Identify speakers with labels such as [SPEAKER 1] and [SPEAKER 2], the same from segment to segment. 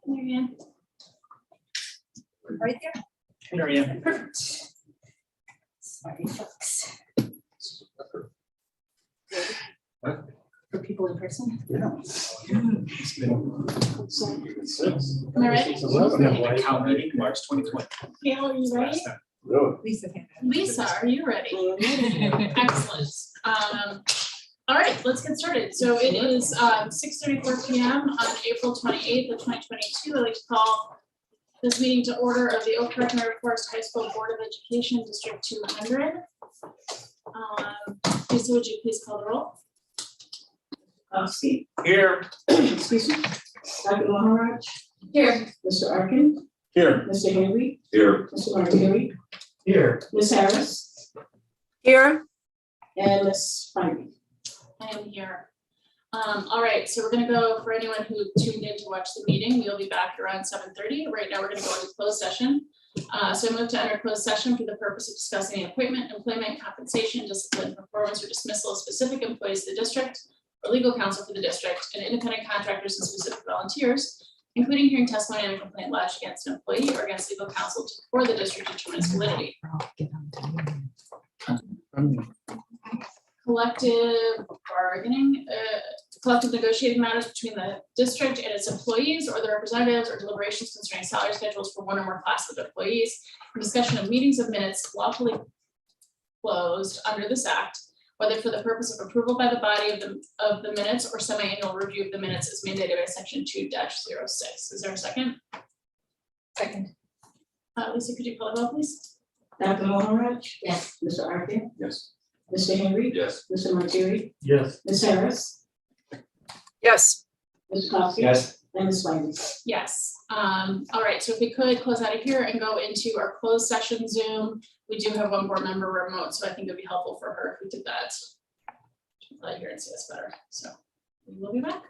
[SPEAKER 1] Marianne. Right there.
[SPEAKER 2] Marianne.
[SPEAKER 1] Perfect. Sorry, folks. For people in person.
[SPEAKER 2] Yeah.
[SPEAKER 1] Am I ready?
[SPEAKER 2] Account meeting, March 2020.
[SPEAKER 1] Gail, are you ready?
[SPEAKER 3] Lisa.
[SPEAKER 1] Lisa, are you ready? Excellent. All right, let's get started. So it is 6:34 p.m. on April 28th of 2022. I'd like to call this meeting to order of the Oak Park Mary Forest High School Board of Education, District 200. Lisa, would you please call the roll?
[SPEAKER 3] Steve.
[SPEAKER 2] Here.
[SPEAKER 3] Excuse me. Dr. Maharaj.
[SPEAKER 1] Here.
[SPEAKER 3] Mr. Arkin.
[SPEAKER 2] Here.
[SPEAKER 3] Mr. Henry.
[SPEAKER 2] Here.
[SPEAKER 3] Mr. Marguerite.
[SPEAKER 2] Here.
[SPEAKER 3] Ms. Harris.
[SPEAKER 4] Here.
[SPEAKER 3] And Ms. Fine.
[SPEAKER 1] I am here. All right, so we're gonna go, for anyone who tuned in to watch the meeting, we'll be back around 7:30. Right now, we're gonna go into closed session. So I move to enter closed session for the purpose of discussing appointment, employment, compensation, discipline, performance, or dismissal of specific employees of the district, or legal counsel for the district, and independent contractors and specific volunteers, including hearing testimony on a complaint lodged against an employee or against legal counsel for the district to determine its validity. Collective bargaining, collective negotiating matters between the district and its employees or the representatives, or deliberations concerning salary schedules for one or more classes of employees, and discussion of meetings of minutes lawfully closed under this act, whether for the purpose of approval by the body of the minutes or semi-annual review of the minutes is mandated by section 2-06. Is there a second?
[SPEAKER 4] Second.
[SPEAKER 1] Lisa, could you call the roll, please?
[SPEAKER 3] Dr. Maharaj.
[SPEAKER 4] Yes.
[SPEAKER 3] Mr. Arkin.
[SPEAKER 2] Yes.
[SPEAKER 3] Mr. Henry.
[SPEAKER 2] Yes.
[SPEAKER 3] Mr. Marguerite.
[SPEAKER 2] Yes.
[SPEAKER 3] Ms. Harris.
[SPEAKER 4] Yes.
[SPEAKER 3] Mr. Coffey.
[SPEAKER 2] Yes.
[SPEAKER 3] And Ms. Fine.
[SPEAKER 1] Yes. All right, so if we could close out of here and go into our closed session Zoom. We do have one board member remote, so I think it'd be helpful for her if we did that. She'll probably hear and see us better. So we will be back.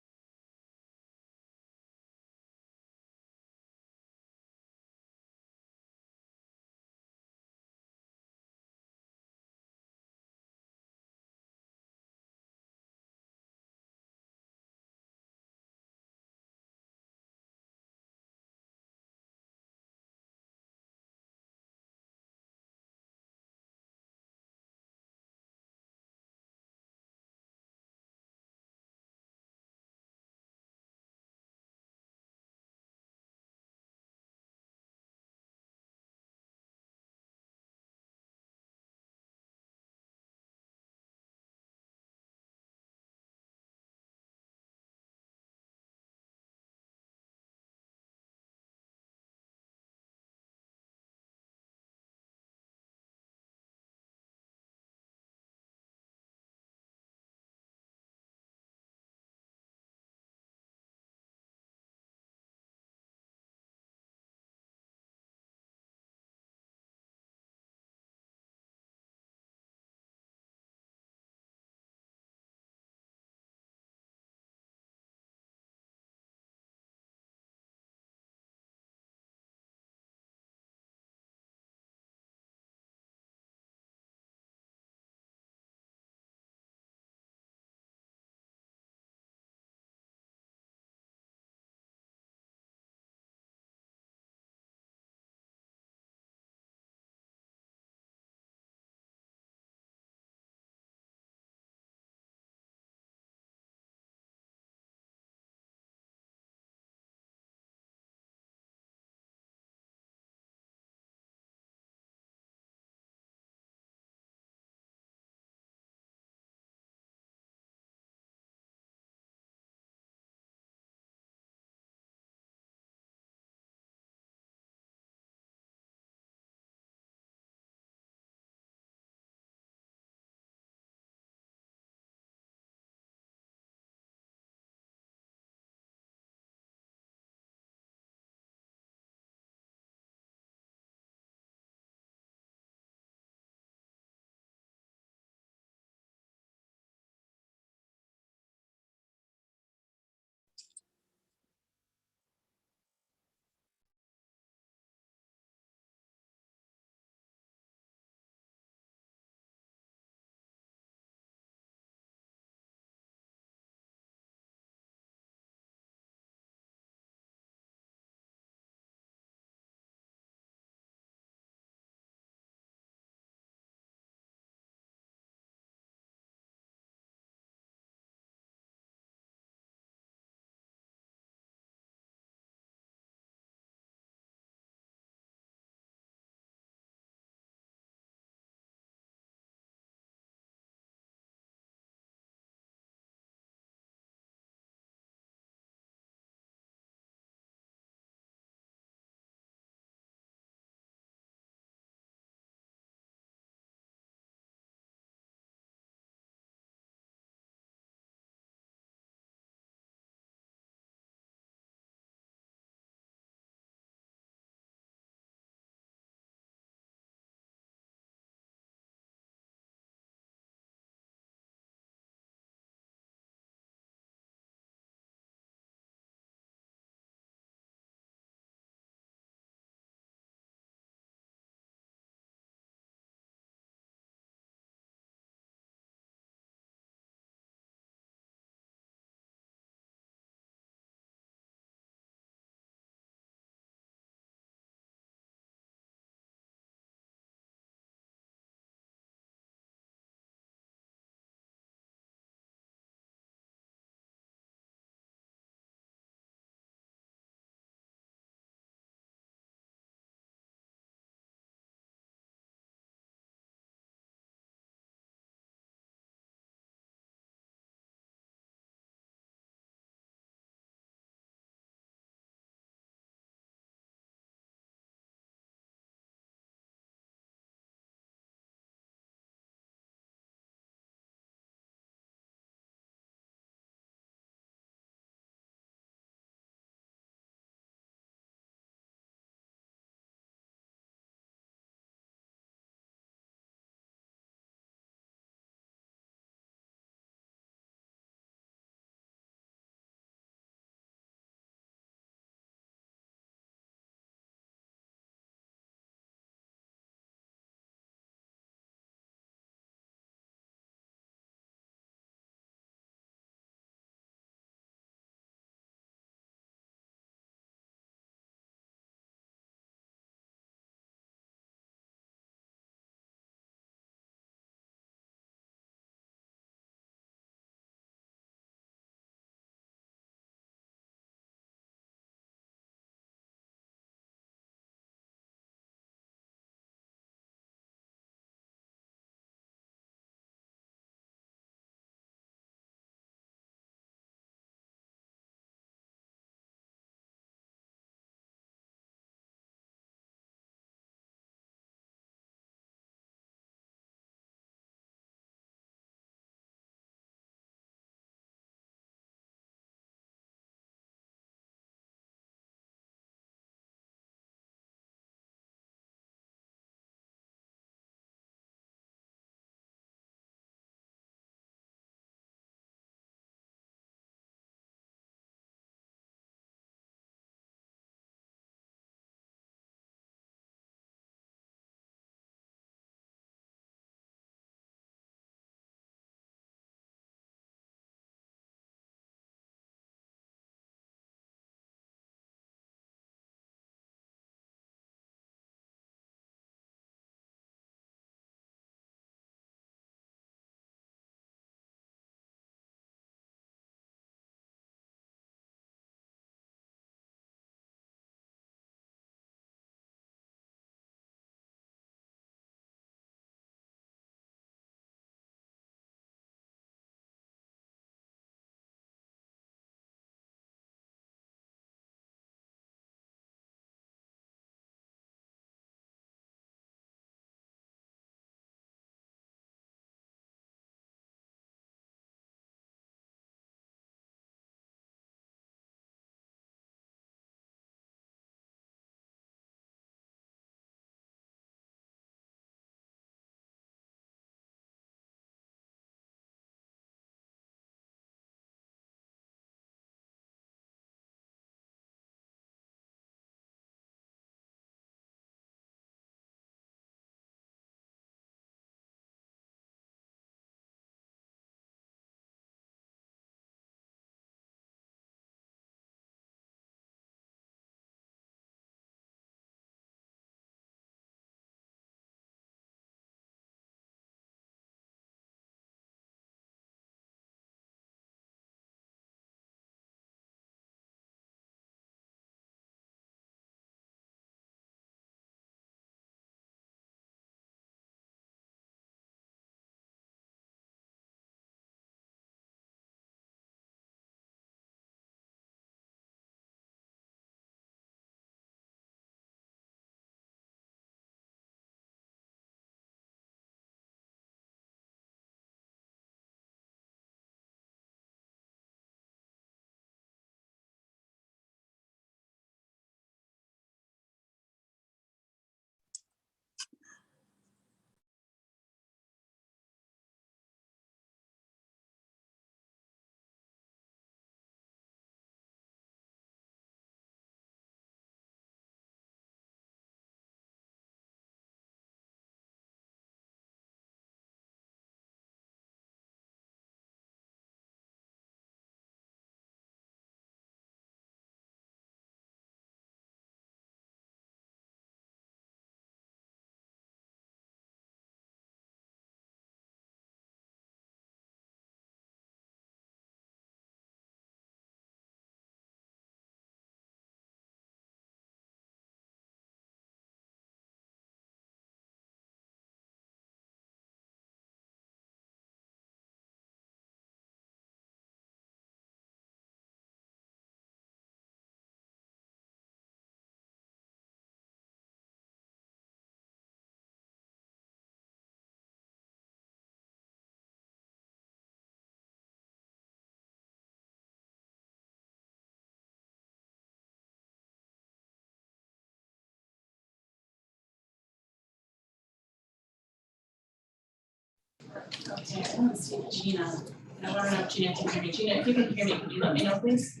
[SPEAKER 1] Okay, I don't see Gina. I don't know if Gina can hear me. Gina, if you can hear me, can you let me know, please?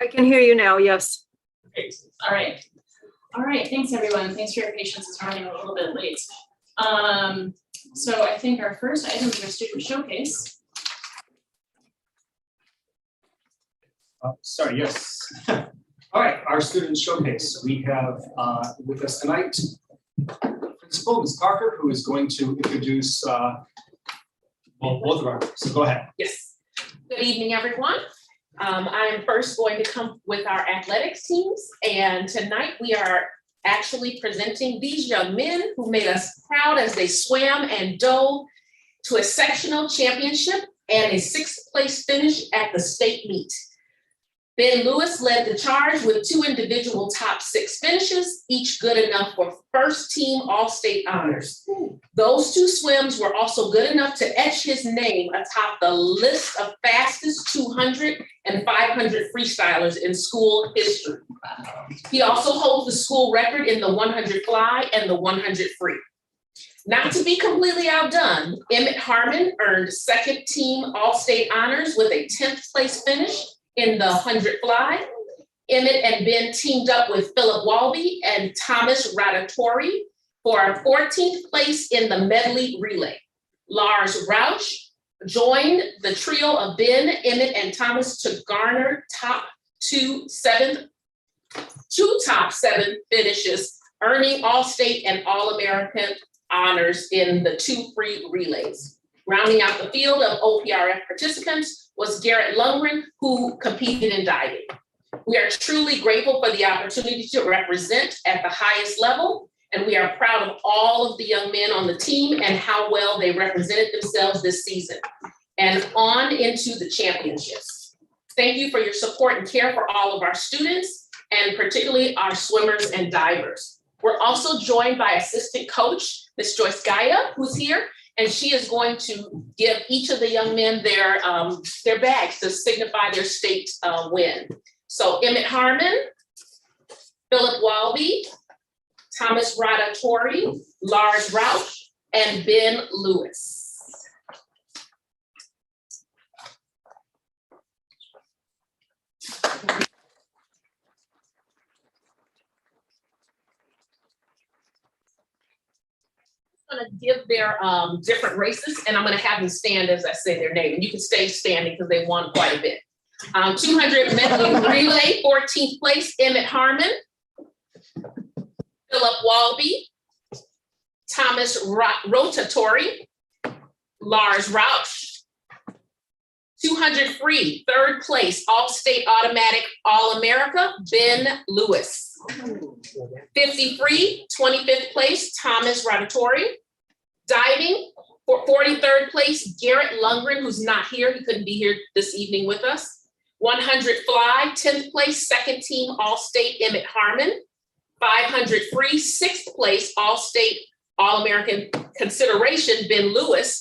[SPEAKER 4] I can hear you now, yes.
[SPEAKER 1] Great. All right. All right, thanks everyone. Thanks for your patience. It's running a little bit late. So I think our first item is our student showcase.
[SPEAKER 2] Sorry, yes. All right, our student showcase. We have with us tonight Principal Ms. Parker, who is going to introduce well, both of our, so go ahead.
[SPEAKER 5] Yes. Good evening, everyone. I am first going to come with our athletics teams, and tonight we are actually presenting these young men who made us proud as they swam and dove to a sectional championship and a 6th place finish at the state meet. Ben Lewis led the charge with 2 individual top 6 finishes, each good enough for first team all-state honors. Those 2 swims were also good enough to etch his name atop the list of fastest 200 and 500 freestylers in school history. He also holds the school record in the 100 fly and the 100 free. Not to be completely outdone, Emmett Harmon earned 2nd team all-state honors with a 10th place finish in the 100 fly. Emmett and Ben teamed up with Philip Walby and Thomas Radatori for a 14th place in the medley relay. Lars Rauch joined the trio of Ben, Emmett, and Thomas to garner two top 7 finishes, earning All-State and All-American honors in the 2 free relays. Rounding out the field of OPRF participants was Garrett Lundgren, who competed in diving. We are truly grateful for the opportunity to represent at the highest level, and we are proud of all of the young men on the team and how well they represented themselves this season and on into the championships. Thank you for your support and care for all of our students, and particularly our swimmers and divers. We're also joined by assistant coach, Ms. Joyce Gaia, who's here, and she is going to give each of the young men their bags to signify their state win. So Emmett Harmon, Philip Walby, Thomas Radatori, Lars Rauch, and Ben Lewis. I'm gonna give their different races, and I'm gonna have them stand as I say their name, and you can stay standing because they won quite a bit. 200 medley relay, 14th place, Emmett Harmon, Philip Walby, Thomas Rotatori, Lars Rauch. 200 free, 3rd place, All-State Automatic All-America, Ben Lewis. 50 free, 25th place, Thomas Radatori. Diving, for 43rd place, Garrett Lundgren, who's not here, he couldn't be here this evening with us. 100 fly, 10th place, 2nd team All-State Emmett Harmon. 500 free, 6th place, All-State All-American consideration, Ben Lewis.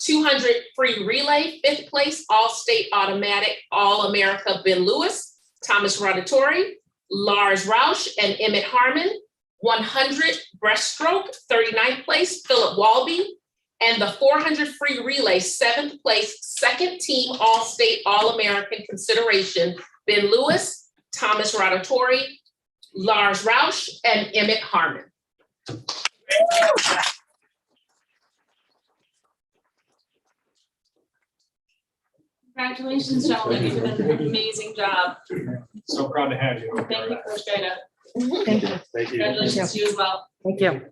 [SPEAKER 5] 200 free relay, 5th place, All-State Automatic All-America, Ben Lewis, Thomas Radatori, Lars Rauch, and Emmett Harmon. 100 breaststroke, 39th place, Philip Walby, and the 400 free relay, 7th place, 2nd team All-State All-American consideration, Ben Lewis, Thomas Radatori, Lars Rauch, and Emmett Harmon.
[SPEAKER 1] Congratulations, gentlemen. You did an amazing job.
[SPEAKER 2] So proud to have you.
[SPEAKER 1] Thank you, Coach Gaida.
[SPEAKER 4] Thank you.
[SPEAKER 2] Thank you.
[SPEAKER 1] Congratulations to you as well.
[SPEAKER 4] Thank you.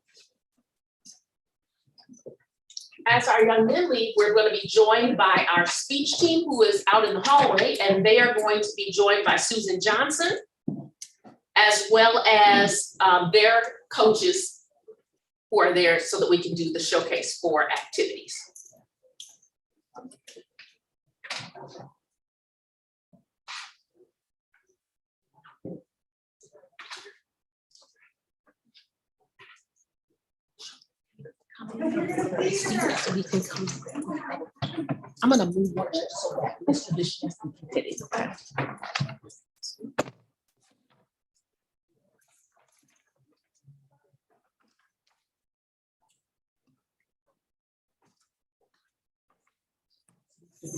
[SPEAKER 5] As our young men leave, we're going to be joined by our speech team who is out in the hallway, and they are going to be joined by Susan Johnson, as well as their coaches who are there so that we can do the showcase for activities. So we can come. I'm gonna move one so that Mr. Bishop can hit it. Okay.
[SPEAKER 1] All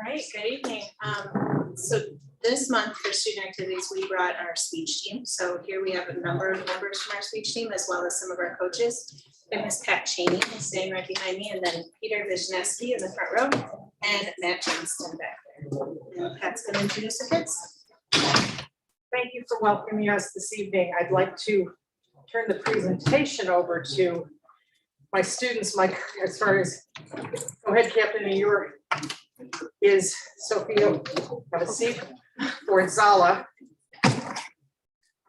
[SPEAKER 1] right, good evening. So this month for student activities, we brought our speech team. So here we have a number of members from our speech team, as well as some of our coaches. And Miss Pat Cheney, who's sitting right behind me, and then Peter Wisniewski in the front row, and Matt Johnston back there. And Pat's gonna introduce the kids.
[SPEAKER 6] Thank you for welcoming us this evening. I'd like to turn the presentation over to my students. As far as co-head captain in your is Sophia, have a seat, for Zala.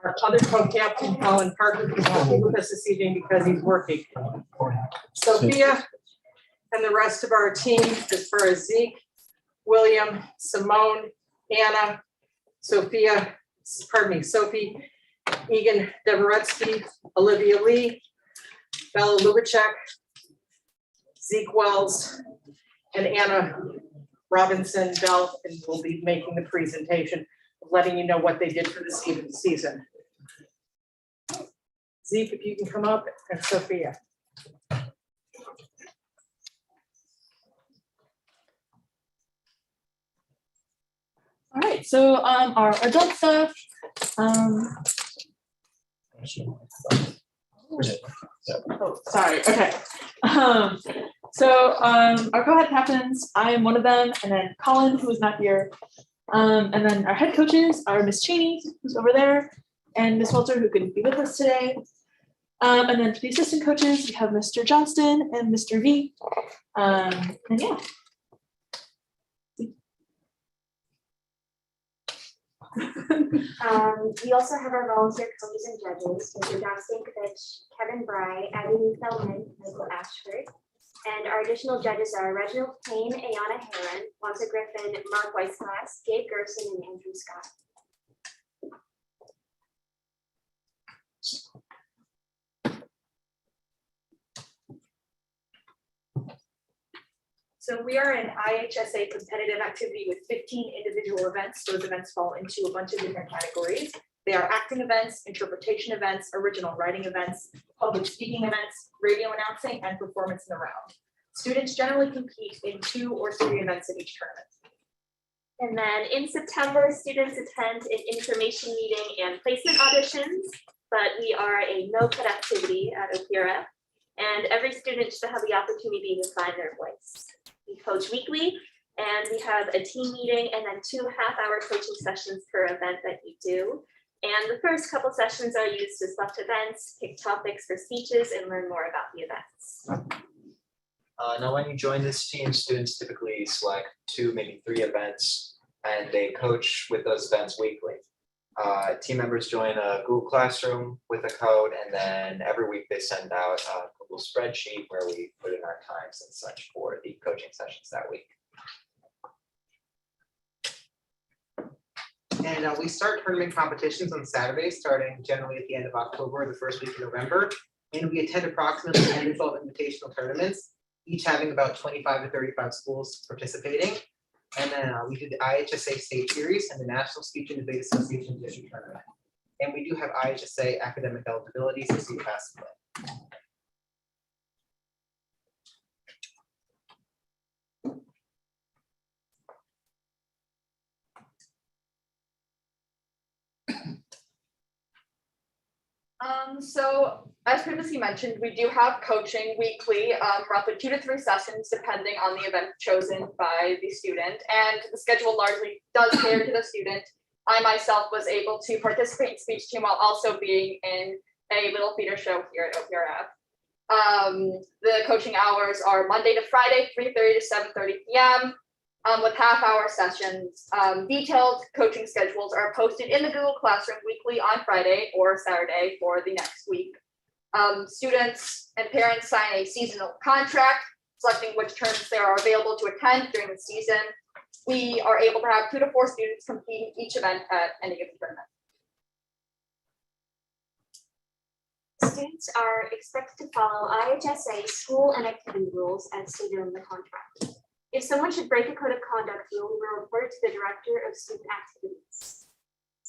[SPEAKER 6] Our other co-captain, Colin Parker, is not here with us this evening because he's working. Sophia and the rest of our team, as far as Zeke, William, Simone, Anna, Sophie, Egan Devoretsky, Olivia Lee, Bella Lubacek, Zeke Wells, and Anna Robinson Bell, and will be making the presentation, letting you know what they did for this season. Zeke, if you can come up, and Sophia.
[SPEAKER 7] All right, so our adult stuff. Oh, sorry. Okay. Our co-head captains, I am one of them, and then Colin, who is not here, and then our head coaches are Miss Cheney, who's over there, and Miss Walter, who couldn't be with us today. And then for the assistant coaches, we have Mr. Johnston and Mr. V. And yeah.
[SPEAKER 8] We also have our volunteer coaches and judges, Mr. John Stankovich, Kevin Bry, Wendy Phelan, Michael Ashford. And our additional judges are Reginald Payne, Ayana Heron, Wanda Griffin, Mark Weissglass, Gabe Gerson, and Andrew Scott.
[SPEAKER 9] So we are an IHSA competitive activity with 15 individual events. Those events fall into a bunch of different categories. They are acting events, interpretation events, original writing events, public speaking events, radio announcing, and performance in the round. Students generally compete in 2 or 3 events in each tournament.
[SPEAKER 8] And then in September, students attend an information meeting and placement auditions, but we are a no-cut activity at Opera, and every student should have the opportunity to find their voice. We coach weekly, and we have a team meeting and then 2 half-hour coaching sessions per event that you do. And the first couple sessions are used to select events, pick topics for speeches, and learn more about the events.
[SPEAKER 10] Now, when you join this team, students typically select 2, maybe 3 events, and they coach with those events weekly. Team members join a Google Classroom with a code, and then every week they send out a Google spreadsheet where we put in our times and such for the coaching sessions that week.
[SPEAKER 11] And we start tournament competitions on Saturdays, starting generally at the end of October, the first week of November. And we attend approximately 10 to 12 invitational tournaments, each having about 25 to 35 schools participating. And then we do the IHSA State Series and the National Speech and Debate Association District Tournament. And we do have IHSA academic eligibility, so see pass and play.
[SPEAKER 9] So as previously mentioned, we do have coaching weekly, roughly 2 to 3 sessions, depending on the event chosen by the student. And the schedule largely does cater to the student. I myself was able to participate in speech team while also being in a little theater show here at OPRF. The coaching hours are Monday to Friday, 3:30 to 7:30 p.m. With half-hour sessions. Detailed coaching schedules are posted in the Google Classroom weekly on Friday or Saturday for the next week. Students and parents sign a seasonal contract, selecting which terms they are available to attend during the season. We are able to have 2 to 4 students competing each event at any given tournament.
[SPEAKER 8] Students are expected to follow IHSA school and activity rules as stated in the contract. If someone should break a code of conduct rule, we will report it to the Director of Student Activities.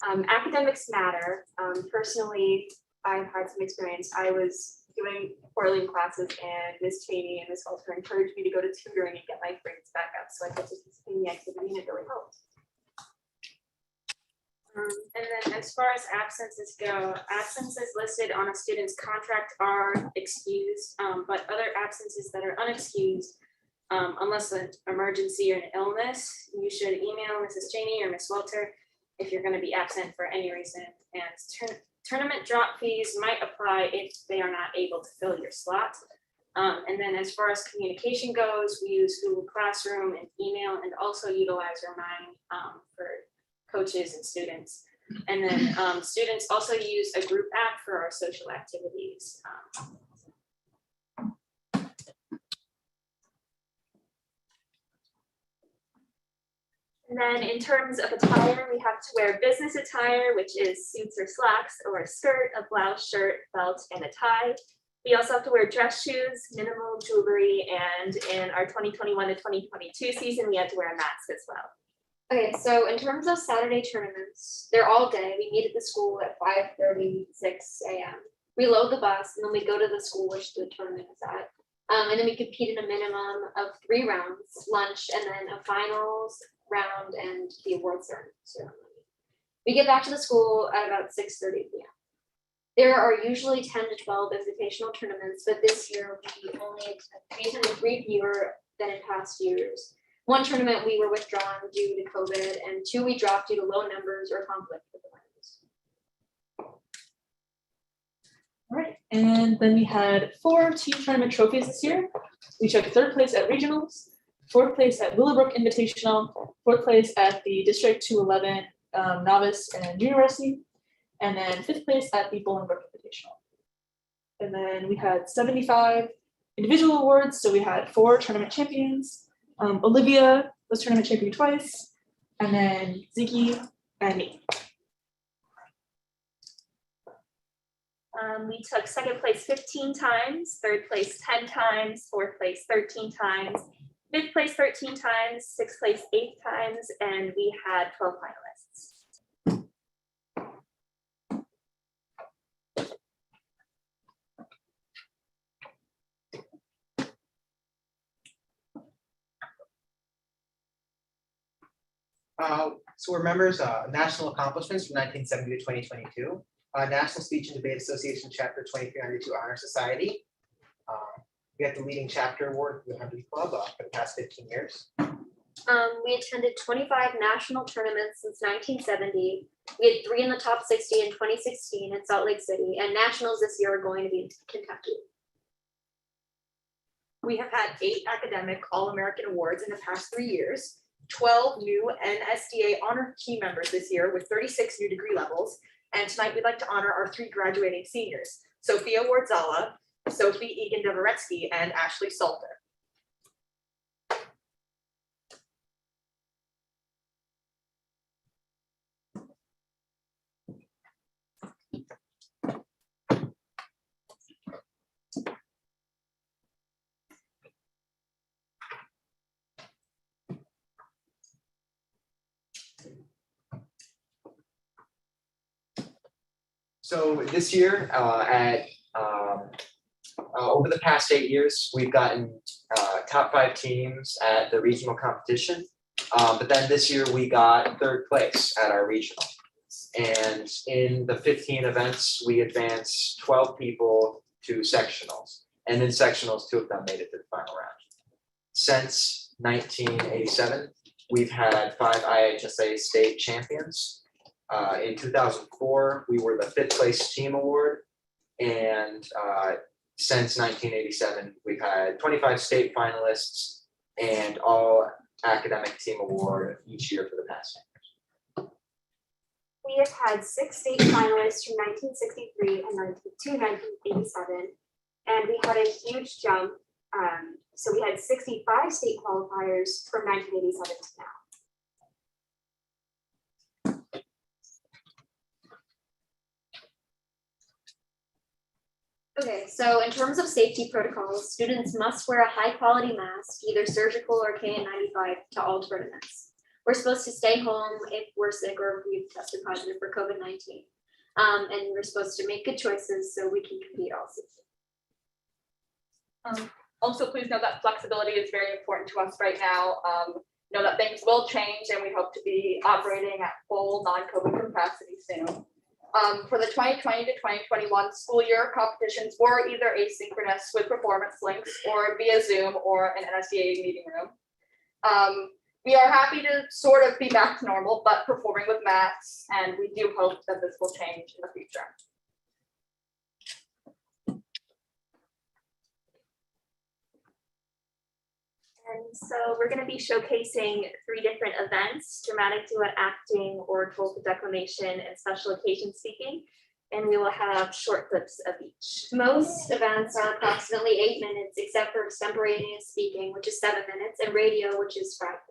[SPEAKER 8] Academics matter. Personally, I've had some experience. I was doing poorly in classes and Miss Cheney and Miss Walter encouraged me to go to tutoring and get my grades back up. So I could participate in the activity and it really helped. And then as far as absences go, absences listed on a student's contract are excused, but other absences that are unexcused, unless an emergency or an illness, you should email Mrs. Cheney or Miss Walter if you're going to be absent for any reason. And tournament drop fees might apply if they are not able to fill your slot. And then as far as communication goes, we use Google Classroom and email, and also utilize Remind for coaches and students. And then students also use a group app for our social activities. And then in terms of attire, we have to wear business attire, which is suits or slacks, or a skirt, a blouse, shirt, belt, and a tie. We also have to wear dress shoes, minimal jewelry, and in our 2021 to 2022 season, we had to wear a mask as well.
[SPEAKER 12] Okay, so in terms of Saturday tournaments, they're all day. We meet at the school at 5:36 a.m. We load the bus and then we go to the school which the tournament is at. And then we compete in a minimum of 3 rounds, lunch, and then a finals round and the awards ceremony. We get back to the school at about 6:30 p.m. There are usually 10 to 12 invitational tournaments, but this year we attended 3 fewer than in past years. 1 tournament we were withdrawn due to COVID, and 2 we dropped due to low numbers or conflict with the winners.
[SPEAKER 7] All right, and then we had 4 team tournament trophies this year. We took 3rd place at regionals, 4th place at Willowbrook Invitational, 4th place at the District 211 Novice and Junior Varsity, and then 5th place at the Bolingbrook Invitational. And then we had 75 individual awards. So we had 4 tournament champions. Olivia was tournament champion twice, and then Ziggy and me.
[SPEAKER 8] We took 2nd place 15 times, 3rd place 10 times, 4th place 13 times, 5th place 13 times, 6th place 8 times, and we had 12 finalists.
[SPEAKER 11] So we're members of National Accomplishments from 1970 to 2022, National Speech and Debate Association Chapter 2392 Honor Society. We have the leading chapter award for the 100 Club for the past 15 years.
[SPEAKER 12] We attended 25 national tournaments since 1970. We had 3 in the top 60 in 2016 in Salt Lake City, and nationals this year are going to be in Kentucky.
[SPEAKER 13] We have had 8 academic All-American awards in the past 3 years, 12 new NSDA honor team members this year with 36 new degree levels. And tonight we'd like to honor our 3 graduating seniors, Sophia Wardzala, Sophie Egan-Dovoretsky, and Ashley Salter.
[SPEAKER 10] So this year, over the past 8 years, we've gotten top 5 teams at the regional competition. But then this year we got 3rd place at our regional. And in the 15 events, we advanced 12 people to sectionals. And in sectionals, 2 of them made it to the final round. Since 1987, we've had 5 IHSA state champions. In 2004, we were the 5th place team award. And since 1987, we've had 25 state finalists and all academic team award each year for the past 10 years.
[SPEAKER 8] We have had 6 state finalists from 1963 and 1987, and we had a huge jump. So we had 65 state qualifiers from 1987 to now.
[SPEAKER 12] Okay, so in terms of safety protocols, students must wear a high-quality mask, either surgical or KN95, to all tournaments. We're supposed to stay home if we're sick or if we've tested positive for COVID-19. And we're supposed to make good choices so we can compete all season.
[SPEAKER 9] Also, please know that flexibility is very important to us right now. Know that things will change and we hope to be operating at full non-COVID capacity soon. For the 2020 to 2021 school year, competitions were either asynchronous with performance links or via Zoom or an NSDA meeting room. We are happy to sort of be back to normal, but performing with masks, and we do hope that this will change in the future.
[SPEAKER 8] And so we're going to be showcasing 3 different events: dramatic duet acting, oratorical declamation, and special occasion speaking. And we will have short clips of each.
[SPEAKER 12] Most events are approximately 8 minutes, except for extemporaneous speaking, which is 7 minutes, and radio, which is 5 minutes.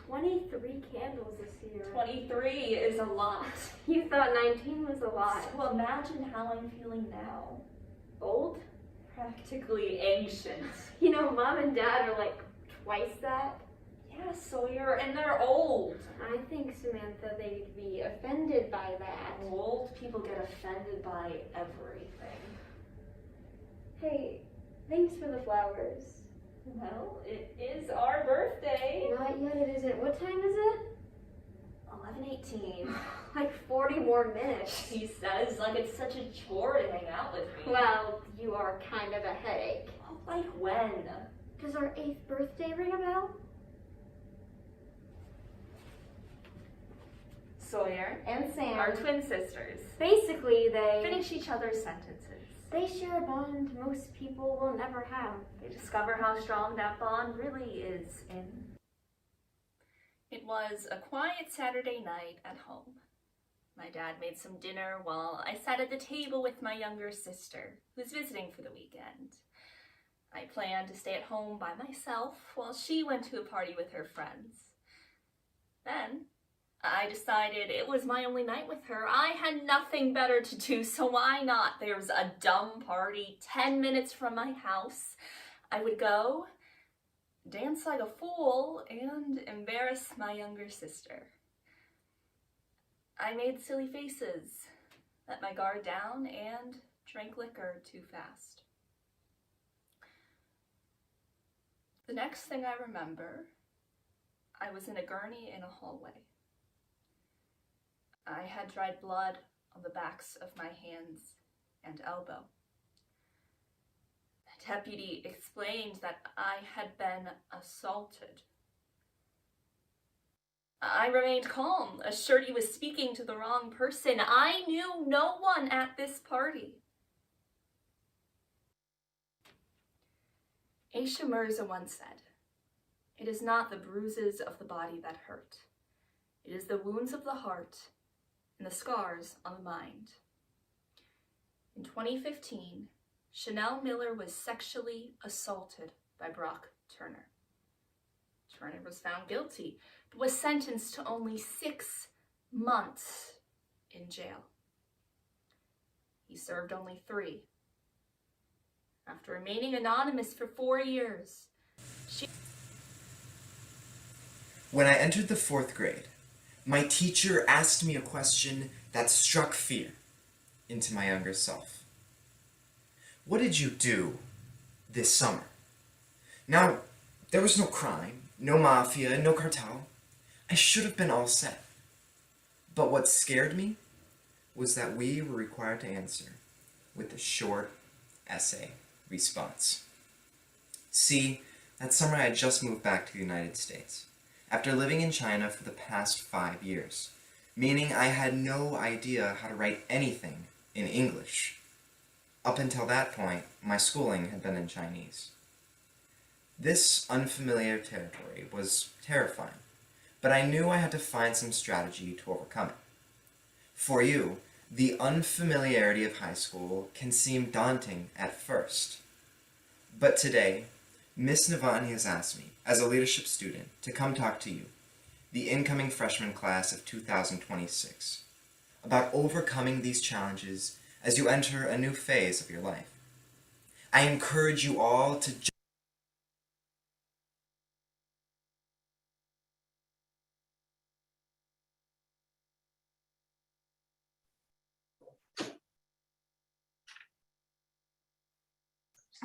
[SPEAKER 14] $23 candles this year.
[SPEAKER 7] 23 is a lot.
[SPEAKER 14] You thought 19 was a lot.
[SPEAKER 7] So imagine how I'm feeling now.
[SPEAKER 14] Old?
[SPEAKER 7] Practically ancient.
[SPEAKER 14] You know, Mom and Dad are like twice that.
[SPEAKER 7] Yeah, Sawyer, and they're old.
[SPEAKER 14] I think, Samantha, they'd be offended by that.
[SPEAKER 7] Old people get offended by everything.
[SPEAKER 14] Hey, thanks for the flowers.
[SPEAKER 7] Well, it is our birthday.
[SPEAKER 14] Not yet, it isn't. What time is it?
[SPEAKER 7] 11:18.
[SPEAKER 14] Like 40 more minutes.
[SPEAKER 7] He says like it's such a chore to hang out with me.
[SPEAKER 14] Well, you are kind of a headache.
[SPEAKER 7] Oh, like when?
[SPEAKER 14] Does our 8th birthday ring a bell?
[SPEAKER 7] Sawyer
[SPEAKER 14] And Sam.
[SPEAKER 7] are twin sisters.
[SPEAKER 14] Basically, they
[SPEAKER 7] Finish each other's sentences.
[SPEAKER 14] They share a bond most people will never have.
[SPEAKER 7] They discover how strong that bond really is in. It was a quiet Saturday night at home. My dad made some dinner while I sat at the table with my younger sister, who was visiting for the weekend. I planned to stay at home by myself while she went to a party with her friends. Then I decided it was my only night with her. I had nothing better to do, so why not? There's a dumb party 10 minutes from my house. I would go, dance like a fool, and embarrass my younger sister. I made silly faces, let my guard down, and drank liquor too fast. The next thing I remember, I was in a gurney in a hallway. I had dried blood on the backs of my hands and elbow. The deputy explained that I had been assaulted. I remained calm, assured he was speaking to the wrong person. I knew no one at this party. Ihsa once said, "It is not the bruises of the body that hurt. It is the wounds of the heart and the scars on the mind."
[SPEAKER 15] 2015, Chanel Miller was sexually assaulted by Brock Turner. Turner was found guilty, but was sentenced to only 6 months in jail. He served only 3. After remaining anonymous for 4 years,
[SPEAKER 16] When I entered the 4th grade, my teacher asked me a question that struck fear into my younger self. What did you do this summer? Now, there was no crime, no mafia, no cartel. I should have been all set. But what scared me was that we were required to answer with a short essay response. See, that summer I had just moved back to the United States, after living in China for the past 5 years, meaning I had no idea how to write anything in English. Up until that point, my schooling had been in Chinese. This unfamiliar territory was terrifying, but I knew I had to find some strategy to overcome it. For you, the unfamiliarity of high school can seem daunting at first. But today, Miss Navani has asked me, as a leadership student, to come talk to you, the incoming freshman class of 2026, about overcoming these challenges as you enter a new phase of your life. I encourage you all to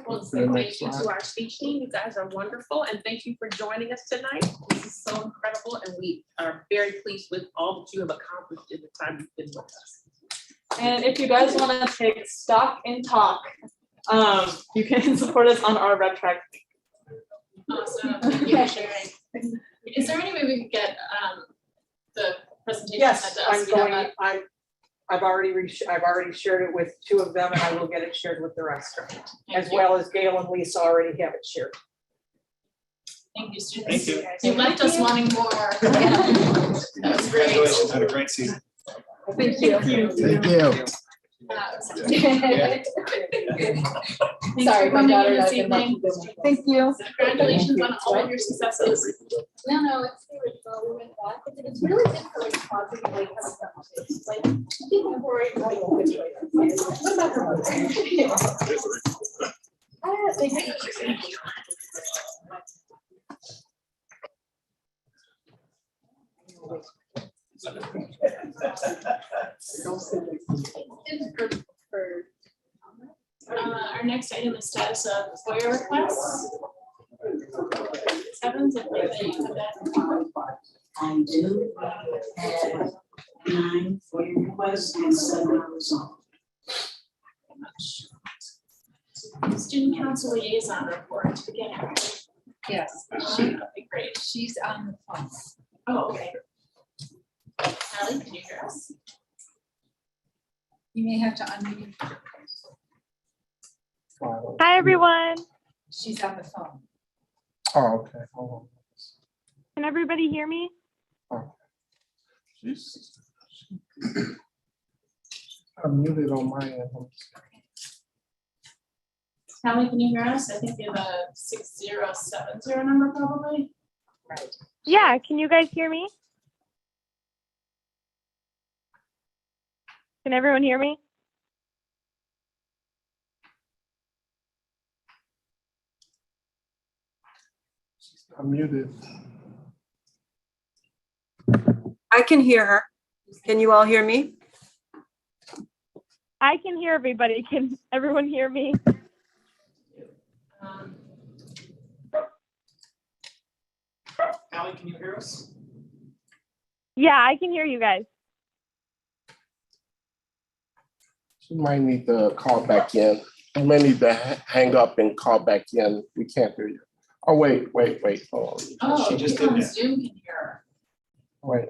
[SPEAKER 5] Well, so thank you to our speech team. You guys are wonderful, and thank you for joining us tonight. This is so incredible, and we are very pleased with all that you have accomplished in the time you've been with us.
[SPEAKER 7] And if you guys want to take stock and talk, you can support us on our red track.
[SPEAKER 1] Awesome, thank you for sharing. Is there any way we could get the presentation
[SPEAKER 6] Yes,
[SPEAKER 1] sent to us?
[SPEAKER 6] I'm
[SPEAKER 1] We have
[SPEAKER 6] going,
[SPEAKER 1] that.
[SPEAKER 6] I've already shared it with 2 of them, and I will get it shared with the rest of them, as
[SPEAKER 1] Thank you.
[SPEAKER 6] well as Gail and Lisa already have it shared.
[SPEAKER 1] Thank you, students.
[SPEAKER 2] Thank
[SPEAKER 1] You left us wanting more. That was great.
[SPEAKER 2] Congratulations on a great season.
[SPEAKER 6] Thank you.
[SPEAKER 17] Thank you.
[SPEAKER 1] Sorry,
[SPEAKER 12] my daughter
[SPEAKER 1] this
[SPEAKER 12] doesn't like
[SPEAKER 1] evening.
[SPEAKER 7] Thank you.
[SPEAKER 1] Congratulations on all of your successes.
[SPEAKER 12] No, it's the original, we went back, it's really good for like positive, like, like, people who are in like, which way. Thank you.
[SPEAKER 1] Our next item is status of FOIA requests. Evans, I believe that you have that.
[SPEAKER 3] I do have 9 FOIA requests and 7 are resolved.
[SPEAKER 1] Student council liaison report to begin.
[SPEAKER 18] Yes,
[SPEAKER 1] Okay, great.
[SPEAKER 18] she's on the phone.
[SPEAKER 1] Oh, okay. Allie, can you hear us?
[SPEAKER 18] You may have to unmute.
[SPEAKER 19] Hi, everyone.
[SPEAKER 18] She's on the phone.
[SPEAKER 17] Oh, okay, hold on.
[SPEAKER 19] Can everybody hear me?
[SPEAKER 17] She's I'm muted on my end.
[SPEAKER 1] Allie, can you hear us? I think we have a 6070 number probably.
[SPEAKER 18] Right.
[SPEAKER 19] Yeah, can you guys hear me? Can everyone hear me?
[SPEAKER 17] I'm muted.
[SPEAKER 4] I can hear her. Can you all hear me?
[SPEAKER 19] I can hear everybody. Can everyone hear me?
[SPEAKER 2] Allie, can you hear us?
[SPEAKER 19] Yeah, I can hear you guys.
[SPEAKER 17] She might need to call back in. You may need to hang up and call back in. We can't hear you. Oh, wait, hold on.
[SPEAKER 1] Oh,
[SPEAKER 2] She just
[SPEAKER 1] people
[SPEAKER 2] did
[SPEAKER 1] on
[SPEAKER 2] that.
[SPEAKER 1] Zoom can hear her.
[SPEAKER 17] Wait,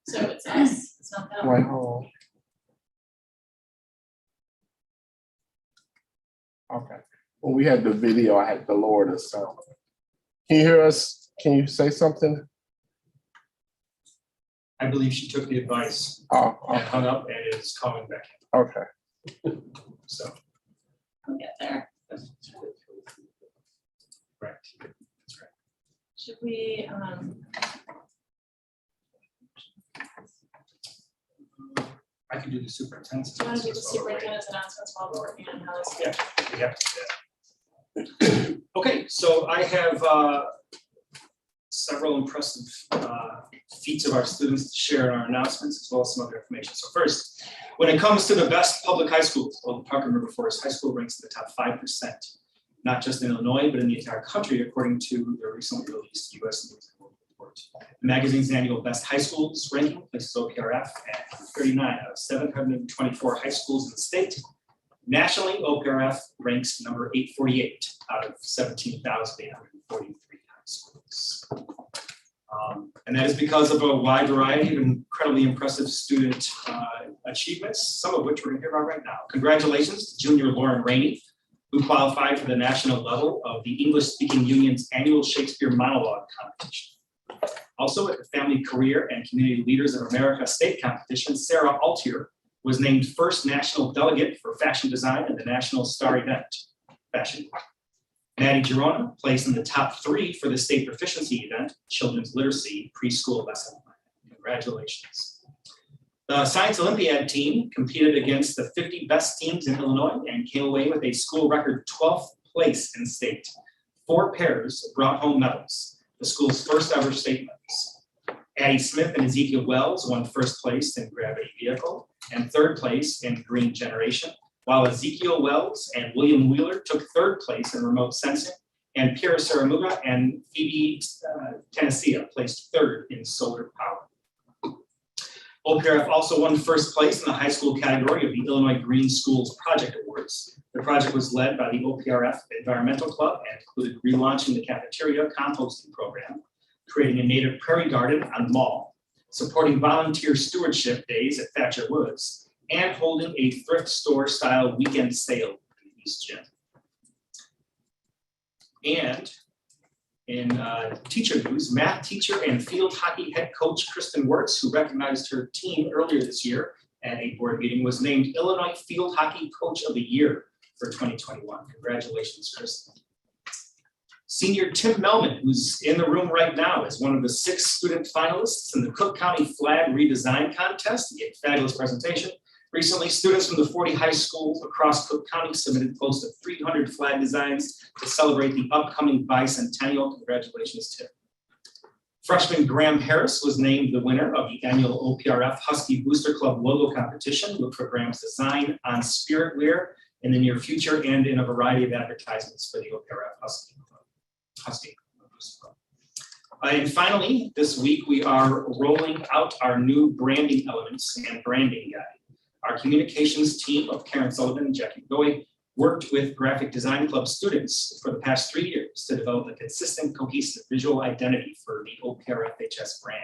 [SPEAKER 1] So it's us, it's not them.
[SPEAKER 17] wait, hold on. Okay. When we had the video, I had to lower the sound. Can you hear us? Can you say something?
[SPEAKER 2] I believe she took the advice
[SPEAKER 17] Oh,
[SPEAKER 2] and
[SPEAKER 17] okay.
[SPEAKER 2] hung up and is calling back.
[SPEAKER 17] Okay.
[SPEAKER 2] So,
[SPEAKER 1] We'll get there.
[SPEAKER 2] right. That's right.
[SPEAKER 1] Should we,
[SPEAKER 2] I can do the superintendent's.
[SPEAKER 1] do you want to do the
[SPEAKER 2] announcements while we're waiting.
[SPEAKER 1] superintendent's announcements while we're working on how this?
[SPEAKER 2] Yeah, we have to do that. Okay, so I have several impressive feats of our students to share in our announcements, as well as some other information. So first, when it comes to the best public high schools, well, the Parker River Forest High School ranks in the top 5%, not just in Illinois, but in the entire country, according to the recently released U.S. News and World Report. The magazine's annual Best High Schools ranking places OPRF at 39 out of 724 high schools in the state. Nationally, OPRF ranks number 848 out of 17,843 high schools. And that is because of a wide variety of incredibly impressive student achievements, some of which we're going to hear about right now. Congratulations to junior Lauren Rainey, who qualified for the national level of the English Speaking Union's annual Shakespeare monologue competition. Also at the Family Career and Community Leaders of America state competition, Sarah Attire was named first national delegate for fashion design at the National Star Event Fashion Week. Maddie Girona placed in the top 3 for the state proficiency event, Children's Literacy Preschool Lesson Plan. Congratulations. The Science Olympiad team competed against the 50 best teams in Illinois and came away with a school record 12th place in state. 4 pairs brought home medals, the school's first ever state medals. Addie Smith and Ezekiel Wells won first place in gravity vehicle and third place in green generation, while Ezekiel Wells and William Wheeler took third place in remote sensing, and Pierre Saramuga and Phoebe Tennessee placed third in solar power. OPRF also won first place in the high school category of the Illinois Green Schools Project Awards. The project was led by the OPRF Environmental Club and included relaunching the cafeteria composting program, creating a native prairie garden on the mall, supporting volunteer stewardship days at Thatcher Woods, and holding a thrift store style weekend sale in the East Gym. And in teacher news, math teacher and field hockey head coach Kristen Wirtz, who recognized her team earlier this year at a board meeting, was named Illinois Field Hockey Coach of the Year for 2021. Congratulations, Kristen. Senior Tim Melman, who's in the room right now, is one of the 6 student finalists in the Cook County Flag Redesign Contest. He gave a fabulous presentation. Recently, students from the 40 high schools across Cook County submitted close to 300 flag designs to celebrate the upcoming bicentennial. Congratulations, Tim. Freshman Graham Harris was named the winner of the annual OPRF Husky Booster Club logo competition. Look for Graham's design on spirit wear in the near future and in a variety of advertisements for the OPRF Husky Booster Club. And finally, this week we are rolling out our new branding elements and branding guide. Our communications team of Karen Sullivan and Jackie Goy worked with Graphic Design Club students for the past 3 years to develop a consistent, cohesive visual identity for the OPRFHS brand.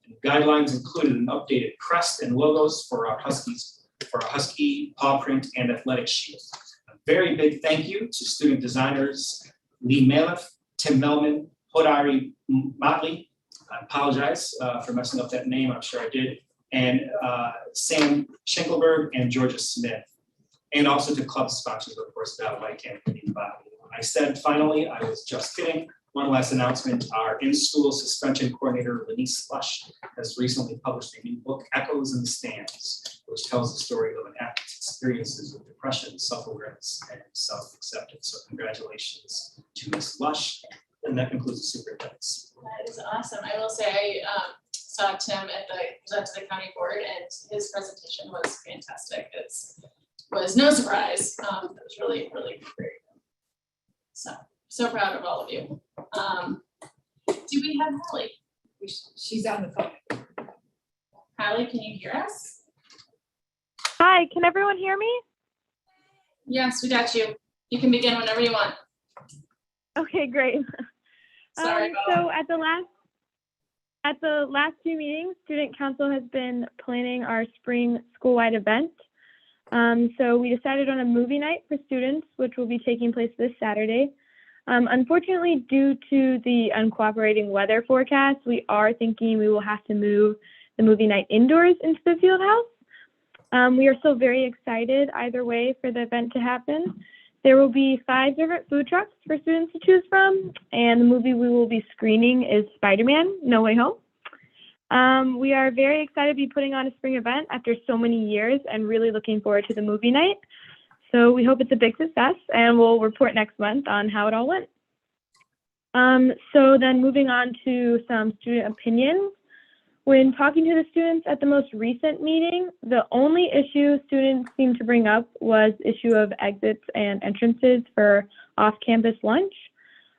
[SPEAKER 2] And the guidelines included an updated crest and logos for our Husky, paw print, and athletic shields. A very big thank you to student designers Lee Maliff, Tim Melman, Hodari Motley. I apologize for messing up that name, I'm sure I did. And Sam Schenkelberg and Georgia Smith, and also to club sponsors, of course, Val White and Penny Bobby. I said, finally, I was just kidding. One last announcement, our in-school suspension coordinator, Lenise Slush, has recently published a new book, Echoes in the Stands, which tells the story of an athlete's experiences with depression, self-awareness, and self-acceptance. So congratulations to Ms. Slush, and that concludes the superintendents.
[SPEAKER 1] That is awesome. I will say, I saw Tim present to the county board, and his presentation was fantastic. It was no surprise. It was really, really great. So proud of all of you. Do we have Holly?
[SPEAKER 18] She's on the phone.
[SPEAKER 1] Holly, can you hear us?
[SPEAKER 19] Hi, can everyone hear me?
[SPEAKER 1] Yes, we got you. You can begin whenever you want.
[SPEAKER 19] Okay, great.
[SPEAKER 1] Sorry
[SPEAKER 19] so at the last few meetings, Student Council has been planning our spring school-wide event. So we decided on a movie night for students, which will be taking place this Saturday. Unfortunately, due to the uncooperating weather forecast, we are thinking we will have to move the movie night indoors into the field house. We are still very excited either way for the event to happen. There will be 5 different food trucks for students to choose from, and the movie we will be screening is Spider-Man: No Way Home. We are very excited to be putting on a spring event after so many years and really looking forward to the movie night. So we hope it's a big success, and we'll report next month on how it all went. So then moving on to some student opinions. When talking to the students at the most recent meeting, the only issue students seemed to bring up was issue of exits and entrances for off-campus lunch.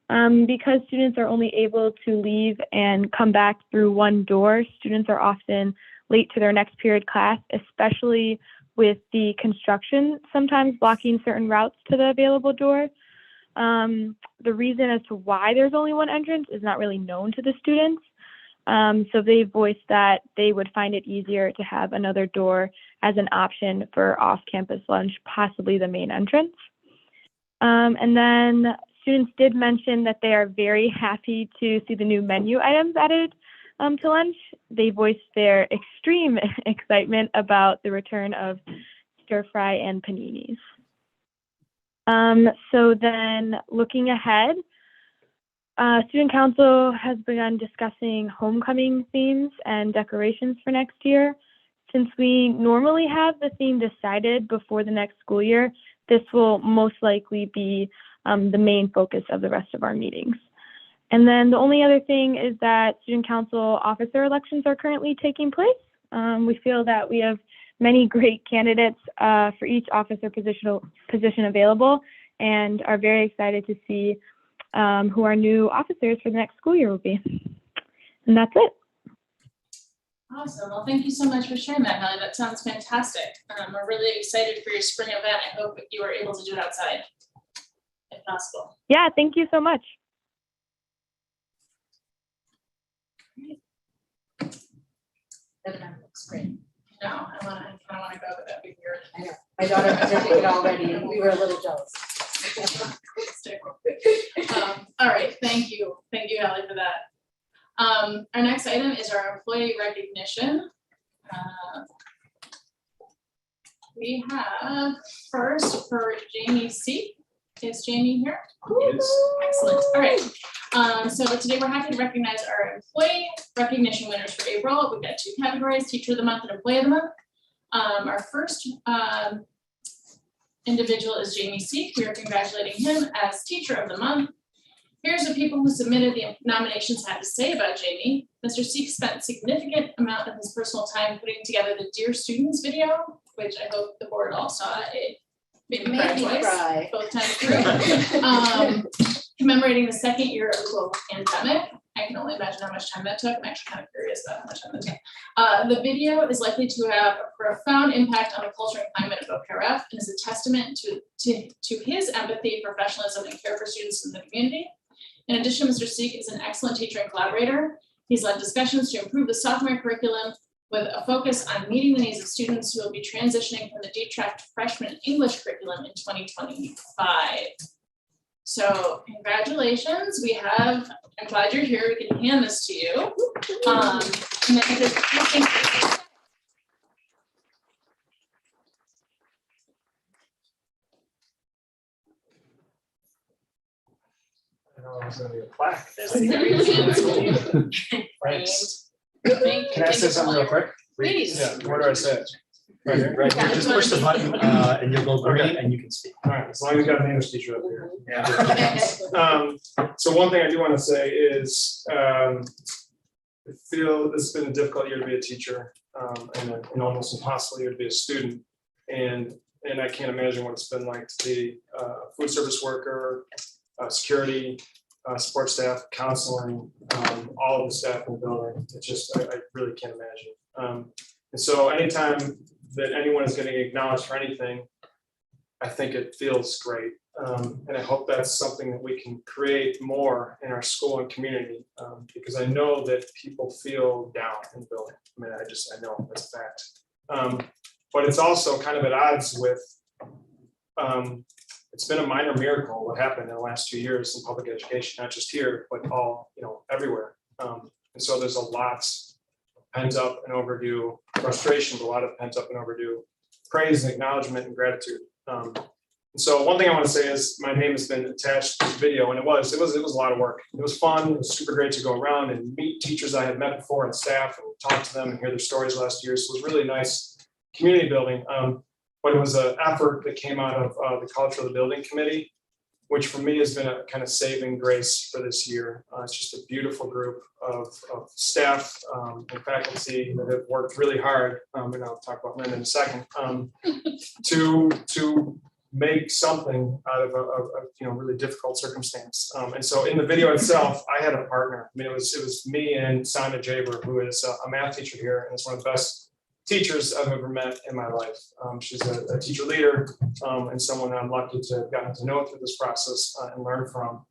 [SPEAKER 19] Because students are only able to leave and come back through one door, students are often late to their next period class, especially with the construction sometimes blocking certain routes to the available door. The reason as to why there's only one entrance is not really known to the students. So they voiced that they would find it easier to have another door as an option for off-campus lunch, possibly the main entrance. And then students did mention that they are very happy to see the new menu items added to lunch. They voiced their extreme excitement about the return of stir fry and paninis. So then looking ahead, Student Council has begun discussing homecoming themes and decorations for next year. Since we normally have the theme decided before the next school year, this will most likely be the main focus of the rest of our meetings. And then the only other thing is that Student Council officer elections are currently taking place. We feel that we have many great candidates for each officer position available, and are very excited to see who our new officers for the next school year will be. And that's it.
[SPEAKER 1] Awesome. Well, thank you so much for sharing that, Melly. That sounds fantastic. We're really excited for your spring event. I hope you were able to do it outside, if possible.
[SPEAKER 19] Yeah, thank you so much.
[SPEAKER 3] That looks great.
[SPEAKER 1] No, I kind of want to go, but that'd be weird.
[SPEAKER 3] I know. My daughter has her ticket already, and we were a little jealous.
[SPEAKER 1] All right, thank you. Thank you, Allie, for that. Our next item is our employee recognition. We have first for Jamie C. Is Jamie here?
[SPEAKER 2] Yes.
[SPEAKER 1] Excellent. All right. So today we're happy to recognize our employee recognition winners for April. We've got 2 categories: Teacher of the Month and Employee of the Month. Our first individual is Jamie Seek. We are congratulating him as Teacher of the Month. Here's what people who submitted the nominations had to say about Jamie. Mr. Seek spent a significant amount of his personal time putting together the Dear Students video, which I hope the board all saw. It made me cry twice, both times through. Commemorating the 2nd year of the global pandemic. I can only imagine how much time that took. I'm actually kind of curious about how much time that took. The video is likely to have a profound impact on the culture and climate of OPRF and is a testament to his empathy, professionalism, and care for students in the community. In addition, Mr. Seek is an excellent teacher and collaborator. He's led discussions to improve the sophomore curriculum with a focus on meeting the needs of students who will be transitioning from the D200 freshman English curriculum in 2025. So congratulations, we have, I'm glad you're here, we can hand this to you. And then I
[SPEAKER 2] know there's gonna be a plaque.
[SPEAKER 1] Thanks.
[SPEAKER 2] Can I say something real quick?
[SPEAKER 1] Please.
[SPEAKER 2] Yeah, where do I say it? Right here?
[SPEAKER 20] Right, you just push the button and you'll go green and you can speak.
[SPEAKER 2] All right, as long as you got an English teacher up here. So one thing I do want to say is, I feel this has been a difficult year to be a teacher, and an almost impossible year to be a student. And I can't imagine what it's been like to be a food service worker, security, support staff, counseling, all of the staff in the building. It's just, I really can't imagine. And so anytime that anyone is getting acknowledged for anything, I think it feels great. And I hope that's something that we can create more in our school and community, because I know that people feel down in the building. I mean, I know that's a fact. But it's also kind of at odds with, it's been a minor miracle what happened in the last 2 years in public education, not just here, but all, everywhere. And so there's a lot pent up and overdue frustration, but a lot of pent up and overdue
[SPEAKER 21] praise and acknowledgement and gratitude. So one thing I want to say is my name has been attached to this video, and it was a lot of work. It was fun. It was super great to go around and meet teachers I had met before and staff and talk to them and hear their stories last year. So it was really nice community building. But it was an effort that came out of the Culture of the Building Committee, which for me has been a kind of saving grace for this year. It's just a beautiful group of staff and faculty that have worked really hard, and I'll talk about Lynn in a second, to make something out of a really difficult circumstance. And so in the video itself, I had a partner. I mean, it was me and Sana Jaber, who is a math teacher here, and is one of the best teachers I've ever met in my life. She's a teacher leader and someone that I'm lucky to have gotten to know through this process and learn from.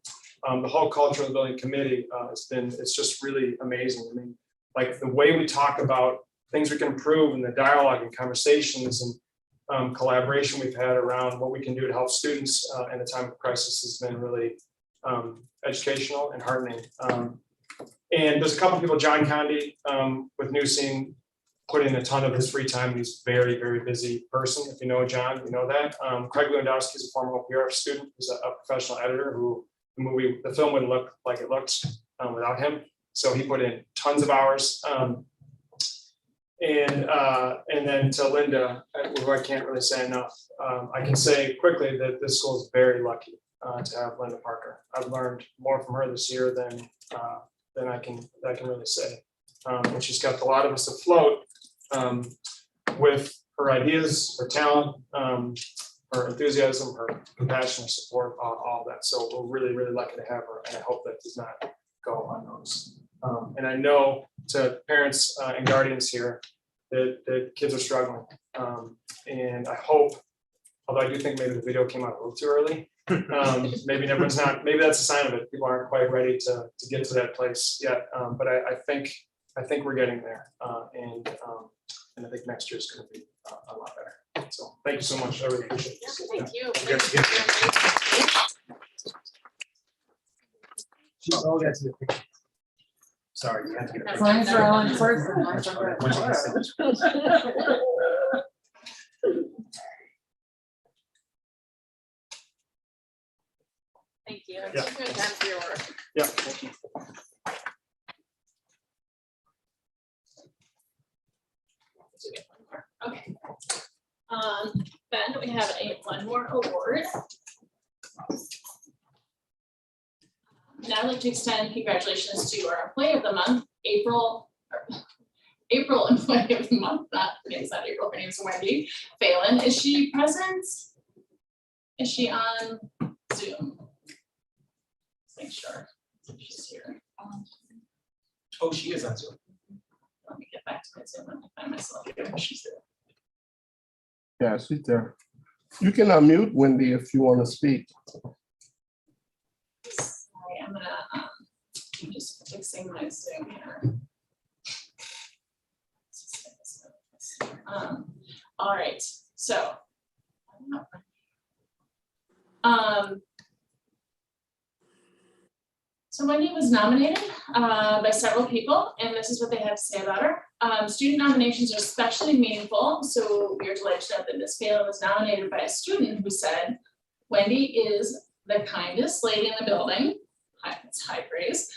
[SPEAKER 21] The whole Culture of the Building Committee it's just really amazing. I mean, like the way we talk about things we can improve and the dialogue and conversations and collaboration we've had around what we can do to help students in a time of crisis has been really educational and heartening. And there's a couple of people, John Condi with New Scene, put in a ton of his free time. He's a very, very busy person. If you know John, you know that. Craig Lewandowski is a former OPRF student. He's a professional editor who the film wouldn't look like it looked without him. So he put in tons of hours. And then to Linda, who I can't really say enough, I can say quickly that this school is very lucky to have Linda Parker. I've learned more from her this year than I can really say. And she's kept a lot of us afloat with her ideas, her talent, her enthusiasm, her compassion, her support, all of that. So we're really, really lucky to have her, and I hope that does not go unnoticed. And I know to parents and guardians here that kids are struggling. And I hope, although I do think maybe the video came out a little too early, maybe that's a sign of it. People aren't quite ready to get to that place yet. But I think we're getting there. And I think next year is going to be a lot better. So thank you so much. I really appreciate it.
[SPEAKER 1] Thank you.
[SPEAKER 21] Sorry, you have to get a picture.
[SPEAKER 6] Signs are all in person.
[SPEAKER 1] Thank you.
[SPEAKER 21] Yeah. Yeah, thank you.
[SPEAKER 1] Okay. Ben, we have one more award. Now I'd like to extend congratulations to our Employee of the Month, April Employee of the Month. Her name's not April. Her name's Wendy Phelan. Is she present? Is she on Zoom? Let's make sure she's here.
[SPEAKER 2] Oh, she is on Zoom.
[SPEAKER 1] Let me get back to my Zoom and find myself here. She's there.
[SPEAKER 17] Yeah, she's there. You can unmute Wendy if you want to speak.
[SPEAKER 1] Sorry, I'm just fixing my Zoom here. All right, so. So Wendy was nominated by several people, and this is what they have to say about her. Student nominations are especially meaningful, so we are delighted to know that Ms. Phelan was nominated by a student who said, Wendy is the kindest lady in the building. It's high praise.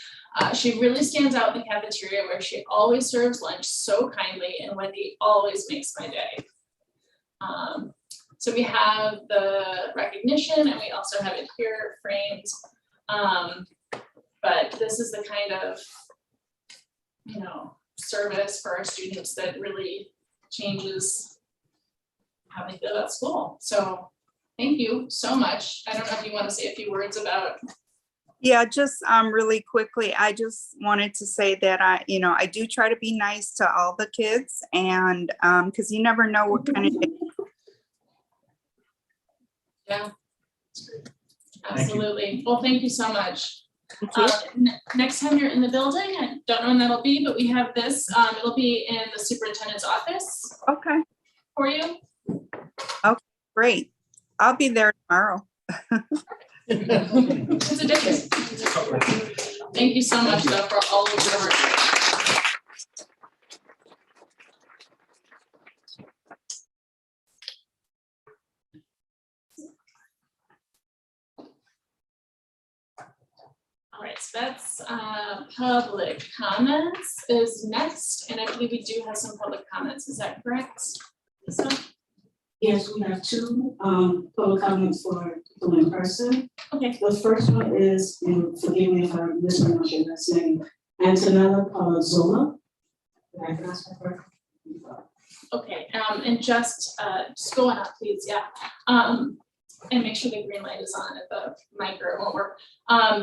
[SPEAKER 1] She really stands out in the cafeteria where she always serves lunch so kindly, and Wendy always makes my day. So we have the recognition, and we also have it here framed. But this is the kind of, service for our students that really changes how they feel about school. So thank you so much. I don't know if you want to say a few words about.
[SPEAKER 22] Yeah, just really quickly, I just wanted to say that I do try to be nice to all the kids, and because you never know what kind of day.
[SPEAKER 1] Yeah, absolutely. Well, thank you so much. Next time you're in the building, I don't know when that'll be, but we have this. It'll be in the superintendent's office.
[SPEAKER 22] Okay.
[SPEAKER 1] For you.
[SPEAKER 22] Okay, great. I'll be there tomorrow.
[SPEAKER 1] It's a difference. Thank you so much, though, for all of your work. that's public comments is next, and I believe we do have some public comments, is that correct? So,
[SPEAKER 3] Yes, we have two public comments for people in person.
[SPEAKER 1] okay,
[SPEAKER 3] The first one is, and forgive me if I mispronounce your last name, Antonella Palazzolo. Did I pronounce that correctly?
[SPEAKER 1] okay, and just go on up, please, yeah. And make sure the green light is on at the mic or it won't work.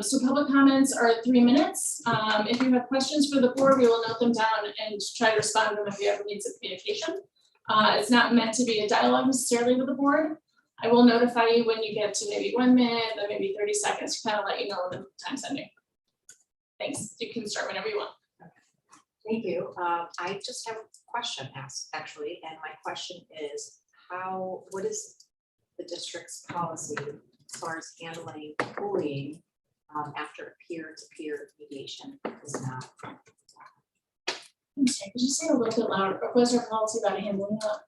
[SPEAKER 1] So public comments are 3 minutes. If you have questions for the board, we will note them down and try to respond to them if we have needs of communication. It's not meant to be a dialogue necessarily with the board. I will notify you when you get to maybe 1 minute, then maybe 30 seconds, to kind of let you know when the time's ending. Thanks, you can start whenever you want.
[SPEAKER 11] Thank you. I just have a question actually, and my question is what is the district's policy as far as handling bullying after a peer-to-peer mediation is not?
[SPEAKER 1] I'm sorry, could you say a little bit louder? What was our policy about handling that?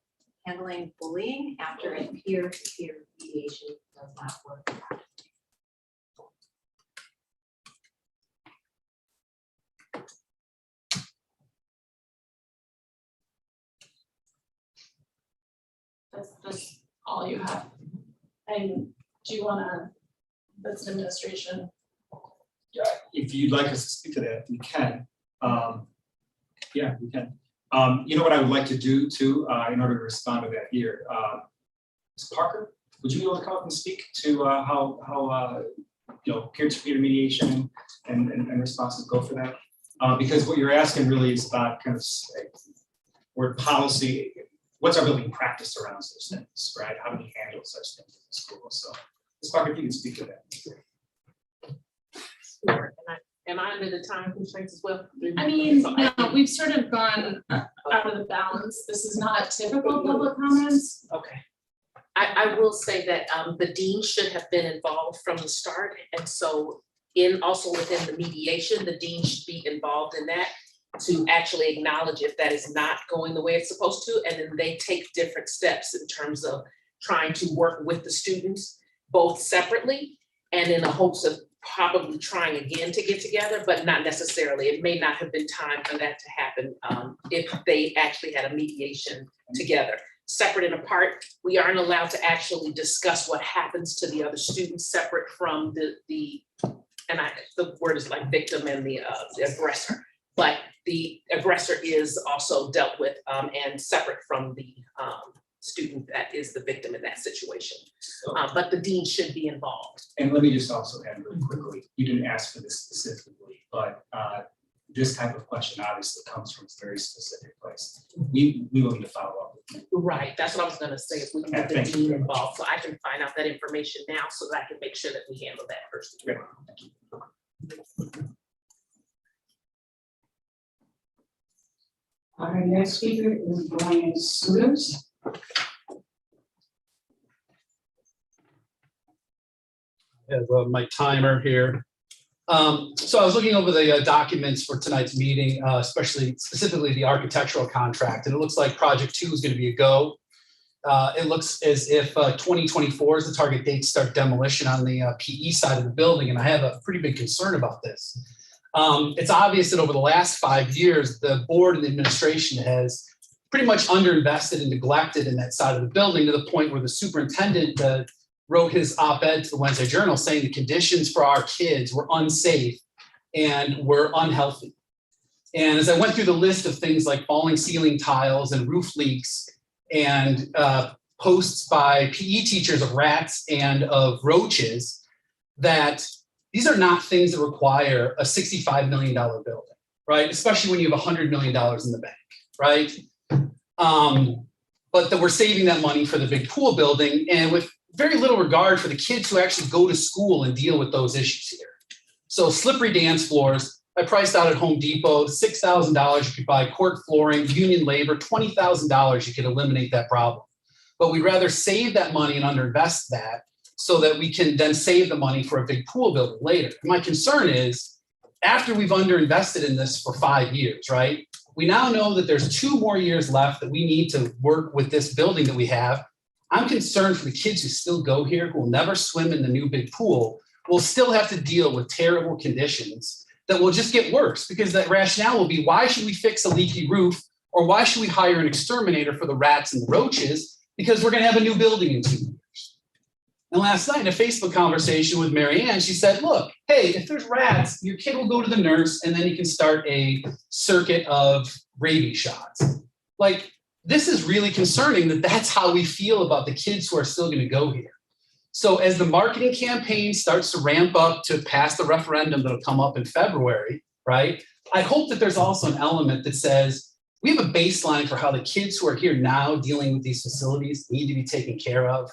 [SPEAKER 11] Handling bullying after a peer-to-peer mediation does not work.
[SPEAKER 1] That's all you have. And do you wanna, that's an administration.
[SPEAKER 2] Yeah, if you'd like us to speak to that, we can. Yeah, we can. You know what I would like to do too, in order to respond to that here. Ms. Parker, would you be able to come up and speak to how you know, peer-to-peer mediation and responses go for that? Because what you're asking really is about kind of word policy. What's our building practice around such things, right? How do we handle such things in the school? So, Ms. Parker, if you can speak to that.
[SPEAKER 5] Sure. Am I under the time constraints as well?
[SPEAKER 1] I mean, no, we've sort of gone out of the balance. This is not typical public comments.
[SPEAKER 5] Okay. I will say that the dean should have been involved from the start. And so also within the mediation, the dean should be involved in that to actually acknowledge if that is not going the way it's supposed to. And then they take different steps in terms of trying to work with the students, both separately and in the hopes of probably trying again to get together, but not necessarily. It may not have been time for that to happen if they actually had a mediation together. Separate and apart, we aren't allowed to actually discuss what happens to the other students separate from the word is like victim and the aggressor, but the aggressor is also dealt with and separate from the student that is the victim in that situation. But the dean should be involved.
[SPEAKER 2] And let me just also add really quickly, you didn't ask for this specifically, but this type of question obviously comes from a very specific place. We willing to follow up with you.
[SPEAKER 5] Right, that's what I was gonna say, if we can get the dean involved, so I can find out that information now so that I can make sure that we handle that first.
[SPEAKER 2] Okay. Thank you.
[SPEAKER 3] Our next speaker is Brian Suters.
[SPEAKER 20] I have my timer here. So I was looking over the documents for tonight's meeting, specifically the architectural contract, and it looks like project 2 is going to be a go. It looks as if 2024 is the target date to start demolition on the PE side of the building, and I have a pretty big concern about this. It's obvious that over the last 5 years, the board and the administration has pretty much underinvested and neglected in that side of the building to the point where the superintendent wrote his op-ed to the Wednesday Journal saying the conditions for our kids were unsafe and were unhealthy. And as I went through the list of things like falling ceiling tiles and roof leaks and posts by PE teachers of rats and of roaches, that these are not things that require a $65 million building, right? Especially when you have $100 million in the bank, right? But that we're saving that money for the big pool building and with very little regard for the kids who actually go to school and deal with those issues here. So slippery dance floors, I priced out at Home Depot, $6,000, you could buy court flooring, union labor, $20,000, you could eliminate that problem. But we'd rather save that money and underinvest that so that we can then save the money for a big pool building later. And my concern is, after we've underinvested in this for 5 years, right? We now know that there's 2 more years left that we need to work with this building that we have. I'm concerned for the kids who still go here, who will never swim in the new big pool, will still have to deal with terrible conditions that will just get worse, because that rationale will be, why should we fix a leaky roof? Or why should we hire an exterminator for the rats and the roaches? Because we're going to have a new building in 2 years. And last night in a Facebook conversation with Mary Ann, she said, look, hey, if there's rats, your kid will go to the nurse and then you can start a circuit of rabies shots. Like, this is really concerning that that's how we feel about the kids who are still going to go here. So as the marketing campaign starts to ramp up to pass the referendum that'll come up in February, right? I hope that there's also an element that says, we have a baseline for how the kids who are here now dealing with these facilities need to be taken care of,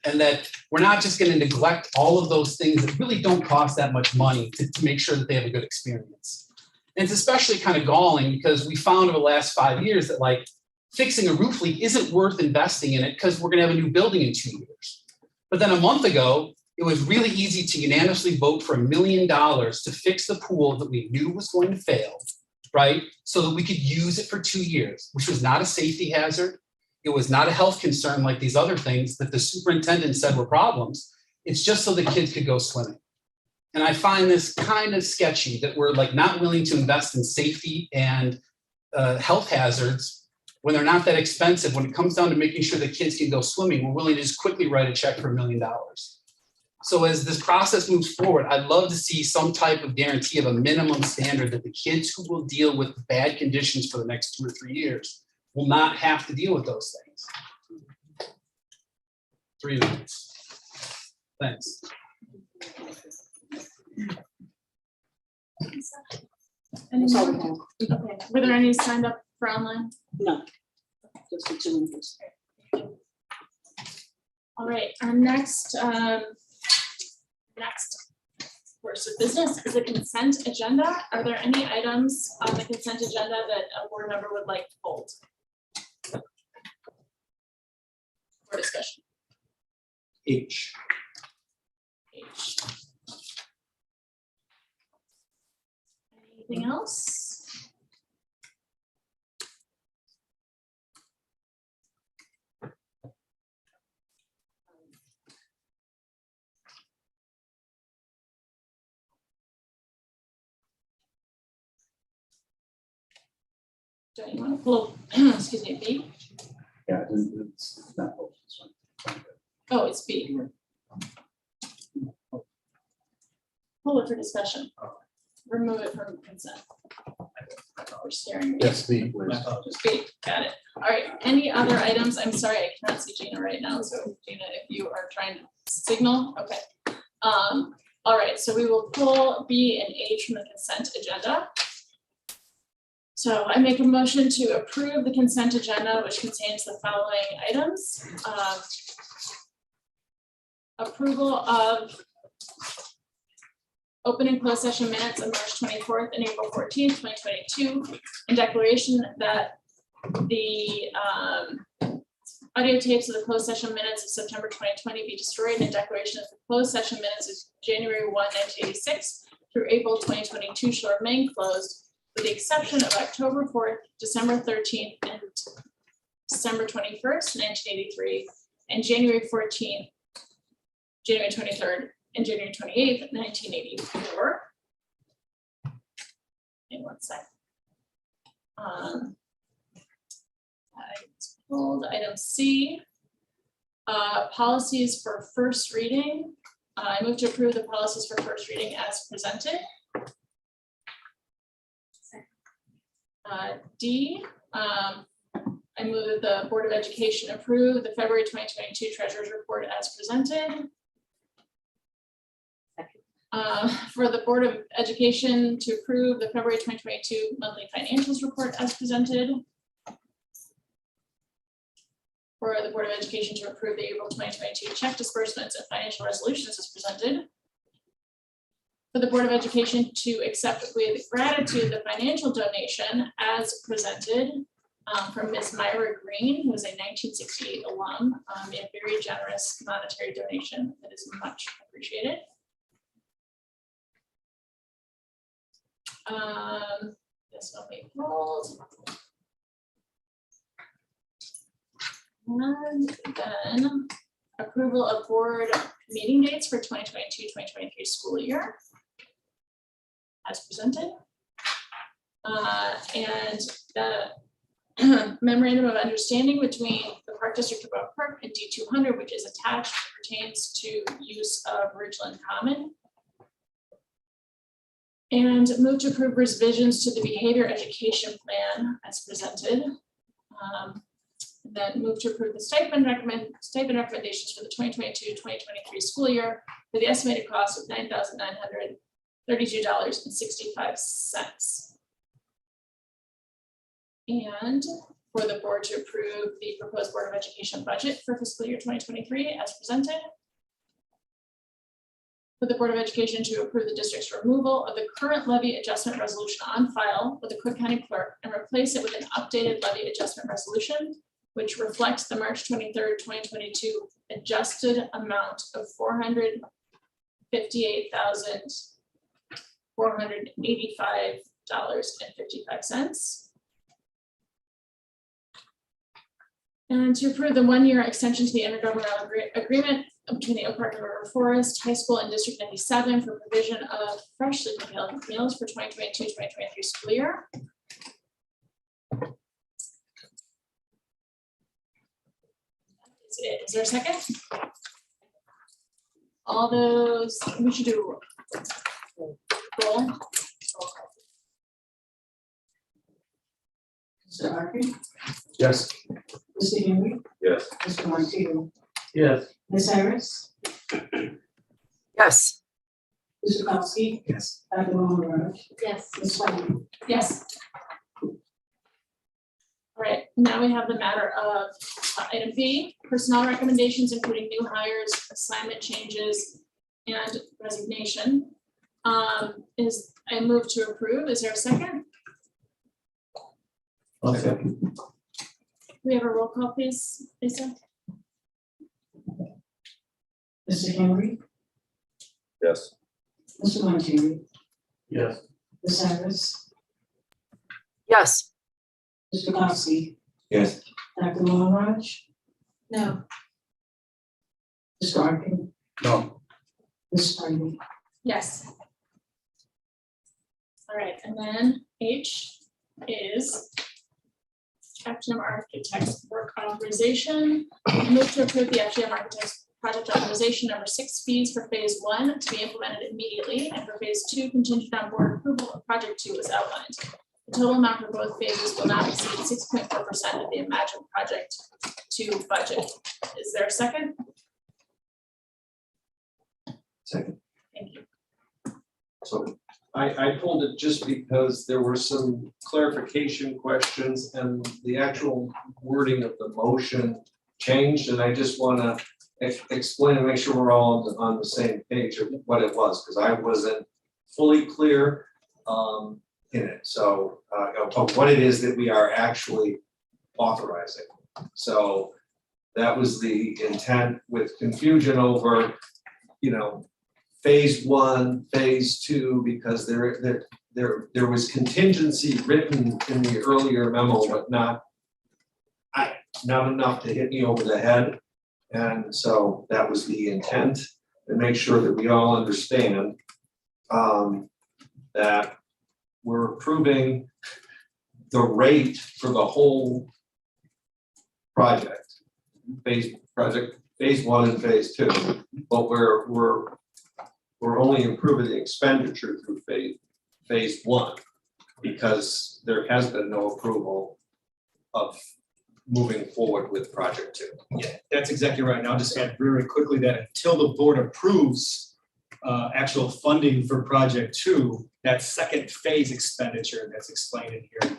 [SPEAKER 20] and that we're not just going to neglect all of those things that really don't cost that much money to make sure that they have a good experience. And it's especially kind of galling because we found over the last 5 years that like fixing a roof leak isn't worth investing in it because we're going to have a new building in 2 years. But then a month ago, it was really easy to unanimously vote for $1 million to fix the pool that we knew was going to fail, right? So that we could use it for 2 years, which was not a safety hazard. It was not a health concern like these other things that the superintendent said were problems. It's just so the kids could go swimming. And I find this kind of sketchy that we're like not willing to invest in safety and health hazards when they're not that expensive. When it comes down to making sure that kids can go swimming, we're willing to just quickly write a check for $1 million. So as this process moves forward, I'd love to see some type of guarantee of a minimum standard that the kids who will deal with bad conditions for the next 2 or 3 years will not have to deal with those things. 3 minutes. Thanks.
[SPEAKER 1] Any more? Okay. Were there any signed up for online?
[SPEAKER 3] No. Just the 2 minutes.
[SPEAKER 1] All right, our next course of business is the consent agenda. Are there any items on the consent agenda that a board member would like to hold for discussion?
[SPEAKER 2] H.
[SPEAKER 1] Anything else? Do you want to pull, excuse me, B?
[SPEAKER 10] Yeah, it's not.
[SPEAKER 1] Oh, it's B. Pull it for discussion. Remove it from consent. We're staring.
[SPEAKER 10] Yes, B, please.
[SPEAKER 1] B, got it. All right, any other items? I'm sorry, I cannot see Gina right now, so Gina, if you are trying to signal, okay. All right, so we will pull B and H from the consent agenda. So I make a motion to approve the consent agenda, which contains the following items. Approval of open and closed session minutes of March 24th and April 14th, 2022, and declaration that the audio tapes of the closed session minutes of September 2020 be destroyed, and declaration of the closed session minutes of January 1, 1986 through April 2022 shall remain closed, with the exception of October 4th, December 13th, and December 21st, 1983, and January 14th, January 23rd, and January 28th, 1984. In 1 sec. I pulled item C. Policies for first reading. I move to approve the policies for first reading as presented. D, I move that the Board of Education approve the February 2022 Treasurer's Report as presented. For the Board of Education to approve the February 2022 Monthly Financials Report as presented. For the Board of Education to approve the April 2022 check disbursements and financial resolutions as presented. For the Board of Education to accept with gratitude the financial donation as presented from Ms. Myra Green, who is a 1968 alum, a very generous monetary donation that is much appreciated. This will be pulled. And then approval of board meeting dates for 2022-2023 school year as presented. And the memorandum of understanding between the Park District of Oak Park and D200, which is attached, pertains to use of Ridgeland Common. And move to approve revisions to the behavior education plan as presented. Then move to approve the stipend recommendations for the 2022-2023 school year for the estimated cost of $9,932.65. And for the board to approve the proposed Board of Education budget for fiscal year 2023 as presented. For the Board of Education to approve the district's removal of the current levy adjustment resolution on file with the Cook County Clerk and replace it with an updated levy adjustment resolution, which reflects the March 23rd, 2022 adjusted amount of $458,485.55. And to approve the one-year extension to the intergovernmental agreement between the Oak Park and River Forest High School and District 97 for provision of freshly prepared meals for 2022-2023 school year. Is there a second? All those, we should do roll.
[SPEAKER 3] Mr. Arkin,
[SPEAKER 2] Yes.
[SPEAKER 3] Mr. Henry,
[SPEAKER 10] Yes.
[SPEAKER 3] Mr. Montiero,
[SPEAKER 10] Yes.
[SPEAKER 3] Ms. Harris,
[SPEAKER 4] Yes.
[SPEAKER 3] Mr. Kowski,
[SPEAKER 2] Yes.
[SPEAKER 3] Dr. Raj,
[SPEAKER 8] Yes.
[SPEAKER 3] Ms. White.
[SPEAKER 1] Yes. All right, now we have the matter of item B, personnel recommendations, including new hires, assignment changes, and resignation. I move to approve. Is there a second?
[SPEAKER 10] Okay.
[SPEAKER 1] We have a roll call, please, Lisa?
[SPEAKER 3] Mr. Henry,
[SPEAKER 10] Yes.
[SPEAKER 3] Mr. Montiero,
[SPEAKER 10] Yes.
[SPEAKER 3] Ms. Harris,
[SPEAKER 4] Yes.
[SPEAKER 3] Mr. Kowski,
[SPEAKER 10] Yes.
[SPEAKER 3] Dr. Raj,
[SPEAKER 8] No.
[SPEAKER 3] Mr. Arkin,
[SPEAKER 10] No.
[SPEAKER 3] Ms. White.
[SPEAKER 1] Yes. All right, and then H is FGM Architects Work Authorization. I move to approve the FGM Architects Project Authorization number 6 fees for phase 1 to be implemented immediately, and for phase 2 contingent on board approval of project 2 as outlined. The total amount for both phases will not exceed 6.4% of the imagined project 2 budget. Is there a second?
[SPEAKER 10] Second.
[SPEAKER 1] Thank you.
[SPEAKER 9] So I pulled it just because there were some clarification questions and the actual wording of the motion changed, and I just want to explain and make sure we're all on the same page of what it was, because I wasn't fully clear in it. So of what it is that we are actually authorizing. So that was the intent, with confusion over, phase 1, phase 2, because there was contingency written in the earlier memo, but not enough to hit me over the head. And so that was the intent, to make sure that we all understand that we're approving the rate for the whole project, phase 1 and phase 2, but we're only improving the expenditure through phase 1, because there has been no approval of moving forward with project 2.
[SPEAKER 2] Yeah, that's exactly right. And I'll just add very quickly that until the board approves actual funding for project 2, that second phase expenditure that's explained in here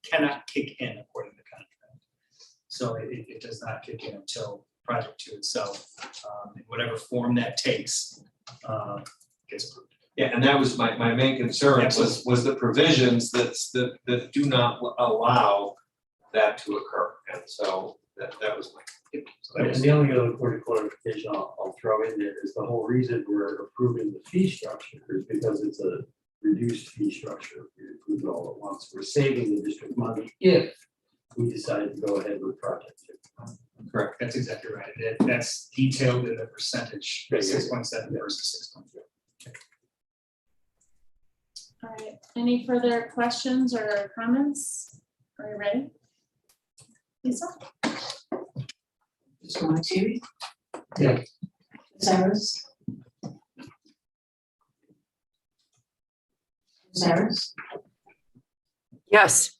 [SPEAKER 2] cannot kick in according to the contract. So it does not kick in until project 2 itself, in whatever form that takes, gets approved.
[SPEAKER 9] Yeah, and that was my main concern, was the provisions that do not allow that to occur. And so that was my.
[SPEAKER 10] And the only other point of clarification I'll throw in there is the whole reason we're approving the fee structure is because it's a reduced fee structure. We approve it all at once. We're saving the district money if we decide to go ahead with project 2.
[SPEAKER 2] Correct, that's exactly right. That's detailed in the percentage, 6.7 versus 6.3.
[SPEAKER 1] All right, any further questions or comments? Are you ready? Lisa?
[SPEAKER 3] Mr. Montieri?
[SPEAKER 2] Yeah.
[SPEAKER 3] Cyrus? Cyrus?
[SPEAKER 4] Yes.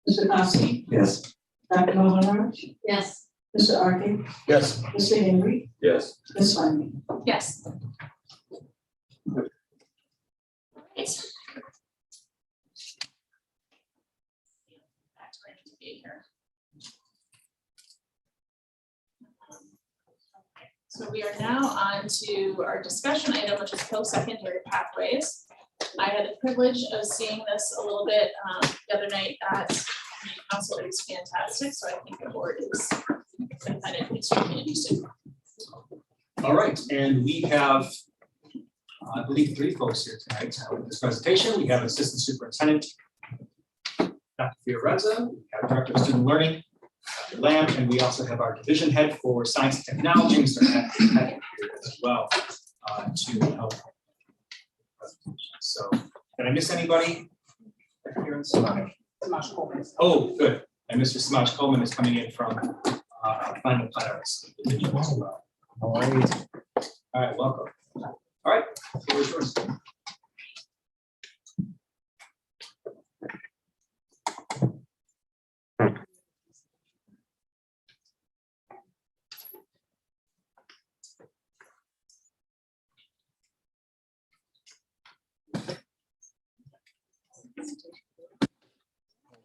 [SPEAKER 3] Mr. Costi?
[SPEAKER 9] Yes.
[SPEAKER 3] Dr. Maharaj?
[SPEAKER 12] Yes.
[SPEAKER 3] Mr. Arkin?
[SPEAKER 17] Yes.
[SPEAKER 3] Mr. Henry?
[SPEAKER 9] Yes.
[SPEAKER 3] Ms. Funny?
[SPEAKER 1] Yes. Right. That's where I need to be here. So we are now on to our discussion item, which is post-secondary pathways. I had the privilege of seeing this a little bit the other night at community council. It was fantastic, so I think the board is extremely interested.
[SPEAKER 2] All right, and we have, I believe, 3 folks here tonight with this presentation. We have Assistant Superintendent Dr. Fiorenza, we have Director of Student Learning, Dr. Lamb, and we also have our Division Head for Science and Technology, Mr. Head, here as well to help. So, did I miss anybody? Dr. Fiorenza? Oh, good. And Mr. Samaj Coleman is coming in from Final Planner's division as well. All right, welcome. All right, floor is yours.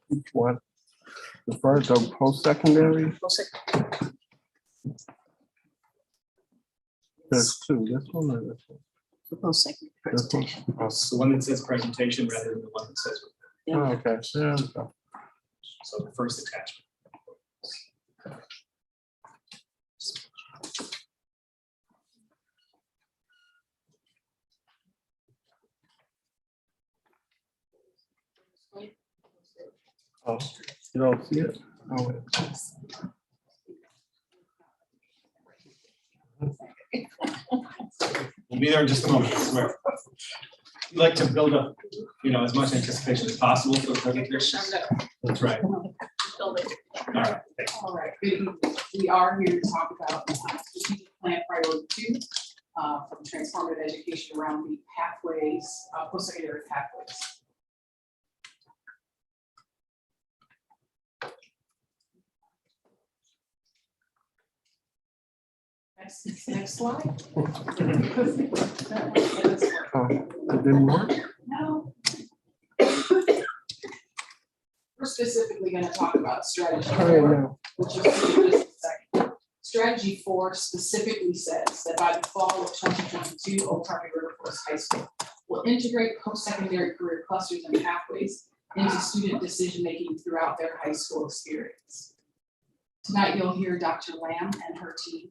[SPEAKER 17] Which one? The first or post-secondary? There's 2, this one or this one?
[SPEAKER 3] The post-secondary presentation.
[SPEAKER 2] It's the one that says presentation rather than the one that says.
[SPEAKER 17] Oh, okay, there we go.
[SPEAKER 2] So the first attachment.
[SPEAKER 17] Oh, you don't see it? Oh, wait.
[SPEAKER 2] We'll be there in just a moment, I swear. We like to build up, as much anticipation as possible for the presentation. That's right. All right. Thanks.
[SPEAKER 13] All right, good evening. We are here to talk about strategic plan priority 2 from transformative education around the pathways, post-secondary pathways. Next slide.
[SPEAKER 17] Oh, it didn't work?
[SPEAKER 13] No. We're specifically going to talk about strategy
[SPEAKER 17] All right,
[SPEAKER 13] 4,
[SPEAKER 17] now.
[SPEAKER 13] which you'll see in just a second. Strategy 4 specifically says that by the fall of 2022, Old Target River Forest High School will integrate post-secondary career clusters and pathways into student decision-making throughout their high school experience. Tonight, you'll hear Dr. Lamb and her team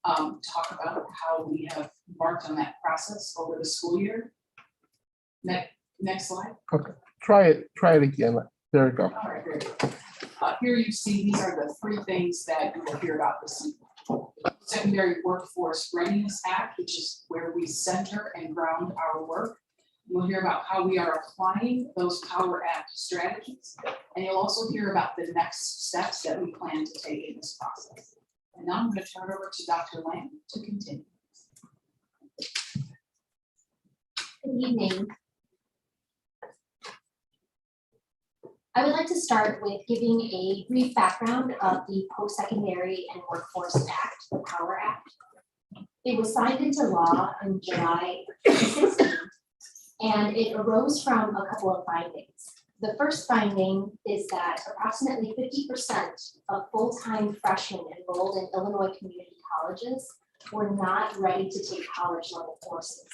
[SPEAKER 13] talk about how we have embarked on that process over the school year. Next slide.
[SPEAKER 17] Okay, try it again. There we go.
[SPEAKER 13] All right, great. Here you see, these are the 3 things that you will hear about this evening. Secondary Workforce Readiness Act, which is where we center and ground our work. You'll hear about how we are applying those Power Act strategies, and you'll also hear about the next steps that we plan to take in this process. And now I'm going to turn it over to Dr. Lamb to continue.
[SPEAKER 14] Good evening. I would like to start with giving a brief background of the Post-Secondary and Workforce Act, the Power Act. It was signed into law in July 2016, and it arose from a couple of findings. The first finding is that approximately 50% of full-time freshmen enrolled in Illinois community colleges were not ready to take college level courses,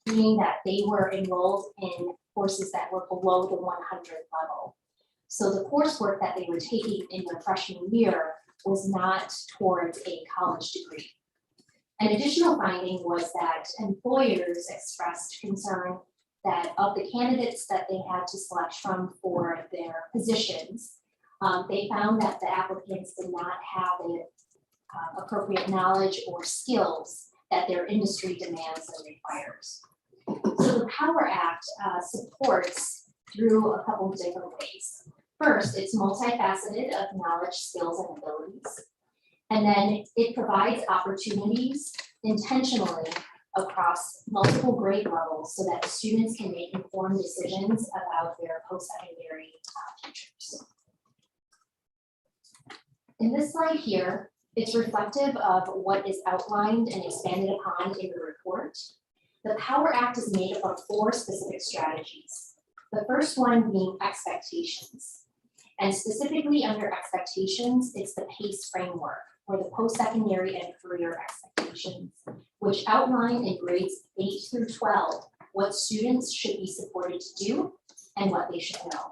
[SPEAKER 14] meaning that they were enrolled in courses that were below the 100 level. So the coursework that they were taking in their freshman year was not towards a college degree. An additional finding was that employers expressed concern that of the candidates that they had to select from for their positions, they found that the applicants did not have appropriate knowledge or skills that their industry demands and requires. So the POWER Act supports through a couple of different ways. First, it's multifaceted of knowledge, skills, and abilities. And then it provides opportunities intentionally across multiple grade levels so that students can make informed decisions about their post-secondary futures. In this slide here, it's reflective of what is outlined and expanded upon in the report. The POWER Act is made up of 4 specific strategies. The first one being expectations. And specifically under expectations, it's the PACE framework, or the post-secondary and career expectations, which outline in grades 8 through 12 what students should be supported to do and what they should know.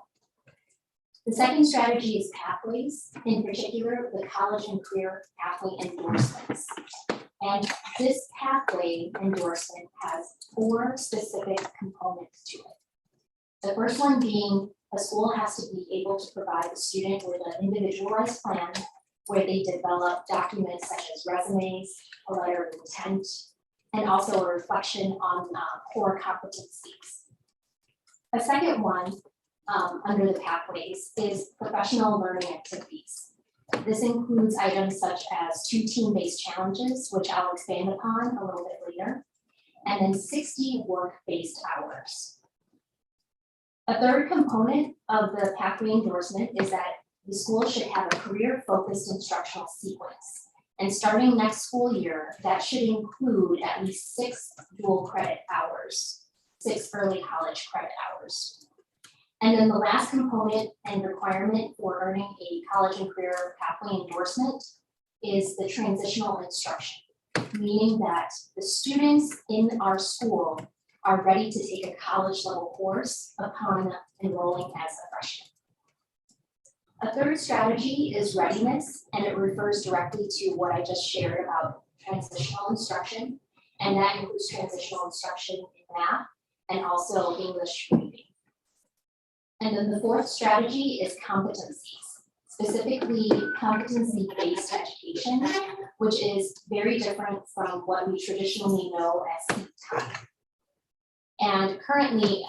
[SPEAKER 14] The second strategy is pathways, in particular, the college and career pathway endorsements. And this pathway endorsement has 4 specific components to it. The first one being a school has to be able to provide the student with an individualized plan where they develop documents such as resumes, a letter of intent, and also a reflection on core competencies. A second one under the pathways is professional learning activities. This includes items such as 2 team-based challenges, which I'll expand upon a little bit later, and then 60 work-based hours. A third component of the pathway endorsement is that the school should have a career-focused instructional sequence. And starting next school year, that should include at least 6 dual credit hours, 6 early college credit hours. And then the last component and requirement for earning a college and career pathway endorsement is the transitional instruction, meaning that the students in our school are ready to take a college level course upon enrolling as a freshman. A third strategy is readiness, and it refers directly to what I just shared about transitional instruction, and that includes transitional instruction in math and also English reading. And then the fourth strategy is competencies, specifically competency-based education, which is very different from what we traditionally know as Attire. And currently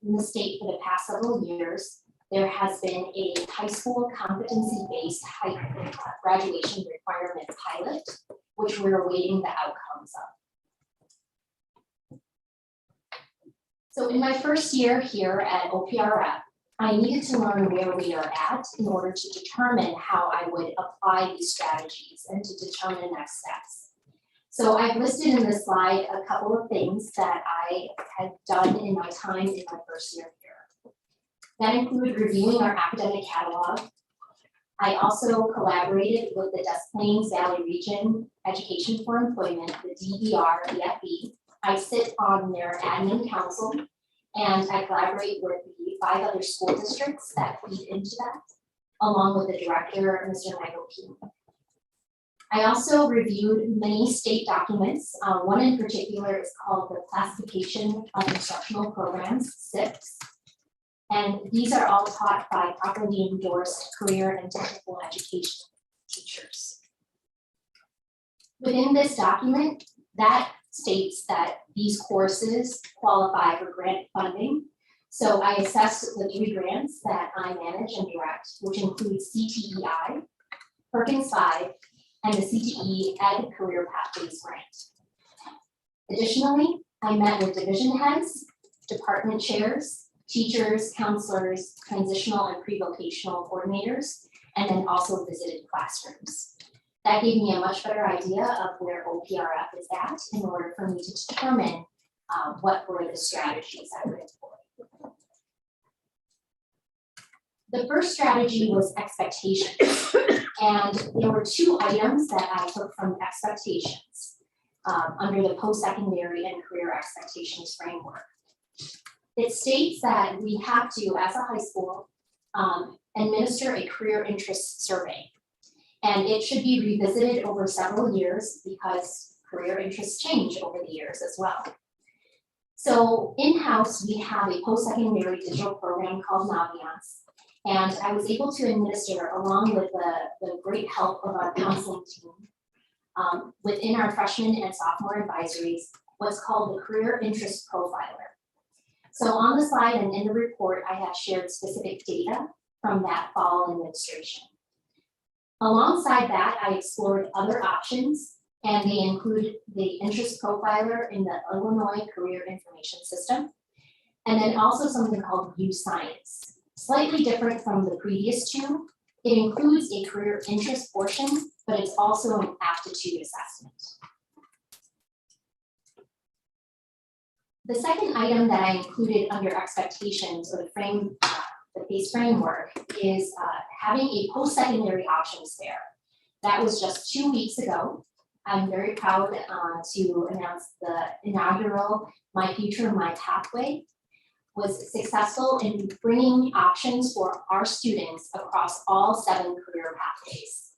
[SPEAKER 14] in the state for the past several years, there has been a high school competency-based graduation requirement pilot, which we're awaiting the outcomes of. So in my first year here at OPRF, I needed to learn where we are at in order to determine how I would apply these strategies and to determine next steps. So I've listed in this slide a couple of things that I had done in my time in my first year here. That include reviewing our academic catalog. I also collaborated with the Des Plaines Valley Region Education for Employment, the DVR-EFE. I sit on their admin council, and I collaborate with the 5 other school districts that feed into that, along with the director, Mr. Michael P. I also reviewed many state documents. One in particular is called the Classification of Instructional Programs, SIPs. And these are all taught by properly endorsed career and technical education teachers. Within this document, that states that these courses qualify for grant funding. So I assessed the 3 grants that I manage and direct, which include CTEI, Perkins 5, and the CTE Ed Career Pathways Grant. Additionally, I met with division heads, department chairs, teachers, counselors, transitional and pre-vocational coordinators, and then also visited classrooms. That gave me a much better idea of where OPRF is at in order for me to determine what were the strategies I would employ. The first strategy was expectations. And there were 2 items that I took from expectations under the post-secondary and career expectations framework. It states that we have to, as a high school, administer a career interest survey. And it should be revisited over several years because career interests change over the years as well. So in-house, we have a post-secondary digital program called Naviance. And I was able to administer, along with the great help of our counseling team, within our freshman and sophomore advisories, what's called the Career Interest Profiler. So on the slide and in the report, I have shared specific data from that fall administration. Alongside that, I explored other options, and they include the interest profiler in the Illinois Career Information System, and then also something called U-Science. Slightly different from the previous two, it includes a career interest portion, but it's also an aptitude assessment. The second item that I included under expectations or the PACE framework is having a post-secondary options fair. That was just 2 weeks ago. I'm very proud to announce the inaugural My Future, My Pathway was successful in bringing options for our students across all 7 career pathways.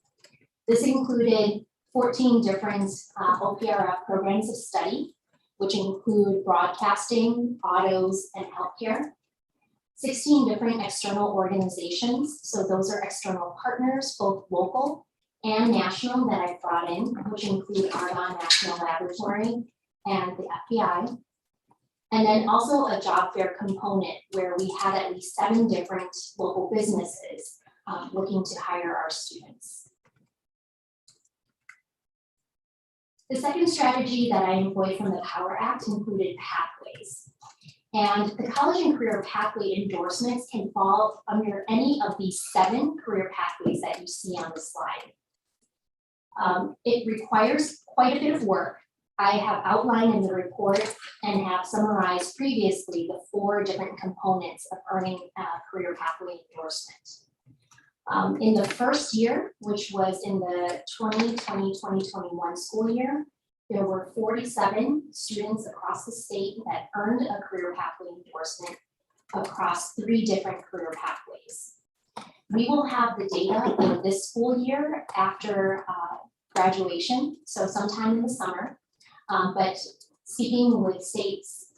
[SPEAKER 14] This included 14 different OPRF programs of study, which include broadcasting, autos, and healthcare. 16 different external organizations, so those are external partners, both local and national, that I've brought in, which include Argonne National Laboratory and the FBI. And then also a job fair component where we had at least 7 different local businesses looking to hire our students. The second strategy that I employed from the POWER Act included pathways. And the college and career pathway endorsements can fall under any of these 7 career pathways that you see on the slide. It requires quite a bit of work. I have outlined in the report and have summarized previously the 4 different components of earning a career pathway endorsement. In the first year, which was in the 2020-2021 school year, there were 47 students across the state that earned a career pathway endorsement across 3 different career pathways. We will have the data for this school year after graduation, so sometime in the summer. But speaking with state's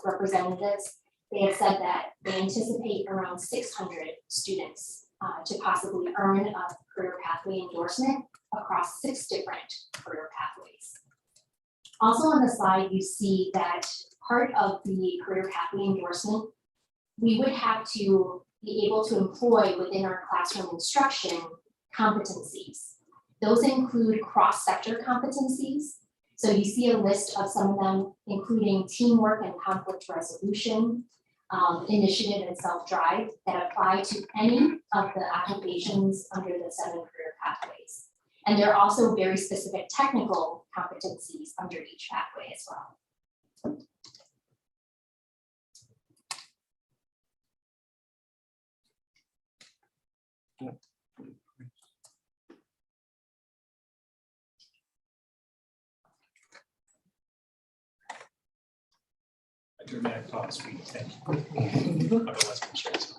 [SPEAKER 14] representatives, they have said that they anticipate around 600 students to possibly earn a career pathway endorsement across 6 different career pathways. Also on the slide, you see that part of the career pathway endorsement, we would have to be able to employ within our classroom instruction competencies. Those include cross-sector competencies. So you see a list of some of them, including teamwork and conflict resolution, initiative and self-drive, that apply to any of the occupations under the 7 career pathways. And there are also very specific technical competencies under each pathway as well.
[SPEAKER 2] A dramatic pause, we think. Otherwise, we'll share some.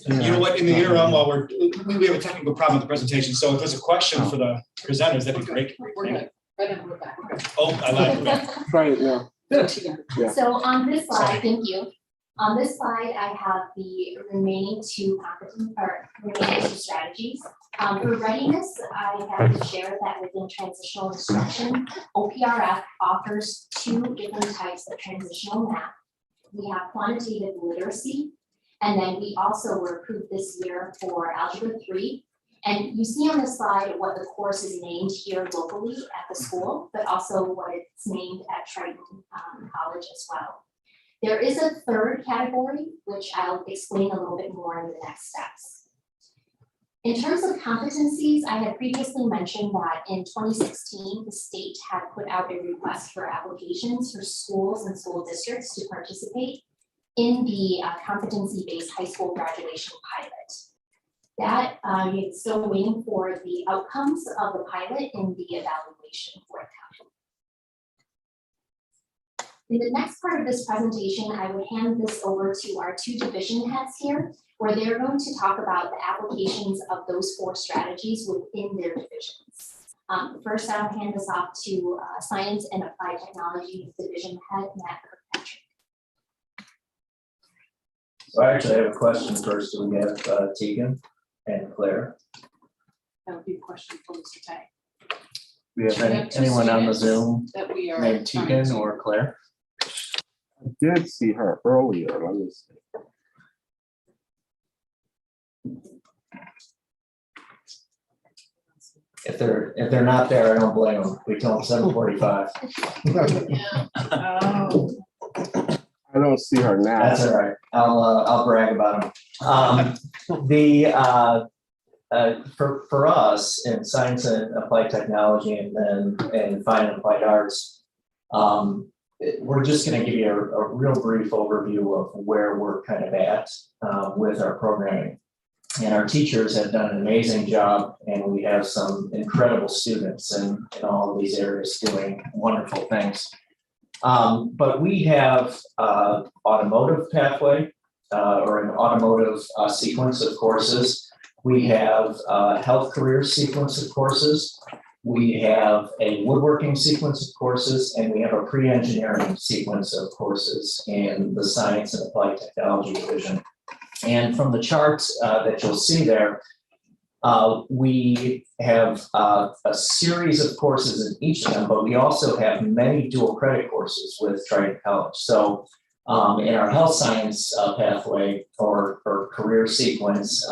[SPEAKER 2] You know what, in the interim, while we have a technical problem with the presentation, so if there's a question for the presenters, that'd be great.
[SPEAKER 13] We're good. We're back.
[SPEAKER 2] Oh, I like
[SPEAKER 17] Right, yeah.
[SPEAKER 2] it.
[SPEAKER 14] So on this slide, thank you. On this slide, I have the remaining 2 strategies. For readiness, I have to share that within transitional instruction, OPRF offers 2 different types of transitional math. We have quantitative literacy, and then we also were approved this year for Algebra 3. And you see on the slide what the course is named here locally at the school, but also what it's named at Triton College as well. There is a 3rd category, which I'll explain a little bit more in the next steps. In terms of competencies, I had previously mentioned that in 2016, the state had put out a request for applications for schools and school districts to participate in the competency-based high school graduation pilot. That is still waiting for the outcomes of the pilot and the evaluation forthcoming. In the next part of this presentation, I would hand this over to our two division heads here, where they're going to talk about the applications of those 4 strategies within their divisions. First, I'll hand this off to Science and Applied Technology Division Head, Matt Kirkpatrick.
[SPEAKER 15] So I actually have a question first. Do we have Tegan and Claire?
[SPEAKER 13] That would be a question for Mr. Tang.
[SPEAKER 15] Do we have
[SPEAKER 13] We have two
[SPEAKER 15] anyone on the
[SPEAKER 13] students
[SPEAKER 15] Zoom
[SPEAKER 13] that we are
[SPEAKER 15] named
[SPEAKER 13] trying
[SPEAKER 15] Tegan
[SPEAKER 13] to-
[SPEAKER 15] or Claire?
[SPEAKER 17] I did see her earlier, let me see.
[SPEAKER 15] If they're not there, I don't blame them. We tell them 7:45.
[SPEAKER 13] Oh.
[SPEAKER 17] I don't see her now.
[SPEAKER 15] That's all right. I'll brag about them. For us in science and applied technology and then in fine and applied arts, we're just going to give you a real brief overview of where we're kind of at with our programming. And our teachers have done an amazing job, and we have some incredible students in all of these areas doing wonderful things. But we have automotive pathway or an automotive sequence of courses. We have health career sequence of courses. We have a woodworking sequence of courses, and we have a pre-engineering sequence of courses in the science and applied technology division. And from the charts that you'll see there, we have a series of courses in each of them, but we also have many dual credit courses with Trident College. So in our health science pathway or career sequence,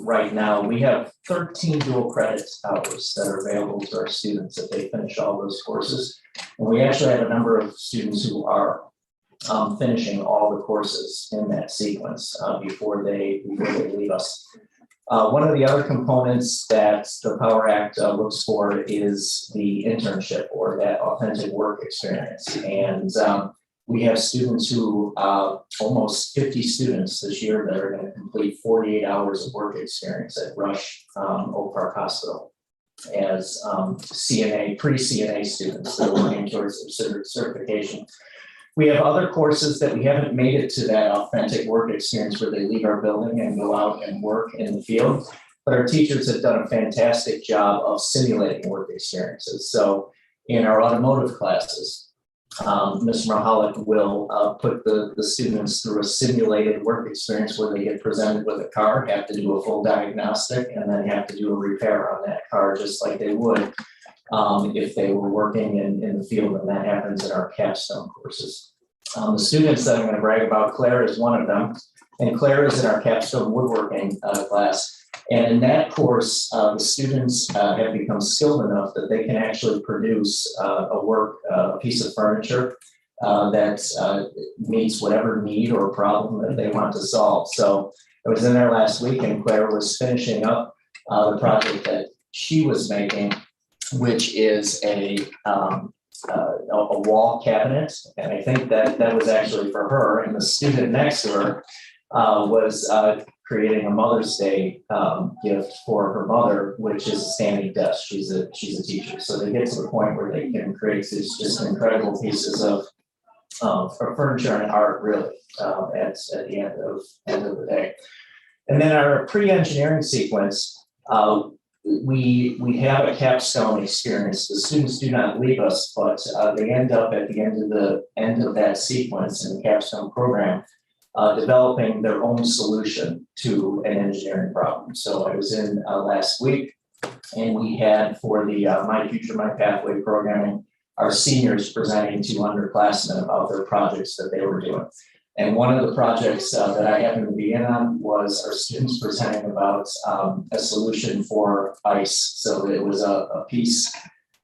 [SPEAKER 15] right now we have 13 dual credit hours that are available to our students if they finish all those courses. And we actually have a number of students who are finishing all the courses in that sequence before they leave us. One of the other components that the Power Act looks for is the internship or that authentic work experience. And we have students who, almost 50 students this year that are going to complete 48 hours of work experience at Rush Oak Park Hospital as CNA, pre-CNA students that are working towards their certification. We have other courses that we haven't made it to that authentic work experience where they leave our building and go out and work in the field, but our teachers have done a fantastic job of simulating work experiences. So in our automotive classes, Mr. Mahalik will put the students through a simulated work experience where they get presented with a car, have to do a full diagnostic, and then have to do a repair on that car just like they would if they were working in the field, and that happens in our capstone courses. The students that I'm going to brag about, Claire is one of them, and Claire is in our capstone woodworking class. And in that course, the students have become skilled enough that they can actually produce a piece of furniture that meets whatever need or problem that they want to solve. So I was in there last week, and Claire was finishing up the project that she was making, which is a wall cabinet, and I think that was actually for her. And the student next to her was creating a Mother's Day gift for her mother, which is a standing desk. She's a teacher, so they get to the point where they can create these just incredible pieces of furniture and art, really, at the end of the day. And then our pre-engineering sequence. We have a capstone experience. The students do not leave us, but they end up at the end of that sequence in the capstone program, developing their own solution to an engineering problem. So I was in last week, and we had for the My Future, My Pathway programming, our seniors presenting to underclassmen about their projects that they were doing. And one of the projects that I happened to be in on was our students presenting about a solution for ice. So it was a piece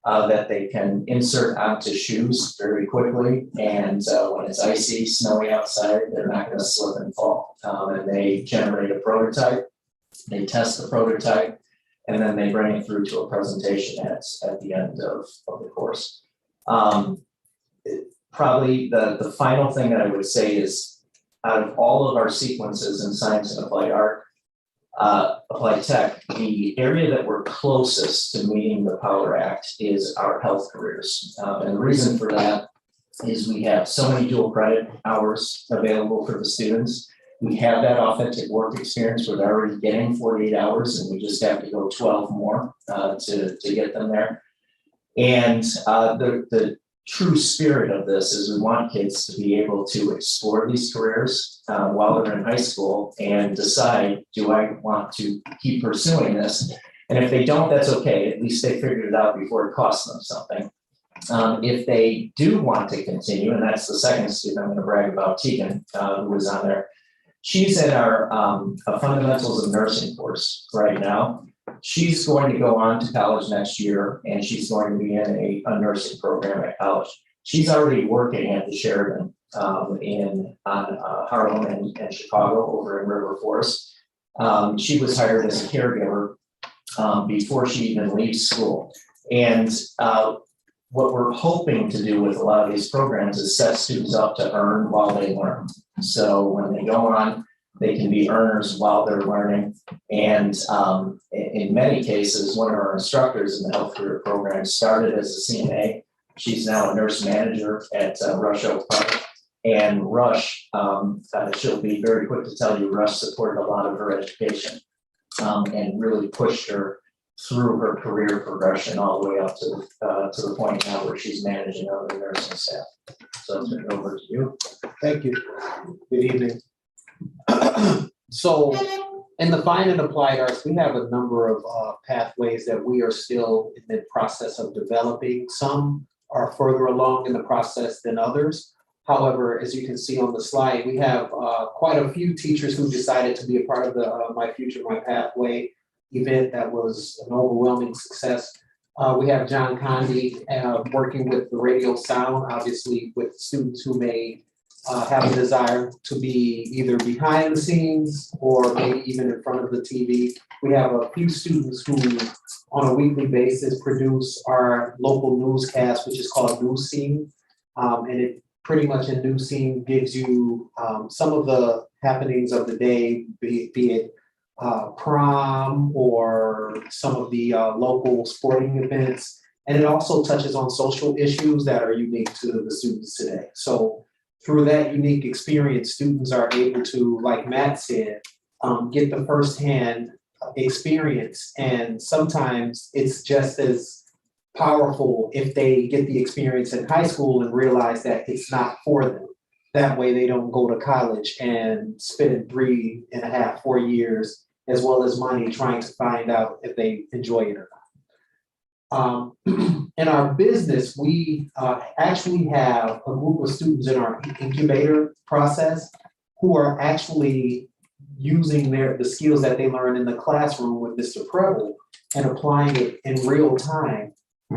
[SPEAKER 15] that they can insert onto shoes very quickly. And when it's icy, snowy outside, they're not going to slip and fall. And they generate a prototype, they test the prototype, and then they bring it through to a presentation at the end of the course. Probably the final thing that I would say is, out of all of our sequences in science and applied art, applied tech, the area that we're closest to meeting the Power Act is our health careers. And the reason for that is we have so many dual credit hours available for the students. We have that authentic work experience where they're already getting 48 hours and we just have to go 12 more to get them there. And the true spirit of this is we want kids to be able to explore these careers while they're in high school and decide, do I want to keep pursuing this? And if they don't, that's okay. At least they figured it out before it costs them something. If they do want to continue, and that's the second student I'm going to brag about, Tegan, who was on there. She's in our Fundamentals of Nursing course right now. She's going to go on to college next year, and she's going to be in a nursing program at college. She's already working at the Sheridan on Harlem and Chicago over in River Forest. She was hired as a caregiver before she even leaves school. And what we're hoping to do with a lot of these programs is set students up to earn while they learn. So when they go on, they can be earners while they're learning. And in many cases, one of our instructors in the health career program started as a CNA. She's now a nurse manager at Rush Oak Park. And Rush, she'll be very quick to tell you, Rush supported a lot of her education and really pushed her through her career progression all the way up to the point now where she's managing other nursing staff. So I'll turn it over to you.
[SPEAKER 7] Thank you. Good evening. So in the fine and applied arts, we have a number of pathways that we are still in the process of developing. Some are further along in the process than others. However, as you can see on the slide, we have quite a few teachers who decided to be a part of the My Future, My Pathway event that was an overwhelming success. We have John Condi working with the radio sound, obviously with students who may have a desire to be either behind the scenes or maybe even in front of the TV. We have a few students who on a weekly basis produce our local newscast, which is called News Scene. And it pretty much in News Scene gives you some of the happenings of the day, be it prom or some of the local sporting events. And it also touches on social issues that are unique to the students today. So through that unique experience, students are able to, like Matt said, get the firsthand experience. And sometimes it's just as powerful if they get the experience in high school and realize that it's not for them. That way they don't go to college and spend 3.5, 4 years, as well as money trying to find out if they enjoy it or not. In our business, we actually have a group of students in our incubator process who are actually using the skills that they learn in the classroom with Mr. Preble and applying it in real time,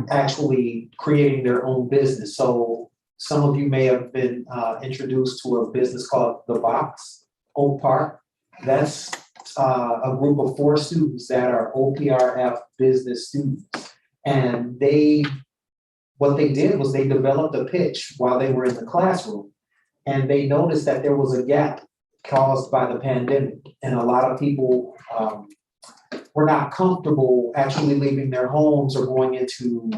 [SPEAKER 7] actually creating their own business. So some of you may have been introduced to a business called The Box, Oak Park. That's a group of 4 students that are OPRF business students. And what they did was they developed a pitch while they were in the classroom. And they noticed that there was a gap caused by the pandemic. And a lot of people were not comfortable actually leaving their homes or going into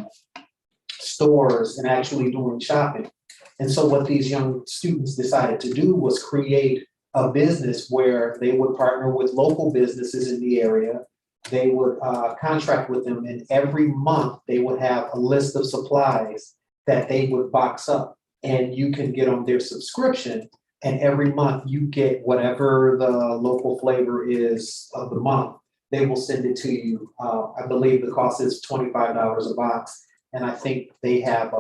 [SPEAKER 7] stores and actually doing shopping. And so what these young students decided to do was create a business where they would partner with local businesses in the area. They would contract with them, and every month they would have a list of supplies that they would box up, and you can get on their subscription. And every month you get whatever the local flavor is of the month. They will send it to you. I believe the cost is $25 a box, and I think they have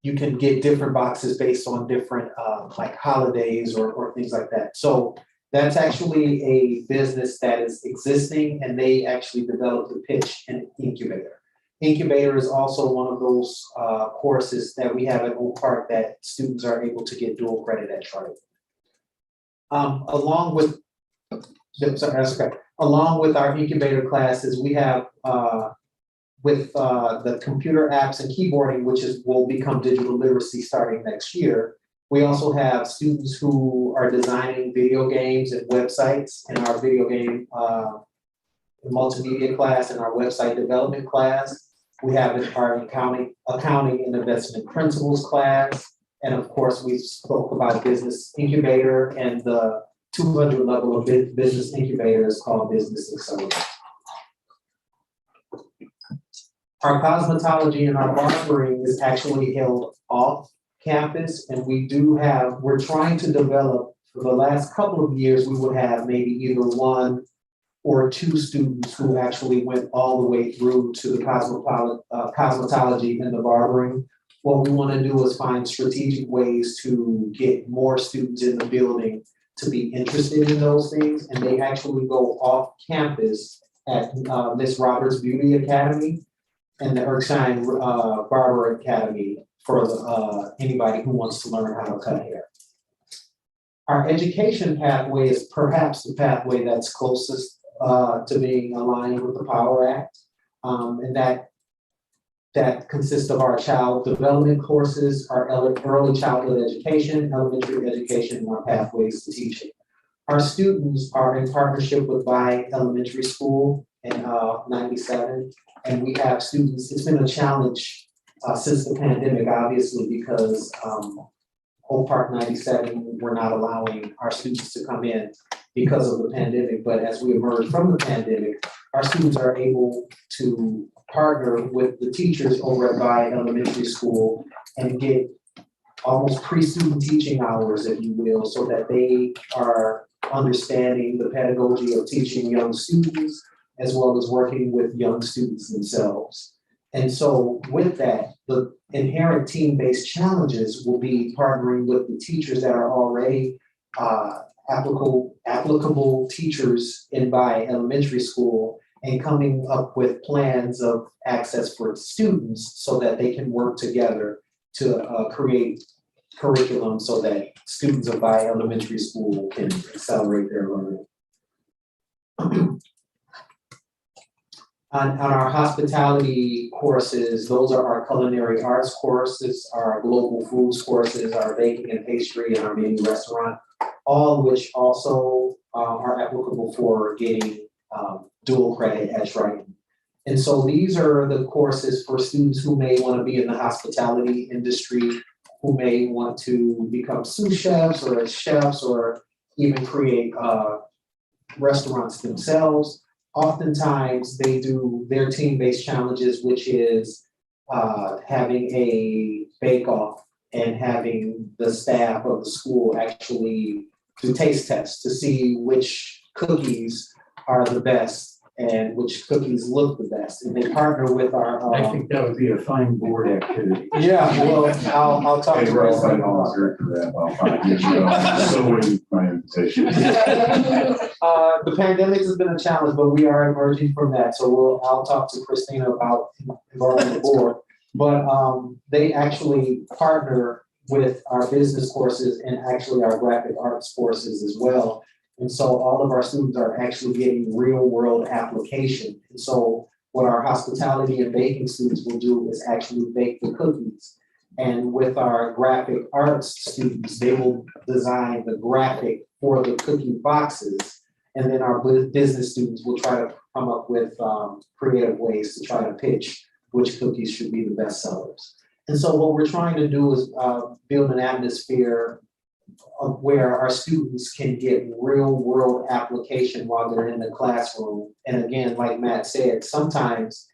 [SPEAKER 7] you can get different boxes based on different like holidays or things like that. So that's actually a business that is existing, and they actually developed the pitch and incubator. Incubator is also one of those courses that we have at Oak Park that students are able to get dual credit at Charlotte. Along with our incubator classes, we have with the computer apps and keyboarding, which will become digital literacy starting next year. We also have students who are designing video games and websites in our video game multimedia class and our website development class. We have our accounting and investment principles class. And of course, we spoke about business incubator and the 200 level of business incubator is called Business Accelerator. Our cosmetology and our barbering is actually held off campus, and we're trying to develop, for the last couple of years, we would have maybe either one or two students who actually went all the way through to the cosmetology and the barbering. What we want to do is find strategic ways to get more students in the building to be interested in those things, and they actually go off campus at Miss Roberts Beauty Academy and the Erskine Barber Academy for anybody who wants to learn how to cut hair. Our education pathway is perhaps the pathway that's closest to being aligned with the Power Act, and that consists of our child development courses, our early childhood education, elementary education, and our pathways to teaching. Our students are in partnership with Vine Elementary School in 97, and we have students. It's been a challenge since the pandemic, obviously, because Oak Park 97, we're not allowing our students to come in because of the pandemic. But as we emerge from the pandemic, our students are able to partner with the teachers over at Vine Elementary School and get almost pre-student teaching hours, if you will, so that they are understanding the pedagogy of teaching young students as well as working with young students themselves. And so with that, the inherent team-based challenges will be partnering with the teachers that are already applicable teachers in Vine Elementary School and coming up with plans of access for students so that they can work together to create curriculum so that students of Vine Elementary School can accelerate their learning. On our hospitality courses, those are our culinary arts courses, our global foods courses, our baking and pastry, and our mini restaurant, all of which also are applicable for getting dual credit as writing. And so these are the courses for students who may want to be in the hospitality industry, who may want to become sous chefs or even create restaurants themselves. Oftentimes they do their team-based challenges, which is having a bake-off and having the staff of the school actually do taste tests to see which cookies are the best and which cookies look the best. And they partner with our.
[SPEAKER 10] I think that would be a fine board activity.
[SPEAKER 7] Yeah, well, I'll talk to
[SPEAKER 16] Hey,
[SPEAKER 7] Ross.
[SPEAKER 16] I volunteered for that about 5 years ago. So waiting for my invitation.
[SPEAKER 7] The pandemic has been a challenge, but we are emerging from that. So I'll talk to Christina about involving the board. But they actually partner with our business courses and actually our graphic arts courses as well. And so all of our students are actually getting real world application. And so what our hospitality and baking students will do is actually bake the cookies. And with our graphic arts students, they will design the graphic for the cookie boxes. And then our business students will try to come up with creative ways to try to pitch which cookies should be the best sellers. And so what we're trying to do is build an atmosphere of where our students can get real world application while they're in the classroom. And again, like Matt said, sometimes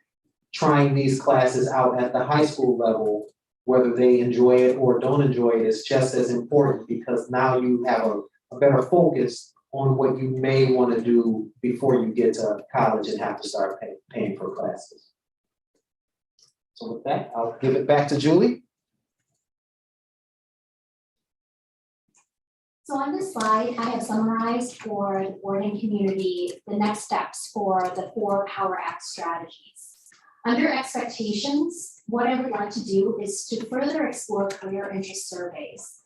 [SPEAKER 7] trying these classes out at the high school level, whether they enjoy it or don't enjoy it, is just as important, because now you have a better focus on what you may want to do before you get to college and have to start paying for classes. So with that, I'll give it back to Julie.
[SPEAKER 14] So on this slide, I have summarized for the board and community the next steps for the 4 Power Act strategies. Under expectations, what I would like to do is to further explore career interest surveys.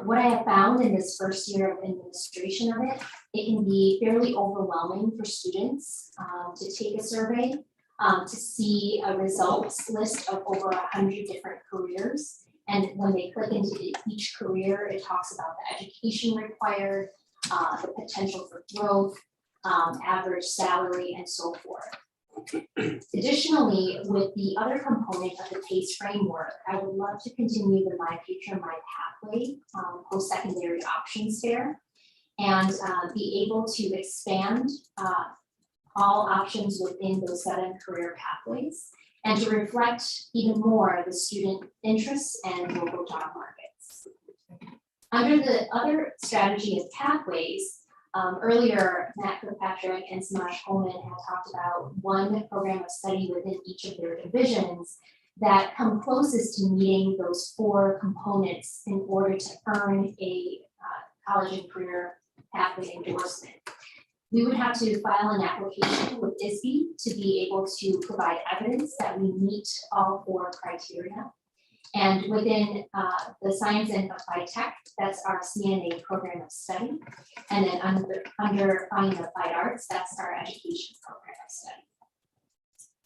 [SPEAKER 14] What I have found in this first year of administration of it, it can be fairly overwhelming for students to take a survey, to see a results list of over 100 different careers, And when they click into each career, it talks about the education required, the potential for growth, average salary, and so forth. Additionally, with the other component of the PACE framework, I would love to continue the My Future, My Pathway post-secondary options fair and be able to expand all options within those 7 career pathways and to reflect even more the student interests and local job markets. Under the other strategy of pathways, earlier Matt Kirkpatrick and Samaj Coleman had talked about one program of study within each of their divisions that come closest to meeting those 4 components in order to earn a college and career pathway endorsement. We would have to file an application with ISB to be able to provide evidence that we meet all 4 criteria. And within the Science and Applied Tech, that's our CNA program of study. And then under Fine and Applied Arts, that's our education program of study.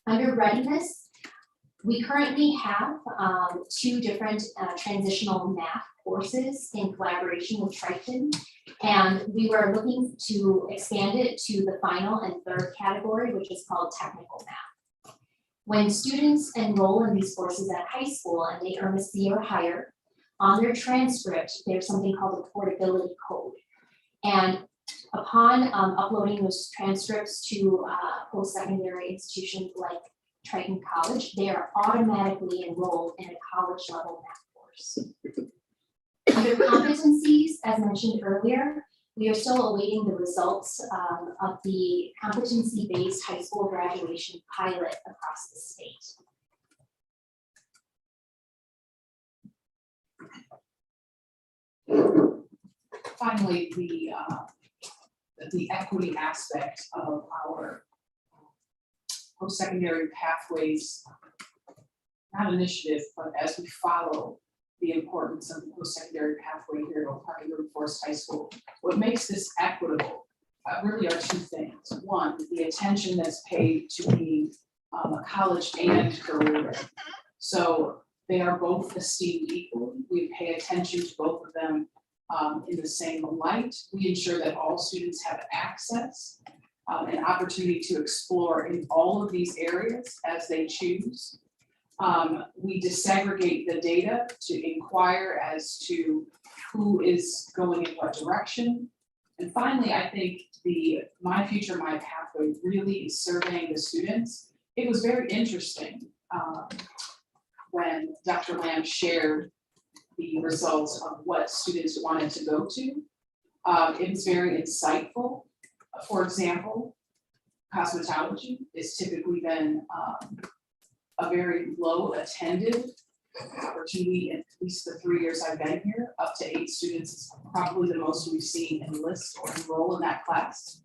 [SPEAKER 14] Under Readiness, we currently have 2 different transitional math courses in collaboration with Triton. And we were looking to expand it to the final and 3rd category, which is called technical math. When students enroll in these courses at high school and they earn a C or higher, on their transcript, there's something called a portability code. And upon uploading those transcripts to post-secondary institutions like Triton College, they are automatically enrolled in a college level math course. Under competencies, as mentioned earlier, we are still awaiting the results of the competency-based high school graduation pilot across the state.
[SPEAKER 13] Finally, the equity aspect of our post-secondary pathways, not initiative, but as we follow the importance of the post-secondary pathway here at Oak Park and River Forest High School. What makes this equitable really are 2 things. One, the attention that's paid to being a college and career. So they are both esteemed equally. We pay attention to both of them in the same light. We ensure that all students have access and opportunity to explore in all of these areas as they choose. We disaggregate the data to inquire as to who is going in what direction. And finally, I think the My Future, My Pathway really is surveying the students. It was very interesting when Dr. Lamb shared the results of what students wanted to go to. It was very insightful. For example, cosmetology is typically been a very low attended opportunity in at least the 3 years I've been here. Up to 8 students is probably the most we've seen enlist or enroll in that class.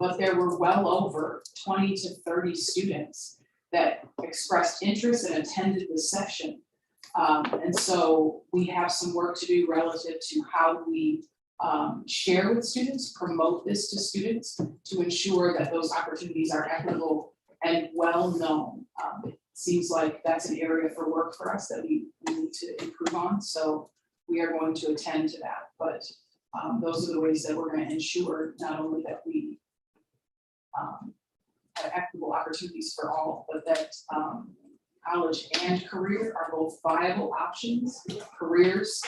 [SPEAKER 13] But there were well over 20 to 30 students that expressed interest and attended the session. And so we have some work to do relative to how we share with students, promote this to students to ensure that those opportunities are equitable and well known. It seems like that's an area for work for us that we need to improve on. So we are going to attend to that. But those are the ways that we're going to ensure not only that we have equitable opportunities for all, but that college and career are both viable options. Careers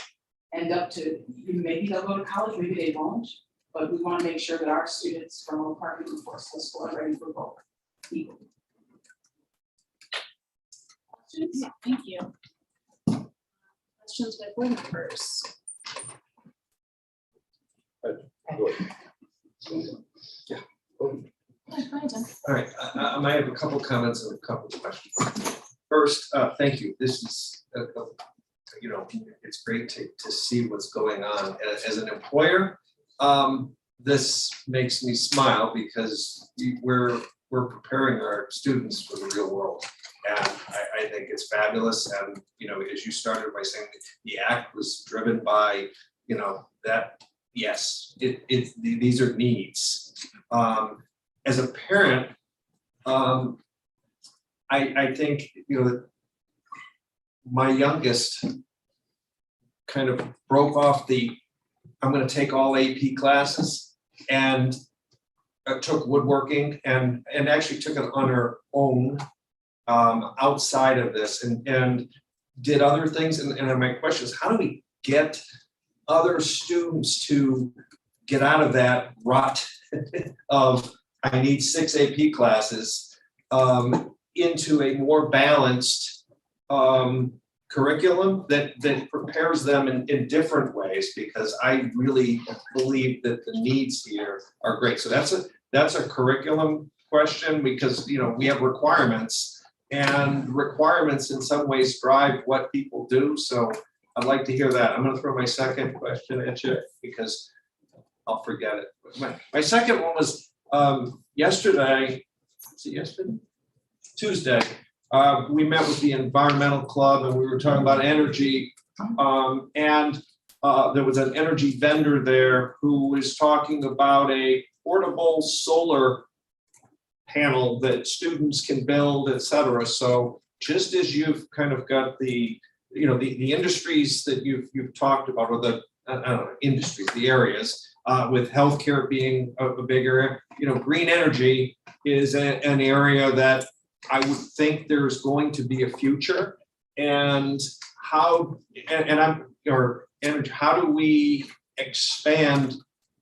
[SPEAKER 13] end up to, maybe they'll go to college, maybe they won't, but we want to make sure that our students from Oak Park and Forest High School are ready for both equally.
[SPEAKER 1] Questions? Thank you. Questions by board members?
[SPEAKER 9] Yeah.
[SPEAKER 1] Go ahead, Tim.
[SPEAKER 9] All right, I might have a couple comments and a couple of questions. First, thank you. This is, it's great to see what's going on. As an employer, this makes me smile because we're preparing our students for the real world. And I think it's fabulous. And, as you started by saying the act was driven by, that, yes, these are needs. As a parent, I think, my youngest kind of broke off I'm gonna take all AP classes and took woodworking and actually took it on her own outside of this and did other things. And my question is, how do we get other students to get out of that rut of I need 6 AP classes into a more balanced curriculum that prepares them in different ways, because I really believe that the needs here are great. So that's a curriculum question, because we have requirements, and requirements in some ways drive what people do. So I'd like to hear that. I'm going to throw my second question at you because I'll forget it. My second one was yesterday. Was it yesterday? Tuesday. We met with the environmental club and we were talking about energy. And there was an energy vendor there who was talking about a portable solar panel that students can build, et cetera. So just as you've kind of got the industries that you've talked about, or the I don't know, industries, the areas, with healthcare being a big area, green energy is an area that I would think there's going to be a future. And how do we expand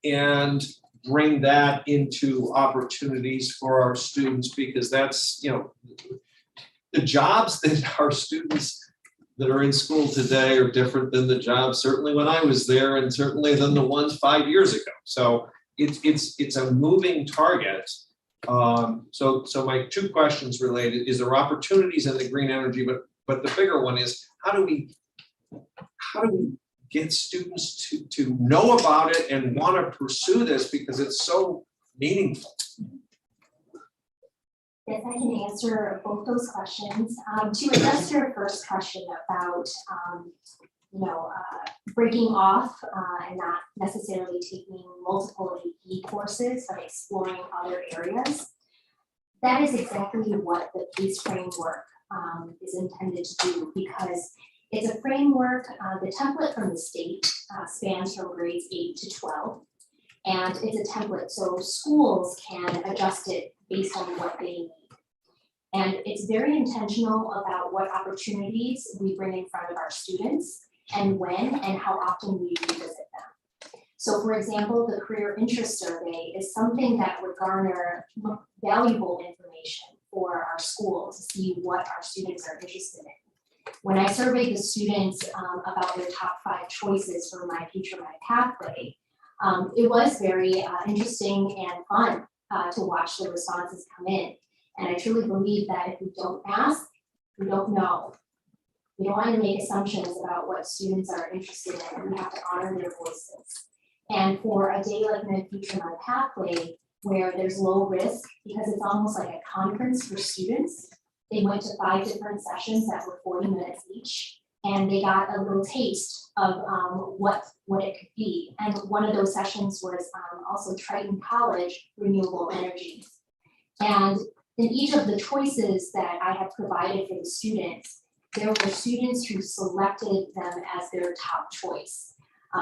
[SPEAKER 9] and bring that into opportunities for our students? Because that's, the jobs that our students that are in school today are different than the jobs certainly when I was there, and certainly than the ones 5 years ago. So it's a moving target. So my two questions related: is there opportunities in the green energy? But the bigger one is, how do we get students to know about it and want to pursue this, because it's so meaningful?
[SPEAKER 14] Yes, I can answer both those questions. To address your first question about, breaking off and not necessarily taking multiple AP courses, but exploring other areas, that is exactly what the PACE framework is intended to do, because it's a framework. The template from the state spans from grades 8 to 12, and it's a template so schools can adjust it based on what they need. And it's very intentional about what opportunities we bring in front of our students and when and how often we revisit them. So for example, the career interest survey is something that would garner valuable information for our school to see what our students are interested in. When I surveyed the students about their top 5 choices for My Future, My Pathway, it was very interesting and fun to watch the responses come in. And I truly believe that if we don't ask, we don't know. We don't want to make assumptions about what students are interested in. We have to honor their voices. And for a day like My Future, My Pathway, where there's low risk, because it's almost like a conference for students, they went to 5 different sessions that were 40 minutes each, and they got a little taste of what it could be. And one of those sessions was also Triton College Renewable Energy. And in each of the choices that I have provided for the students, there were students who selected them as their top choice.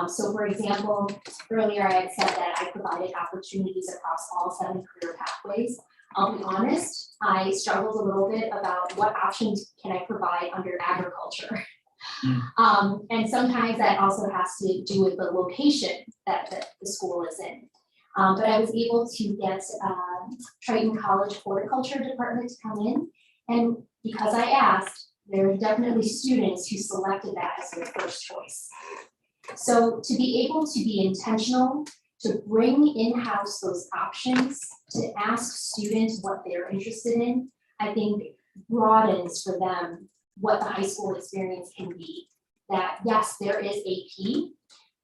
[SPEAKER 14] So for example, earlier I had said that I provided opportunities across all 7 career pathways. I'll be honest, I struggled a little bit about what options can I provide under agriculture. And sometimes that also has to do with the location that the school is in. But I was able to get Triton College Horticulture Department to come in. And because I asked, there are definitely students who selected that as their first choice. So to be able to be intentional, to bring in-house those options, to ask students what they're interested in, I think broadens for them what the high school experience can be. That yes, there is AP,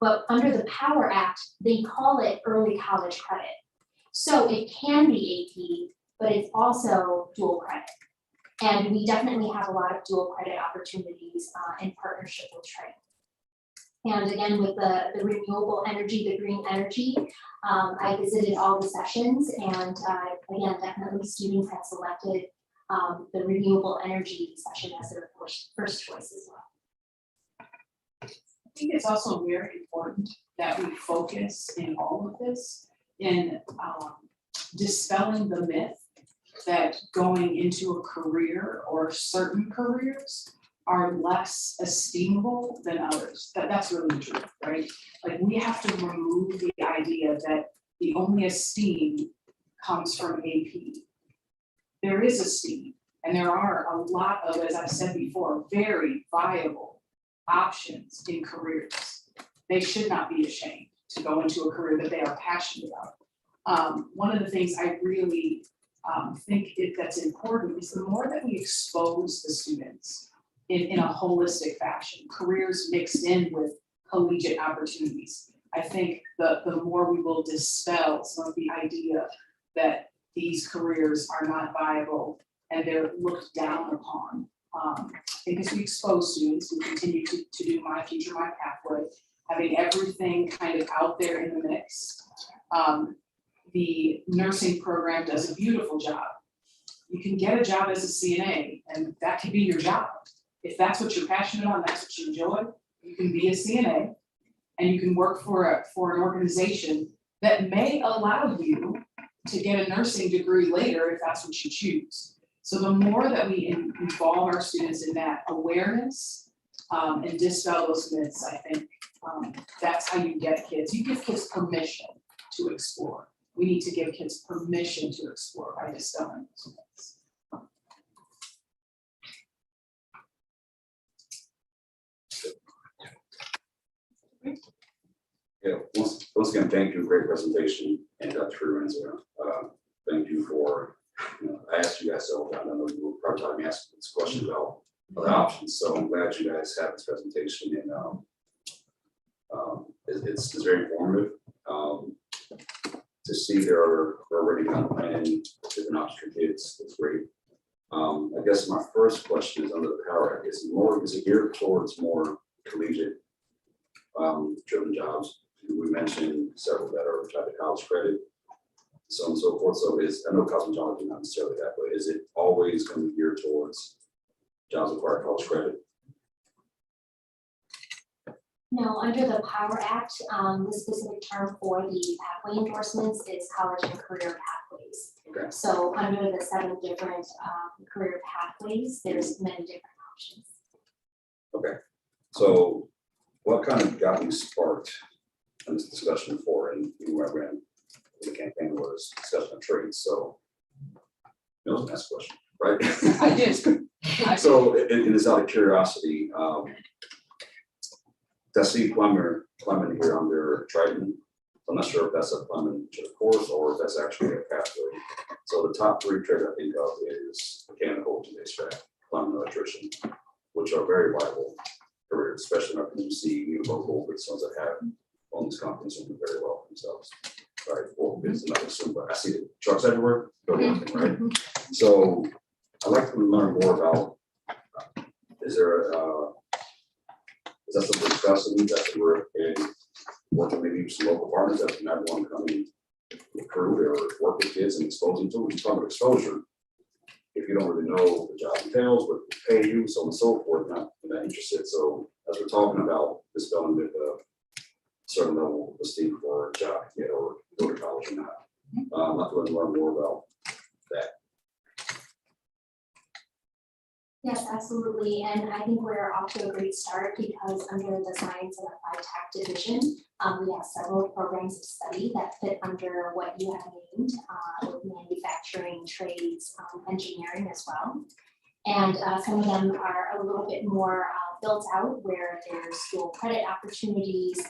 [SPEAKER 14] but under the POWER Act, they call it early college credit. So it can be AP, but it's also dual credit. And we definitely have a lot of dual credit opportunities in partnership with Triton. And again, with the renewable energy, the green energy, I visited all the sessions, and again, definitely students have selected the renewable energy session as their first choice as well.
[SPEAKER 13] think it's also very important that we focus in all of this in dispelling the myth that going into a career or certain careers are less esteemable than others. That's really true, right? Like we have to remove the idea that the only esteem comes from AP. There is esteem, and there are a lot of, as I've said before, very viable options in careers. They should not be ashamed to go into a career that they are passionate about. One of the things I really think that's important is the more that we expose the students in a holistic fashion, careers mixed in with collegiate opportunities, I think the more we will dispel some of the idea that these careers are not viable and they're looked down upon. Because we expose students, we continue to do My Future, My Pathway, having everything kind of out there in the mix. The nursing program does a beautiful job. You can get a job as a CNA, and that can be your job. If that's what you're passionate about, that's what you enjoy, you can be a CNA, and you can work for an organization that may allow you to get a nursing degree later if that's what you choose. So the more that we involve our students in that awareness and dispel those myths, I think that's how you get kids. You give kids permission to explore. We need to give kids permission to explore by dispelling those myths.
[SPEAKER 16] Yeah, once again, thank you, great presentation, and Dr. Renzo. Thank you for, I asked you guys several times, I know you were probably me asking this question about other options, so I'm glad you guys have this presentation, and it's very informative. To see they're already kind of planning different options for kids, it's great. I guess my first question is under the Power Act, is it geared towards more collegiate driven jobs? We mentioned several that are tied to college credit, so on and so forth. So I know cosmetology not necessarily that, but is it always going to be geared towards jobs that require college credit?
[SPEAKER 14] No, under the Power Act, the specific term for the pathway endorsements is college and career pathways.
[SPEAKER 16] Okay.
[SPEAKER 14] So under the 7 different career pathways, there's many different options.
[SPEAKER 16] Okay, so what kind of got me sparked in this discussion before, and when I ran the campaign was discussion of trades, so it was a nice question, right?
[SPEAKER 13] I did.
[SPEAKER 16] So it is out of curiosity, I see plumbing here under Triton. I'm not sure if that's a plumbing course or if that's actually a pathway. So the top 3 trades I think of is mechanical, which is HVAC, plumbing, electrician, which are very viable careers, especially when you see new local with ones that have own these companies and do very well themselves. Right, well, business not assume, but I see the trucks everywhere, they're working, right? So I'd like to learn more about, is that something discussing that we're working maybe with some local partners that might want to come and recruit or work with kids and expose them to? When you talk about exposure, if you don't really know what the job entails, what they pay you, so on and so forth, not interested. So as we're talking about dispelling with a certain level of esteem for a job, or go to college or not, I'd like to learn more about that.
[SPEAKER 14] Yes, absolutely. And I think we're off to a great start because under the Science and Applied Tech division, we have several programs of study that fit under what you have named, with manufacturing, trades, engineering as well. And some of them are a little bit more built out where there's dual credit opportunities.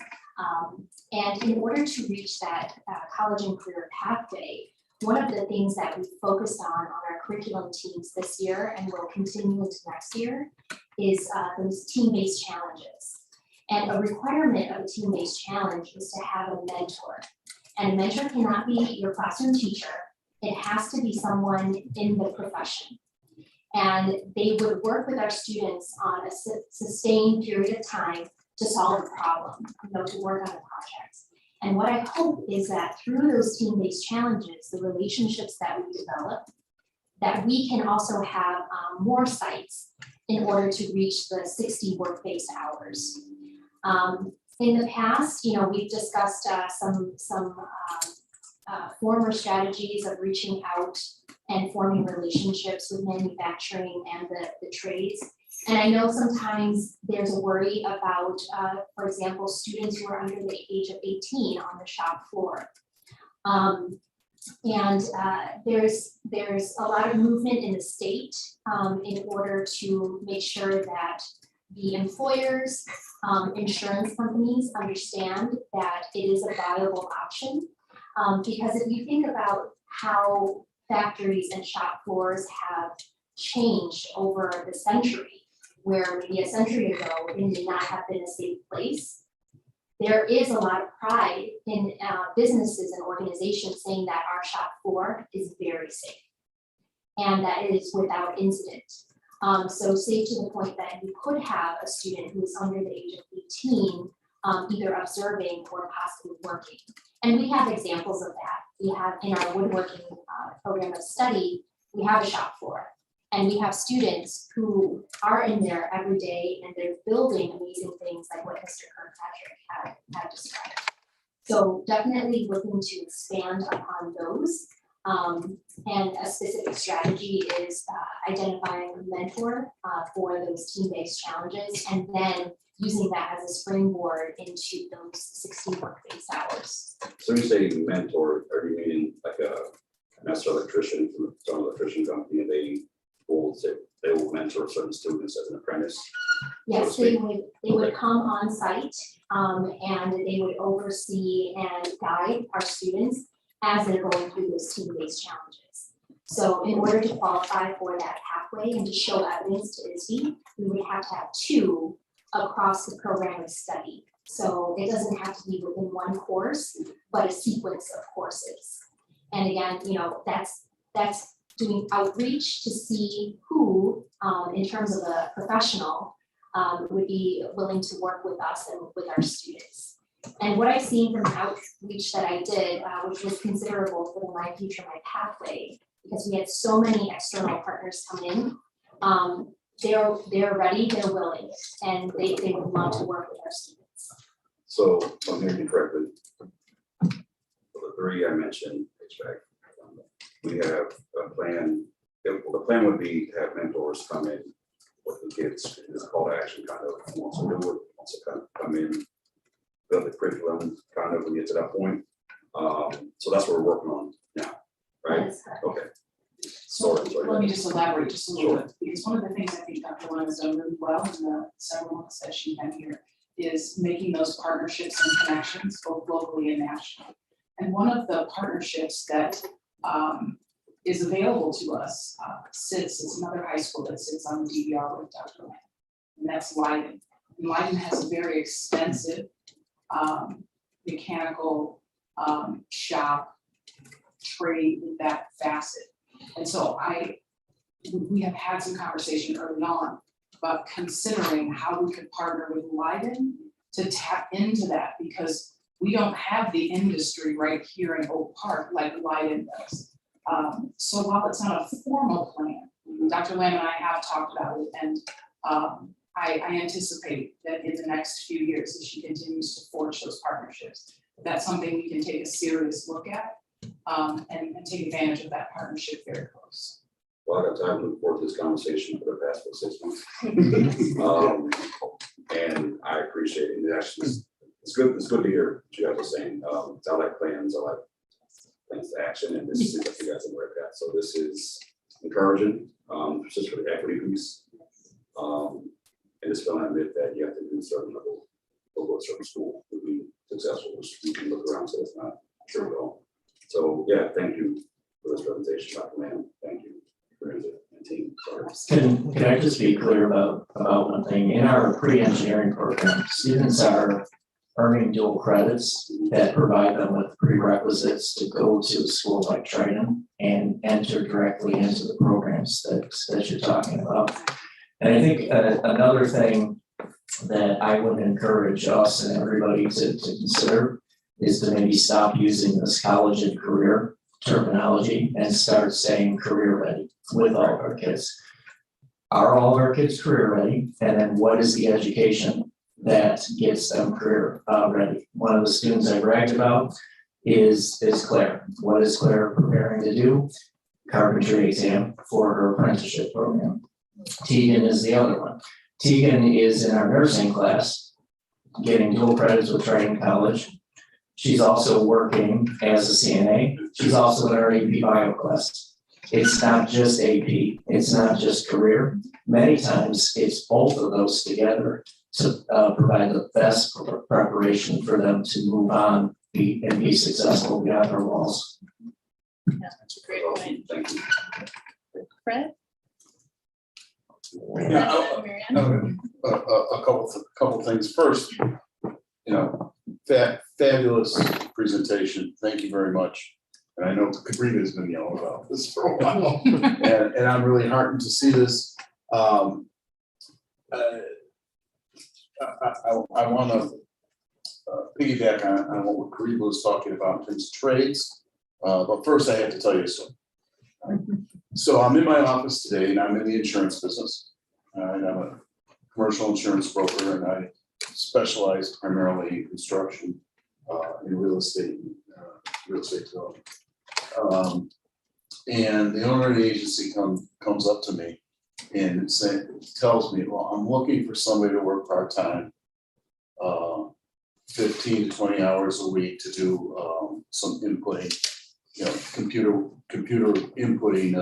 [SPEAKER 14] And in order to reach that college and career pathway, one of the things that we focused on our curriculum teams this year and will continue into next year is those team-based challenges. And a requirement of a team-based challenge is to have a mentor. And a mentor cannot be your classroom teacher. It has to be someone in the profession. And they would work with our students on a sustained period of time to solve a problem, to work on a project. And what I hope is that through those team-based challenges, the relationships that we develop, that we can also have more sites in order to reach the 60 work-based hours. In the past, we've discussed some former strategies of reaching out and forming relationships with manufacturing and the trades. And I know sometimes there's a worry about, for example, students who are under the age of 18 on the shop floor. There's a lot of movement in the state in order to make sure that the employers, insurance companies understand that it is a viable option. Because if you think about how factories and shop floors have changed over the century, where maybe a century ago it may not have been a safe place, there is a lot of pride in businesses and organizations saying that our shop floor is very safe and that it is without incident. So safe to the point that you could have a student who is under the age of 18 either observing or possibly working. And we have examples of that. We have in our woodworking program of study, we have a shop floor. And we have students who are in there every day and they're building amazing things like what Mr. Kirkpatrick had described. So definitely looking to expand upon those. And a specific strategy is identifying a mentor for those team-based challenges and then using that as a springboard into those 60 work-based hours.
[SPEAKER 16] So you say mentor, are you meaning like a master electrician from some electrician company, and they will mentor certain students as an apprentice?
[SPEAKER 14] Yes, they would come on site and they would oversee and guide our students as they're going through those team-based challenges. So in order to qualify for that pathway and to show evidence to ISB, we would have to have 2 across the program of study. So it doesn't have to be within one course, but a sequence of courses. And again, that's doing outreach to see who, in terms of a professional, would be willing to work with us and with our students. And what I've seen from the outreach that I did, which was considerable for the My Future, My Pathway, because we had so many external partners come in, they're ready, they're willing, and they would love to work with our students.
[SPEAKER 16] So if I'm hearing you correctly, for the 3 I mentioned, we have a plan. The plan would be to have mentors come in with the kids. It's a call to action kind of, wants to do it, wants to kind of come in, build the curriculum kind of when you get to that point. So that's what we're working on now, right? Okay.
[SPEAKER 13] So
[SPEAKER 16] Sorry.
[SPEAKER 13] let me just elaborate just a little bit, because one of the things I think Dr. Lynn has done really well in the several months that she's been here is making those partnerships and connections both locally and nationally. And one of the partnerships that is available to us it's another high school that sits on the DVR with Dr. Lynn, and that's Leiden. And Leiden has a very extensive mechanical shop trade with that facet. And so we have had some conversation early on about considering how we could partner with Leiden to tap into that, because we don't have the industry right here in Oak Park like Leiden does. So while it's not a formal plan, Dr. Lamb and I have talked about it, and I anticipate that in the next few years, as she continues to forge those partnerships, that's something we can take a serious look at and take advantage of that partnership very close.
[SPEAKER 16] Well, I got time to look forward to this conversation for the past 6 months. And I appreciate it. It actually, it's good to hear what you guys are saying. I like plans, I like plans to action, and this is what you guys have worked at. So this is encouraging, just for the equity piece. And it's going to admit that you have to do a certain level of a certain school to be successful, which we can look around, so that's not true at all. So yeah, thank you for this presentation, Dr. Lamb. Thank you, friends and team. Sorry.
[SPEAKER 15] Can I just be clear about one thing? In our pre-engineering program, students are earning dual credits that provide them with prerequisites to go to a school like Triton and enter directly into the programs that you're talking about. And I think another thing that I would encourage us and everybody to consider is to maybe stop using this college and career terminology and start saying career ready with all of our kids. Are all of our kids career ready? And then what is the education that gets them career ready. One of the students I bragged about is Claire. What is Claire preparing to do? Carpentry exam for her apprenticeship program. Tegan is the other one. Tegan is in our nursing class, getting dual credits with Triton College. She's also working as a CNA. She's also in our AP bio class. It's not just AP, it's not just career. Many times it's both of those together to provide the best preparation for them to move on and be successful beyond our walls.
[SPEAKER 1] Yeah, that's a great point.
[SPEAKER 16] Thank you.
[SPEAKER 1] Fred?
[SPEAKER 18] Yeah,
[SPEAKER 1] Marianne?
[SPEAKER 18] a couple things. First, fabulous presentation. Thank you very much. And I know Katrina's been yelling about this for a while, and I'm really heartened to see this. I want to piggyback on what Kariba was talking about in terms of trades. But first, I have to tell you something. So I'm in my office today, and I'm in the insurance business. And I'm a commercial insurance broker, and I specialize primarily in construction, in real estate development. And the owner of the agency comes up to me and tells me, well, I'm looking for somebody to work part-time, 15 to 20 hours a week to do some inputting, computer inputting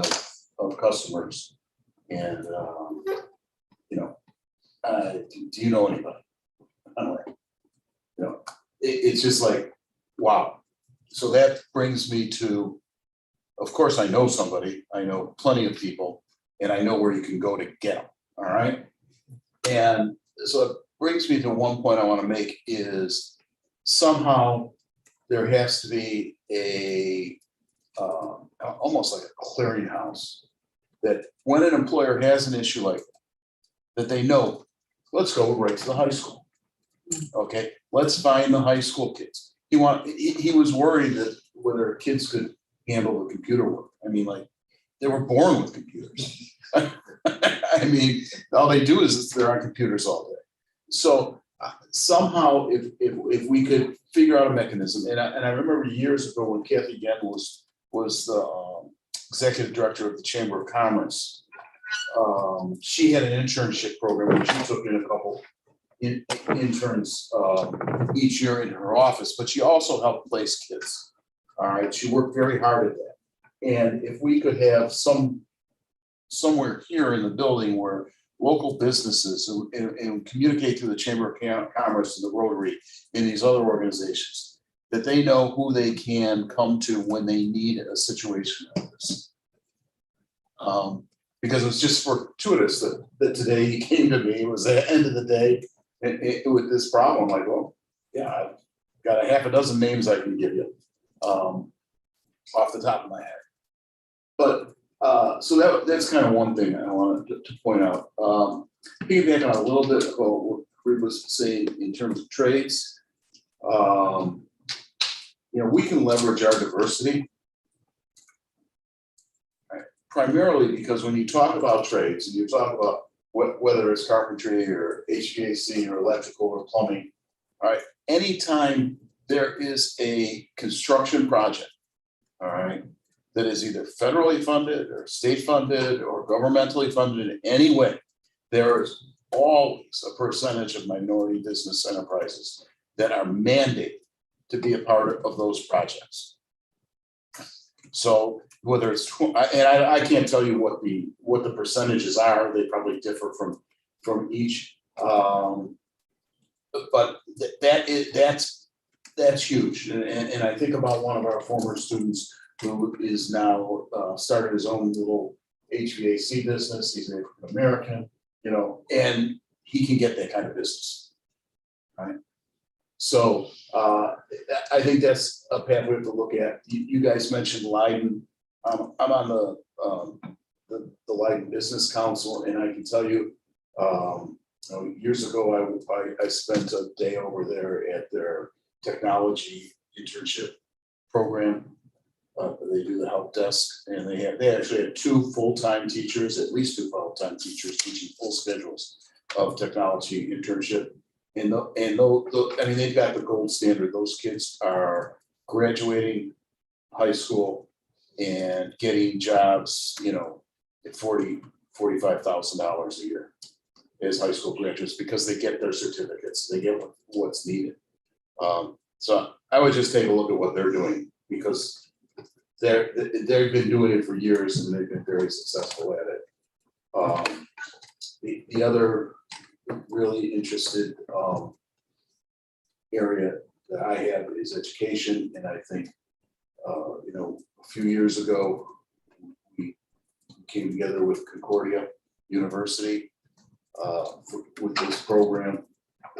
[SPEAKER 18] of customers. And, do you know anybody? I'm like, it's just like, wow. So that brings me to, of course, I know somebody, I know plenty of people, and I know where you can go to get them, all right? And so it brings me to one point I want to make is somehow there has to be a, almost like a clearinghouse that when an employer has an issue like that they know, let's go right to the high school. Okay, let's find the high school kids. He was worried that whether kids could handle the computer work. I mean, like, they were born with computers. I mean, all they do is they're on computers all day. So somehow, if we could figure out a mechanism, and I remember years ago when Kathy Yen was the executive director of the Chamber of Commerce. She had an internship program where she took in a couple interns each year in her office, but she also helped place kids. All right, she worked very hard at that. And if we could have somewhere here in the building where local businesses and communicate through the Chamber of Commerce and the Rotary and these other organizations, that they know who they can come to when they need a situation like this. Because it was just fortuitous that today he came to me. It was the end of the day with this problem. Like, well, yeah, I've got a half a dozen names I can give you off the top of my head. But so that's kind of one thing I wanted to point out. Piggyback on a little bit about what Reed was saying in terms of trades. We can leverage our diversity. Primarily because when you talk about trades and you talk about whether it's carpentry or HVAC or electrical or plumbing, all right, anytime there is a construction project, all right, that is either federally funded or state funded or governmentally funded in any way, there is always a percentage of minority business enterprises that are mandated to be a part of those projects. So whether it's, and I can't tell you what the percentages are, they probably differ from each. But that's huge. And I think about one of our former students who is now started his own little HVAC business. He's African American, and he can get that kind of business, right? So I think that's a pathway to look at. You guys mentioned Leiden. I'm on the Leiden Business Council, and I can tell you, years ago I spent a day over there at their technology internship program. They do the help desk, and they actually had two full-time teachers, at least two full-time teachers teaching full schedules of technology internship. And I mean, they've got the gold standard. Those kids are graduating high school and getting jobs, you know, at $45,000 a year as high school graduates, because they get their certificates, they get what's needed. So I would just take a look at what they're doing, because they've been doing it for years and they've been very successful at it. The other really interested area that I have is education, and I think you know, a few years ago we came together with Concordia University with this program,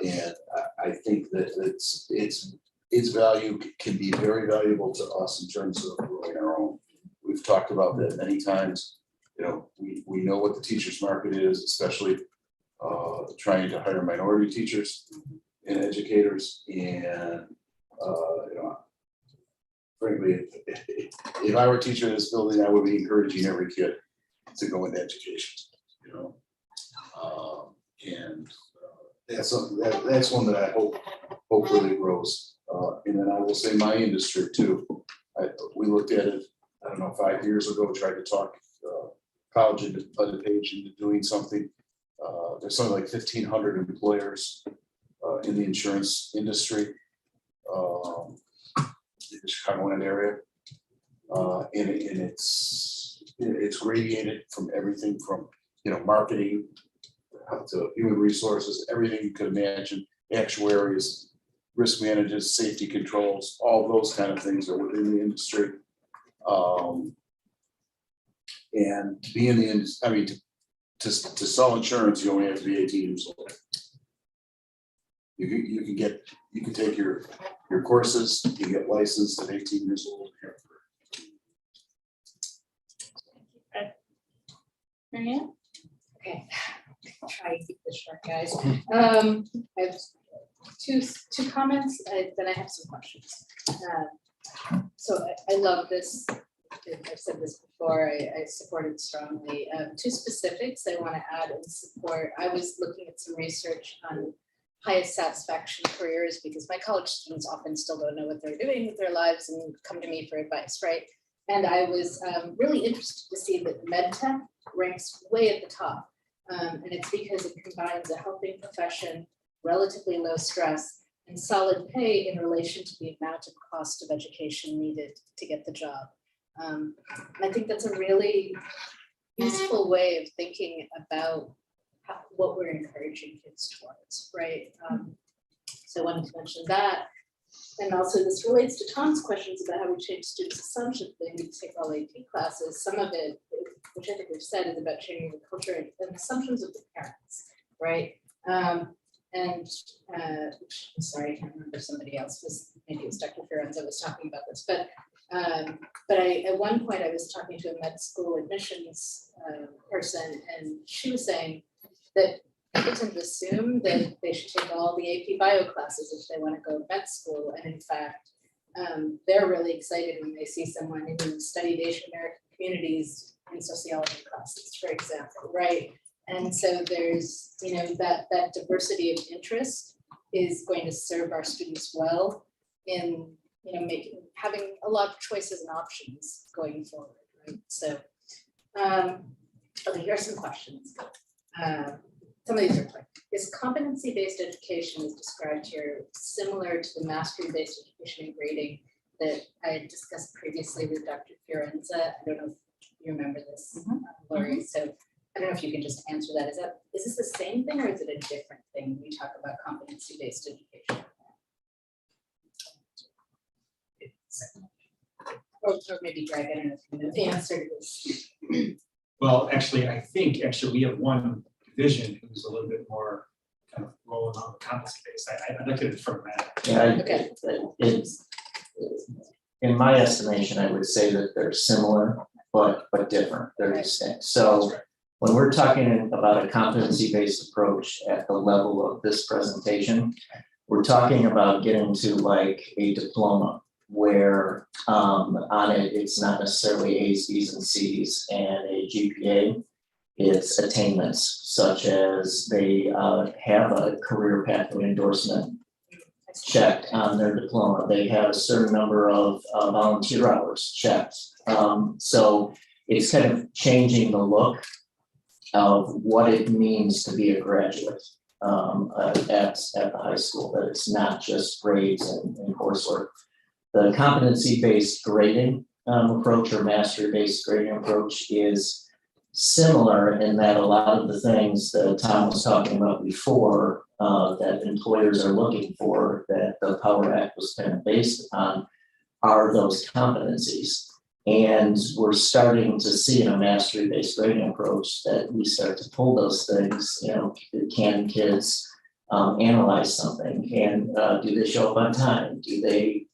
[SPEAKER 18] and I think that its value can be very valuable to us in terms of growing our own. We've talked about that many times. You know, we know what the teachers market is, especially trying to hire minority teachers and educators. And you know, frankly, if I were a teacher in this building, I would be encouraging every kid to go into education. You know, and that's one that I hope really grows. And then I will say my industry too. We looked at it, I don't know, 5 years ago, tried to talk college into page into doing something. There's something like 1,500 employers in the insurance industry in the Chicagoland area. And it's radiated from everything from, you know, marketing to human resources, everything you could imagine, actuaries, risk managers, safety controls, all those kind of things are within the industry. And to be in the industry, I mean, to sell insurance, you only have to be 18 years old. You can take your courses, you get licensed at 18 years old.
[SPEAKER 1] Marianne?
[SPEAKER 11] Okay, try to keep this short, guys. I have two comments, then I have some questions. So I love this. I've said this before, I support it strongly. Two specifics I want to add in support. I was looking at some research on highest satisfaction careers, because my college students often still don't know what they're doing with their lives and come to me for advice, right? And I was really interested to see that MedTech ranks way at the top. And it's because it combines a helping profession, relatively low stress, and solid pay in relation to the amount of cost of education needed to get the job. And I think that's a really useful way of thinking about what we're encouraging kids towards, right? So I wanted to mention that. And also this relates to Tom's questions about how we change students' assumptions. They need to take all AP classes. Some of it, which I think we've said, is about changing the culture and assumptions of the parents, right? I'm sorry, I can't remember, somebody else was, maybe it was Dr. Ferenza was talking about this, but at one point I was talking to a med school admissions person, and she was saying that people tend to assume that they should take all the AP bio classes if they want to go to med school, and in fact, they're really excited when they see someone who studied Asian American communities in sociology classes, for example, right? And so there's, you know, that diversity of interest is going to serve our students well in, you know, having a lot of choices and options going forward, right? So, okay, here are some questions. Some of these are quick. Is competency-based education as described here similar to the mastery-based education and grading that I had discussed previously with Dr. Fiorenza? I don't know if you remember this, Lori. So I don't know if you can just answer that. Is this the same thing or is it a different thing when we talk about competency-based education? Or maybe Greg, I don't know if you know the answer to this.
[SPEAKER 2] Well, actually, I think we have one division who's a little bit more kind of rolling on the competency-based. I'd like to defer that.
[SPEAKER 15] Yeah,
[SPEAKER 11] Okay.
[SPEAKER 15] it's, in my estimation, I would say that they're similar, but different. They're distinct. So when we're talking about a competency-based approach at the level of this presentation, we're talking about getting to like a diploma where on it, it's not necessarily A's, B's, and C's and a GPA. its attainments, such as they have a career pathway endorsement checked on their diploma. They have a certain number of volunteer hours checked. So it's kind of changing the look of what it means to be a graduate at the high school, that it's not just grades and coursework. The competency-based grading approach or mastery-based grading approach is similar in that a lot of the things that Tom was talking about before that employers are looking for, that the Power Act was kind of based upon, are those competencies. And we're starting to see in a mastery-based grading approach that we start to pull those things. You know, can kids analyze something? Do they show up on time? Do they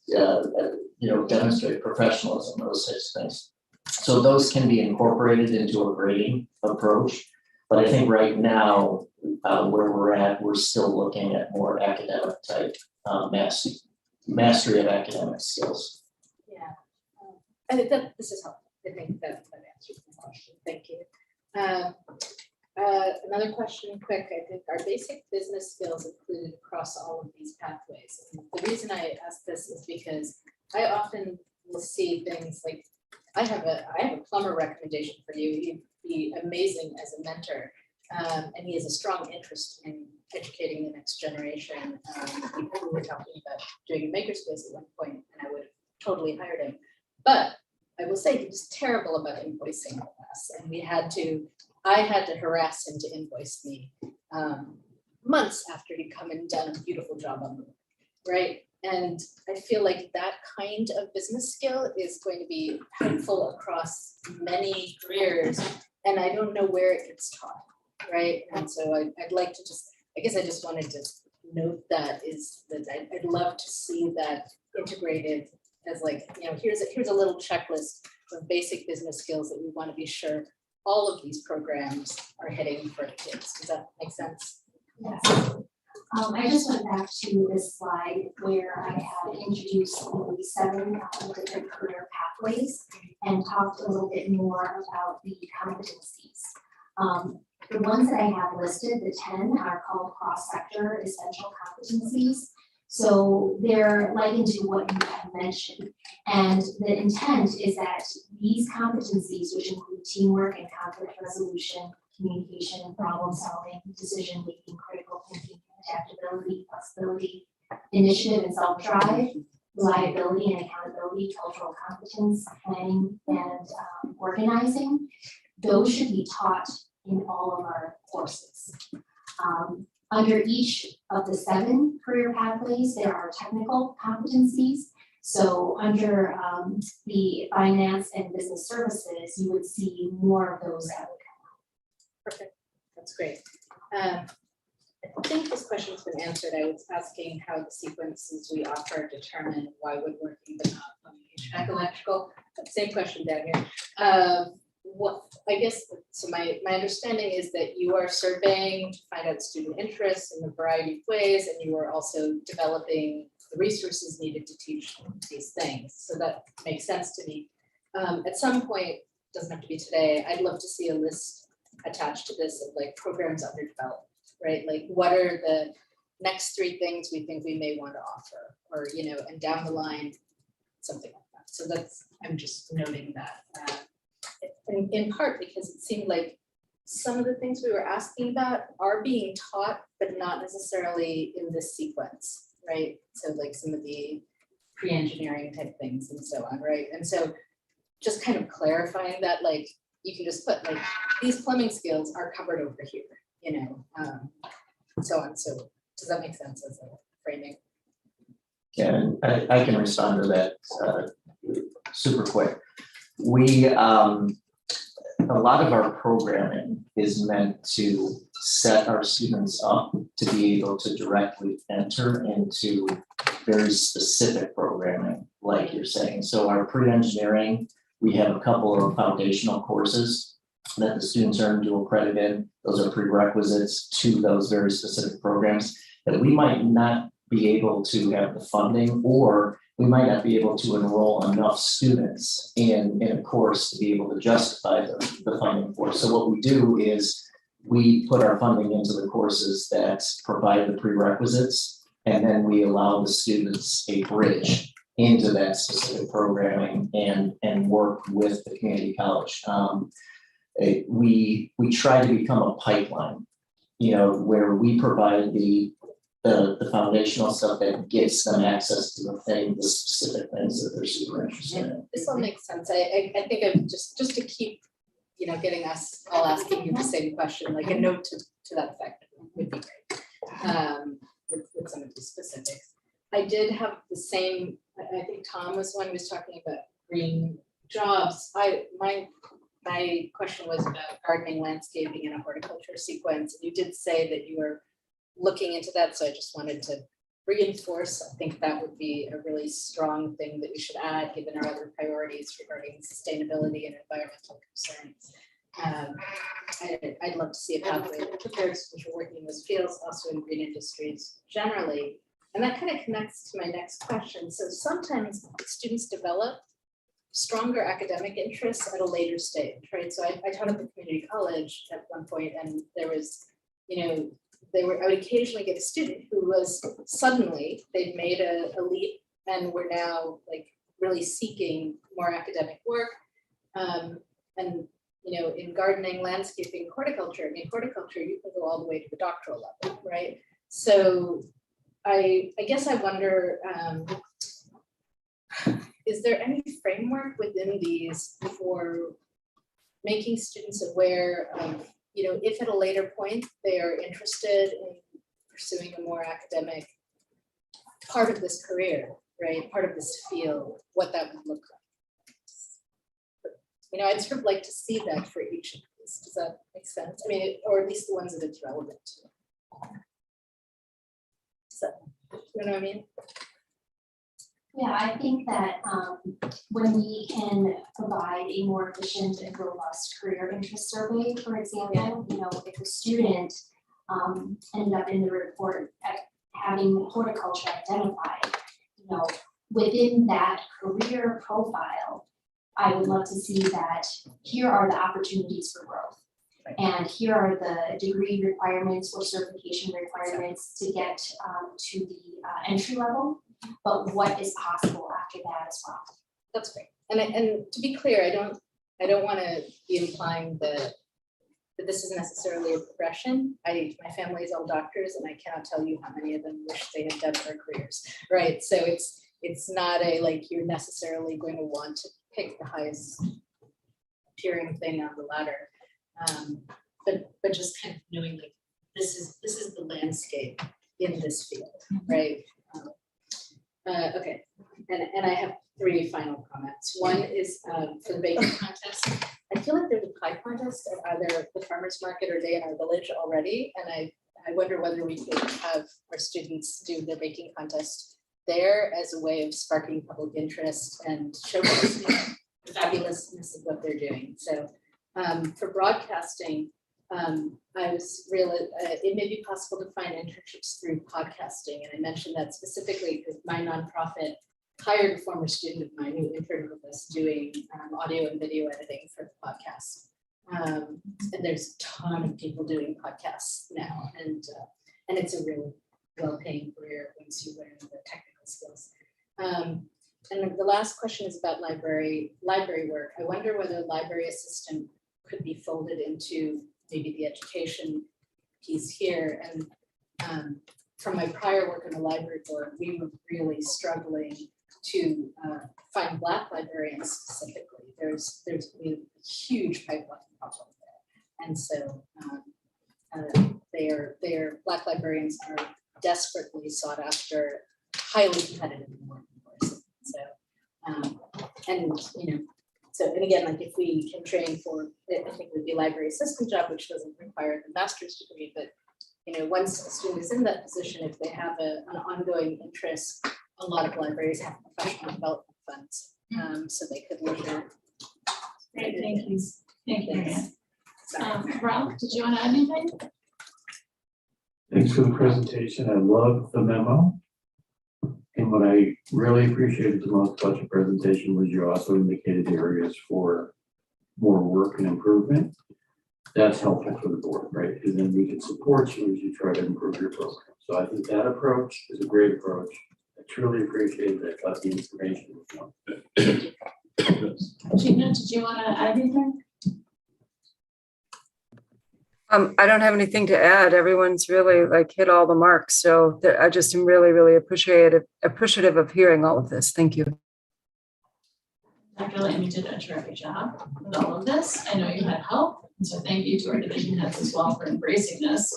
[SPEAKER 15] demonstrate professionalism, those types of things? So those can be incorporated into a grading approach. But I think right now, where we're at, we're still looking at more academic type mastery of academic skills.
[SPEAKER 11] Yeah. I think that this is helpful. I think that answers the question. Thank you. Another question, quick. I think are basic business skills included across all of these pathways? And the reason I ask this is because I often will see things like, I have a plumber recommendation for you. He'd be amazing as a mentor. And he has a strong interest in educating the next generation. We were talking about doing a makerspace at one point, and I would have totally hired him. But I will say he was terrible about invoicing us, and I had to harass him to invoice me months after he'd come and done a beautiful job on the work, right? And I feel like that kind of business skill is going to be helpful across many careers, and I don't know where it gets taught, right? And so I'd like to I just wanted to note that I'd love to see that integrated as here's a little checklist of basic business skills that we want to be sure all of these programs are hitting for the kids. Does that make sense?
[SPEAKER 14] Yes. I just went back to this slide where I had introduced the 7 different career pathways and talked a little bit more about the competencies. The ones that I have listed, the 10, are called cross-sector essential competencies. So they're likened to what you have mentioned. And the intent is that these competencies, which include teamwork and conflict resolution, communication, problem solving, decision making, critical thinking, adaptability, flexibility, initiative and self-drive, reliability and accountability, cultural competence, planning and organizing, those should be taught in all of our courses. Under each of the 7 career pathways, there are technical competencies. So under the finance and business services, you would see more of those that would come out.
[SPEAKER 11] Perfect, that's great. I think this question's been answered. I was asking how the sequences we offer determine why woodworking but not HVAC electrical. Same question down here. My understanding is that you are surveying to find out student interests in a variety of ways, and you are also developing the resources needed to teach these things. So that makes sense to me. At some point, doesn't have to be today, I'd love to see a list attached to this of programs under development, right? Like what are the next 3 things we think we may want to offer, or and down the line, something like that. So I'm just noting that. In part because it seemed like some of the things we were asking about are being taught, but not necessarily in this sequence, right? So some of the pre-engineering type things and so on, right? And so just kind of clarifying that, you can just put these plumbing skills are covered over here, so on. So does that make sense as a framing?
[SPEAKER 15] Yeah, and I can respond to that super quick. A lot of our programming is meant to set our students up to be able to directly enter into very specific programming, like you're saying. So our pre-engineering, we have a couple of foundational courses that the students earn dual credit in. Those are prerequisites to those very specific programs that we might not be able to have the funding or we might not be able to enroll enough students in a course to be able to justify the funding for. So what we do is we put our funding into the courses that provide the prerequisites, and then we allow the students a bridge into that specific programming and work with the community college. We try to become a pipeline, where we provide the foundational stuff that gets them access to the specific things that they're super interested in.
[SPEAKER 11] This all makes sense. I think of just to keep, getting us all asking you the same question, like a note to that effect would be great. With some of the specifics. I did have the same, I think Tom was one who was talking about green jobs. My question was about gardening, landscaping, and a horticulture sequence. And you did say that you were looking into that, so I just wanted to reinforce. I think that would be a really strong thing that we should add, given our other priorities regarding sustainability and environmental concerns. I'd love to see a pathway that prepares for working in those fields, also in green industries generally. And that kind of connects to my next question. So sometimes students develop stronger academic interests at a later stage, right? So I taught at the community college at one point, and there was, I would occasionally get a student who was suddenly, they'd made a leap and were now like really seeking more academic work. And in gardening, landscaping, horticulture, horticulture, you can go all the way to the doctoral level, right? So I guess I wonder, is there any framework within these for making students aware of, if at a later point they are interested in pursuing a more academic part of this career, right? Part of this field, what that would look like. I'd sort of like to see that for each of these. Does that make sense? I mean, or at least the ones that it's relevant to. So, you know what I mean?
[SPEAKER 14] Yeah, I think that when we can provide a more efficient and robust career interest survey, for example, if a student ended up in the report having horticulture identified, within that career profile, I would love to see that here are the opportunities for growth. And here are the degree requirements or certification requirements to get to the entry level, but what is possible after that as well.
[SPEAKER 11] That's great. And to be clear, I don't want to be implying that this is necessarily a progression. My family is all doctors, and I cannot tell you how many of them wish they had done their careers, right? So it's not like you're necessarily going to want to pick the highest appearing thing on the ladder. But just kind of knowing like this is the landscape in this field, right? Okay, and I have 3 final comments. One is for the baking contest. I feel like there's a pie contest at either the farmers market or Day in Our Village already, and I wonder whether we could have our students do their baking contest there as a way of sparking public interest and showcasing the fabulousness of what they're doing. So for broadcasting, I was it may be possible to find internships through podcasting. And I mentioned that specifically because my nonprofit hired a former student of mine who interned with us doing audio and video editing for the podcast. And there's a ton of people doing podcasts now. And it's a really well-paying career once you learn the technical skills. And the last question is about library work. I wonder whether library assistant could be folded into maybe the education piece here. And from my prior work in the library board, we were really struggling to find Black librarians specifically. There's a huge pipeline problem there. And so Black librarians are desperately sought after, highly competitive in the workforce. So, and again, like if we can train for, I think it would be a library assistant job, which doesn't require the master's degree, but once a student is in that position, if they have an ongoing interest, a lot of libraries have professional development funds, so they could learn.
[SPEAKER 1] Great, thank you. Thank you, Marianne. Ralph, did you want to add anything?
[SPEAKER 10] Thanks for the presentation. I love the memo. And And what I really appreciated the most about your presentation was you also indicated areas for more work and improvement. That's helpful for the board, right? Because then we can support you as you try to improve your program. So I think that approach is a great approach. I truly appreciate that, got the information.
[SPEAKER 1] Gina, did you want to add anything?
[SPEAKER 4] I don't have anything to add. Everyone's really like hit all the marks. So I just am really, really appreciative of hearing all of this. Thank you.
[SPEAKER 1] Dr. Lamy did a terrific job with all of this. I know you had help, and so thank you to our division heads as well for embracing this.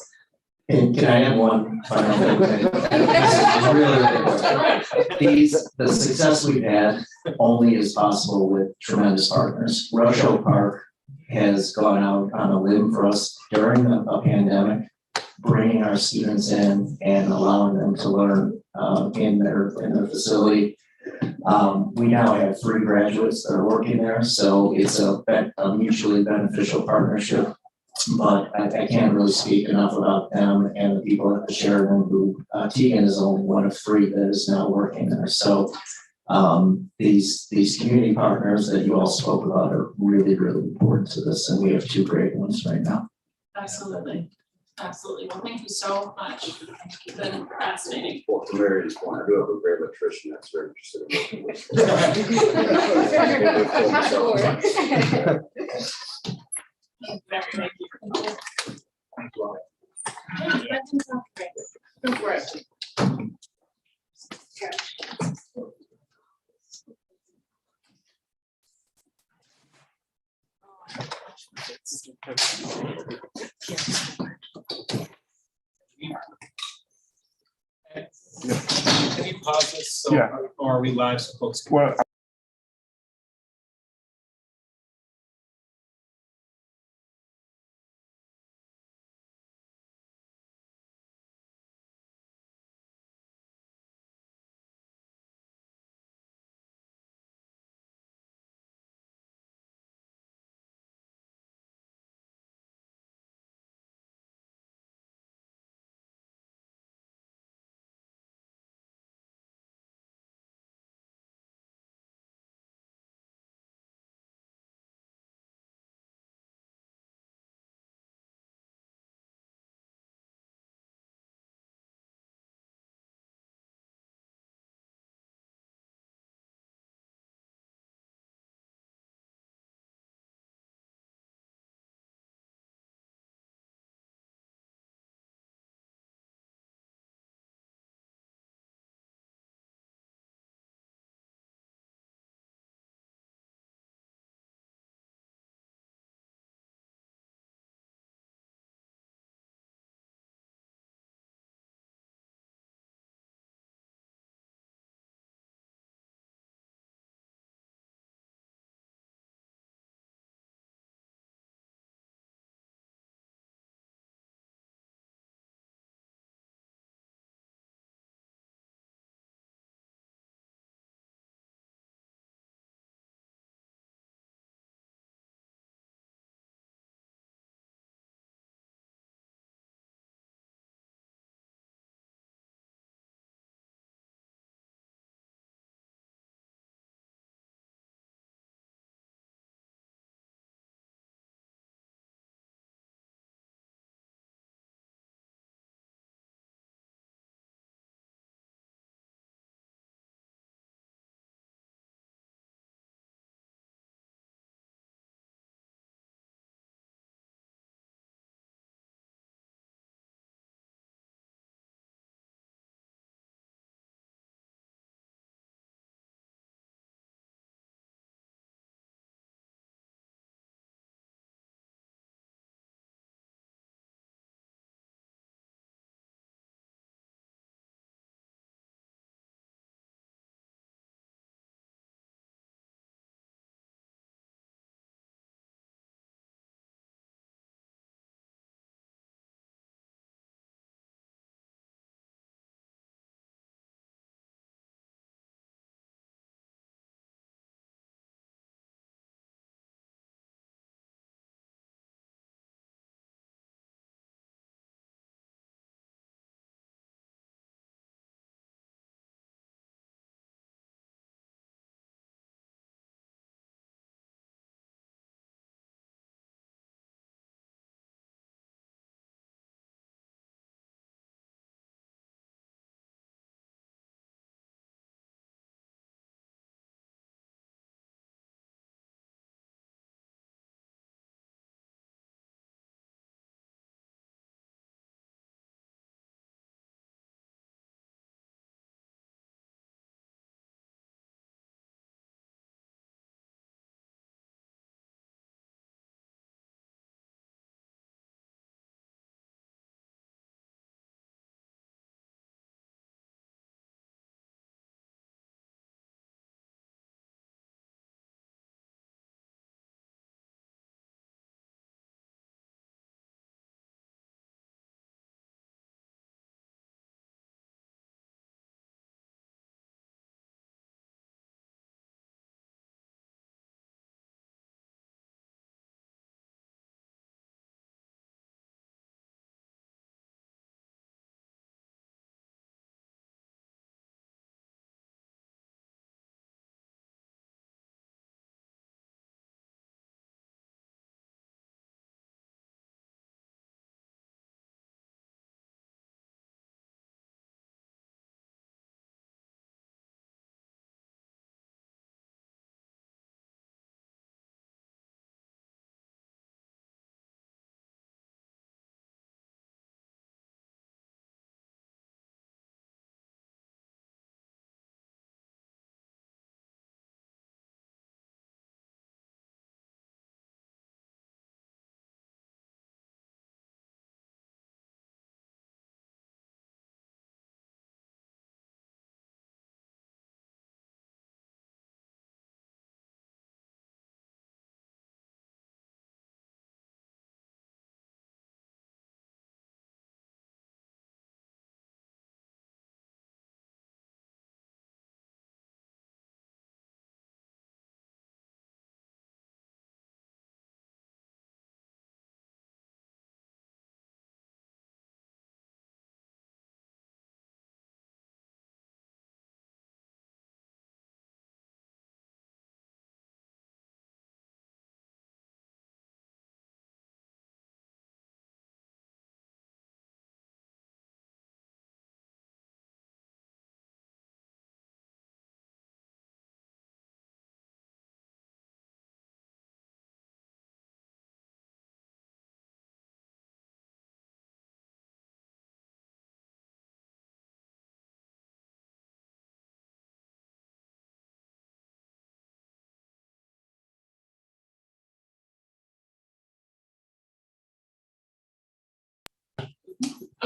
[SPEAKER 15] And can I add one final thing? The success we've had only is possible with tremendous partners. Rochelle Park has gone out on a limb for us during a pandemic, bringing our students in and allowing them to learn in their facility. We now have 3 graduates that are working there, so it's a mutually beneficial partnership. But I can't really speak enough about them and the people at the Sheridan who, Tegan is only one of 3 that is now working there. So these community partners that you all spoke about are really, really important to this, and we have 2 great ones right now.
[SPEAKER 1] Absolutely. Absolutely. Well, thank you so much. It's been fascinating.
[SPEAKER 16] Well, to Mary's point, I do have a great electrician that's very interested in working
[SPEAKER 1] Thank you. Go for it.
[SPEAKER 2] Can you pause this? So,
[SPEAKER 17] Yeah.
[SPEAKER 2] or are we live so folks can?
[SPEAKER 17] Well,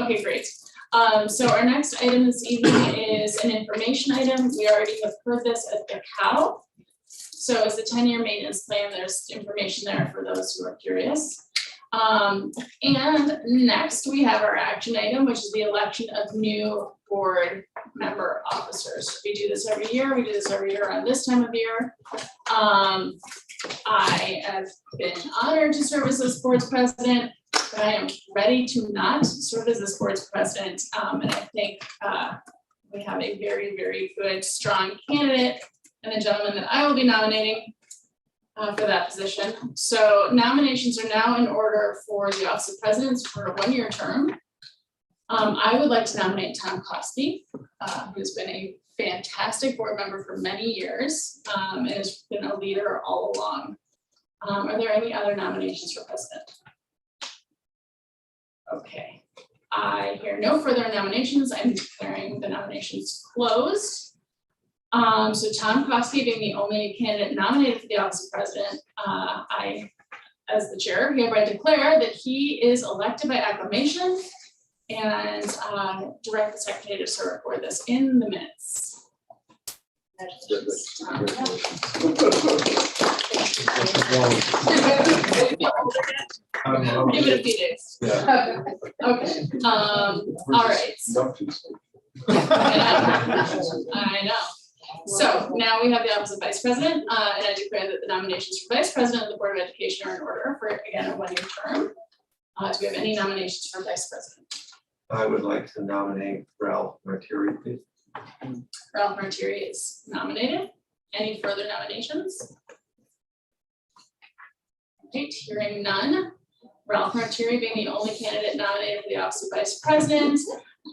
[SPEAKER 1] Okay, great. So our next item this evening is an information item. We already have heard this at the cow. So it's the 10-year maintenance plan. There's information there for those who are curious. And next we have our action item, which is the election of new board member officers. We do this every year. We do this every year around this time of year. I have been honored to serve as this board's president, but I am ready to not serve as this board's president. And I think we have a very, very good, strong candidate and a gentleman that I will be nominating for that position. So nominations are now in order for the office of presidents for a one-year term. I would like to nominate Tom Kosky, who's been a fantastic board member for many years and has been a leader all along. Are there any other nominations for president? Okay, I hear no further nominations. I'm declaring the nominations closed. So Tom Kosky being the only candidate nominated for the office of president, I, as the chair, hereby declare that he is elected by acclamation and direct the secretary to so record this in the minutes. Give it a few days.
[SPEAKER 9] Yeah.
[SPEAKER 1] Okay, all right. I know. So now we have the office of vice president, and I declare that the nominations for vice president of the Board of Education are in order for, again, a one-year term. Do we have any nominations for vice president?
[SPEAKER 9] I would like to nominate Ralph Martiri, please.
[SPEAKER 1] Ralph Martiri is nominated. Any further nominations? Right, hearing none. Ralph Martiri being the only candidate nominated for the office of vice president,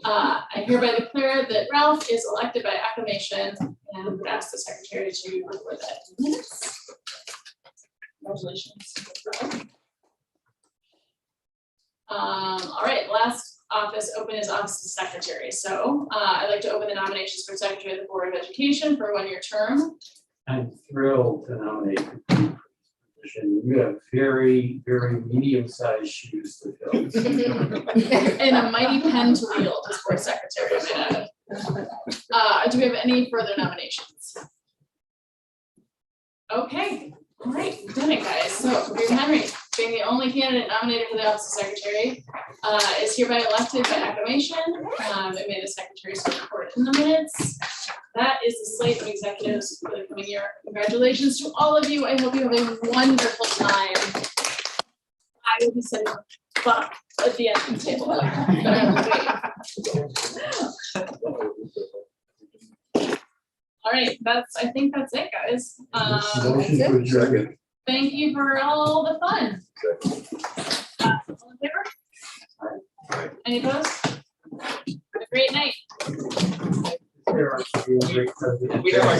[SPEAKER 1] I hereby declare that Ralph is elected by acclamation and would ask the secretary to record that in minutes. Congratulations. All right, last office open is office of secretary. So I'd like to open the nominations for secretary of the Board of Education for a one-year term.
[SPEAKER 10] I'm thrilled to nominate you for this position. You have very, very medium-sized shoes to fill.
[SPEAKER 1] And a mighty pen to wield as board secretary, I might add. Do we have any further nominations? Okay, all right, we've done it, guys. So Rear Henry, being the only candidate nominated for the office of secretary, is hereby elected by acclamation. And may the secretary so record in the minutes. That is the slate of executives for the coming year. Congratulations to all of you. I hope you have a wonderful time. I will be sitting at the end of the table. All right, I think that's it, guys.
[SPEAKER 18] Motion to adjourn.
[SPEAKER 1] Thank you for all the fun. All in favor? Any opposed? Have a great night.
[SPEAKER 10] There are some great presidents.
[SPEAKER 2] We have our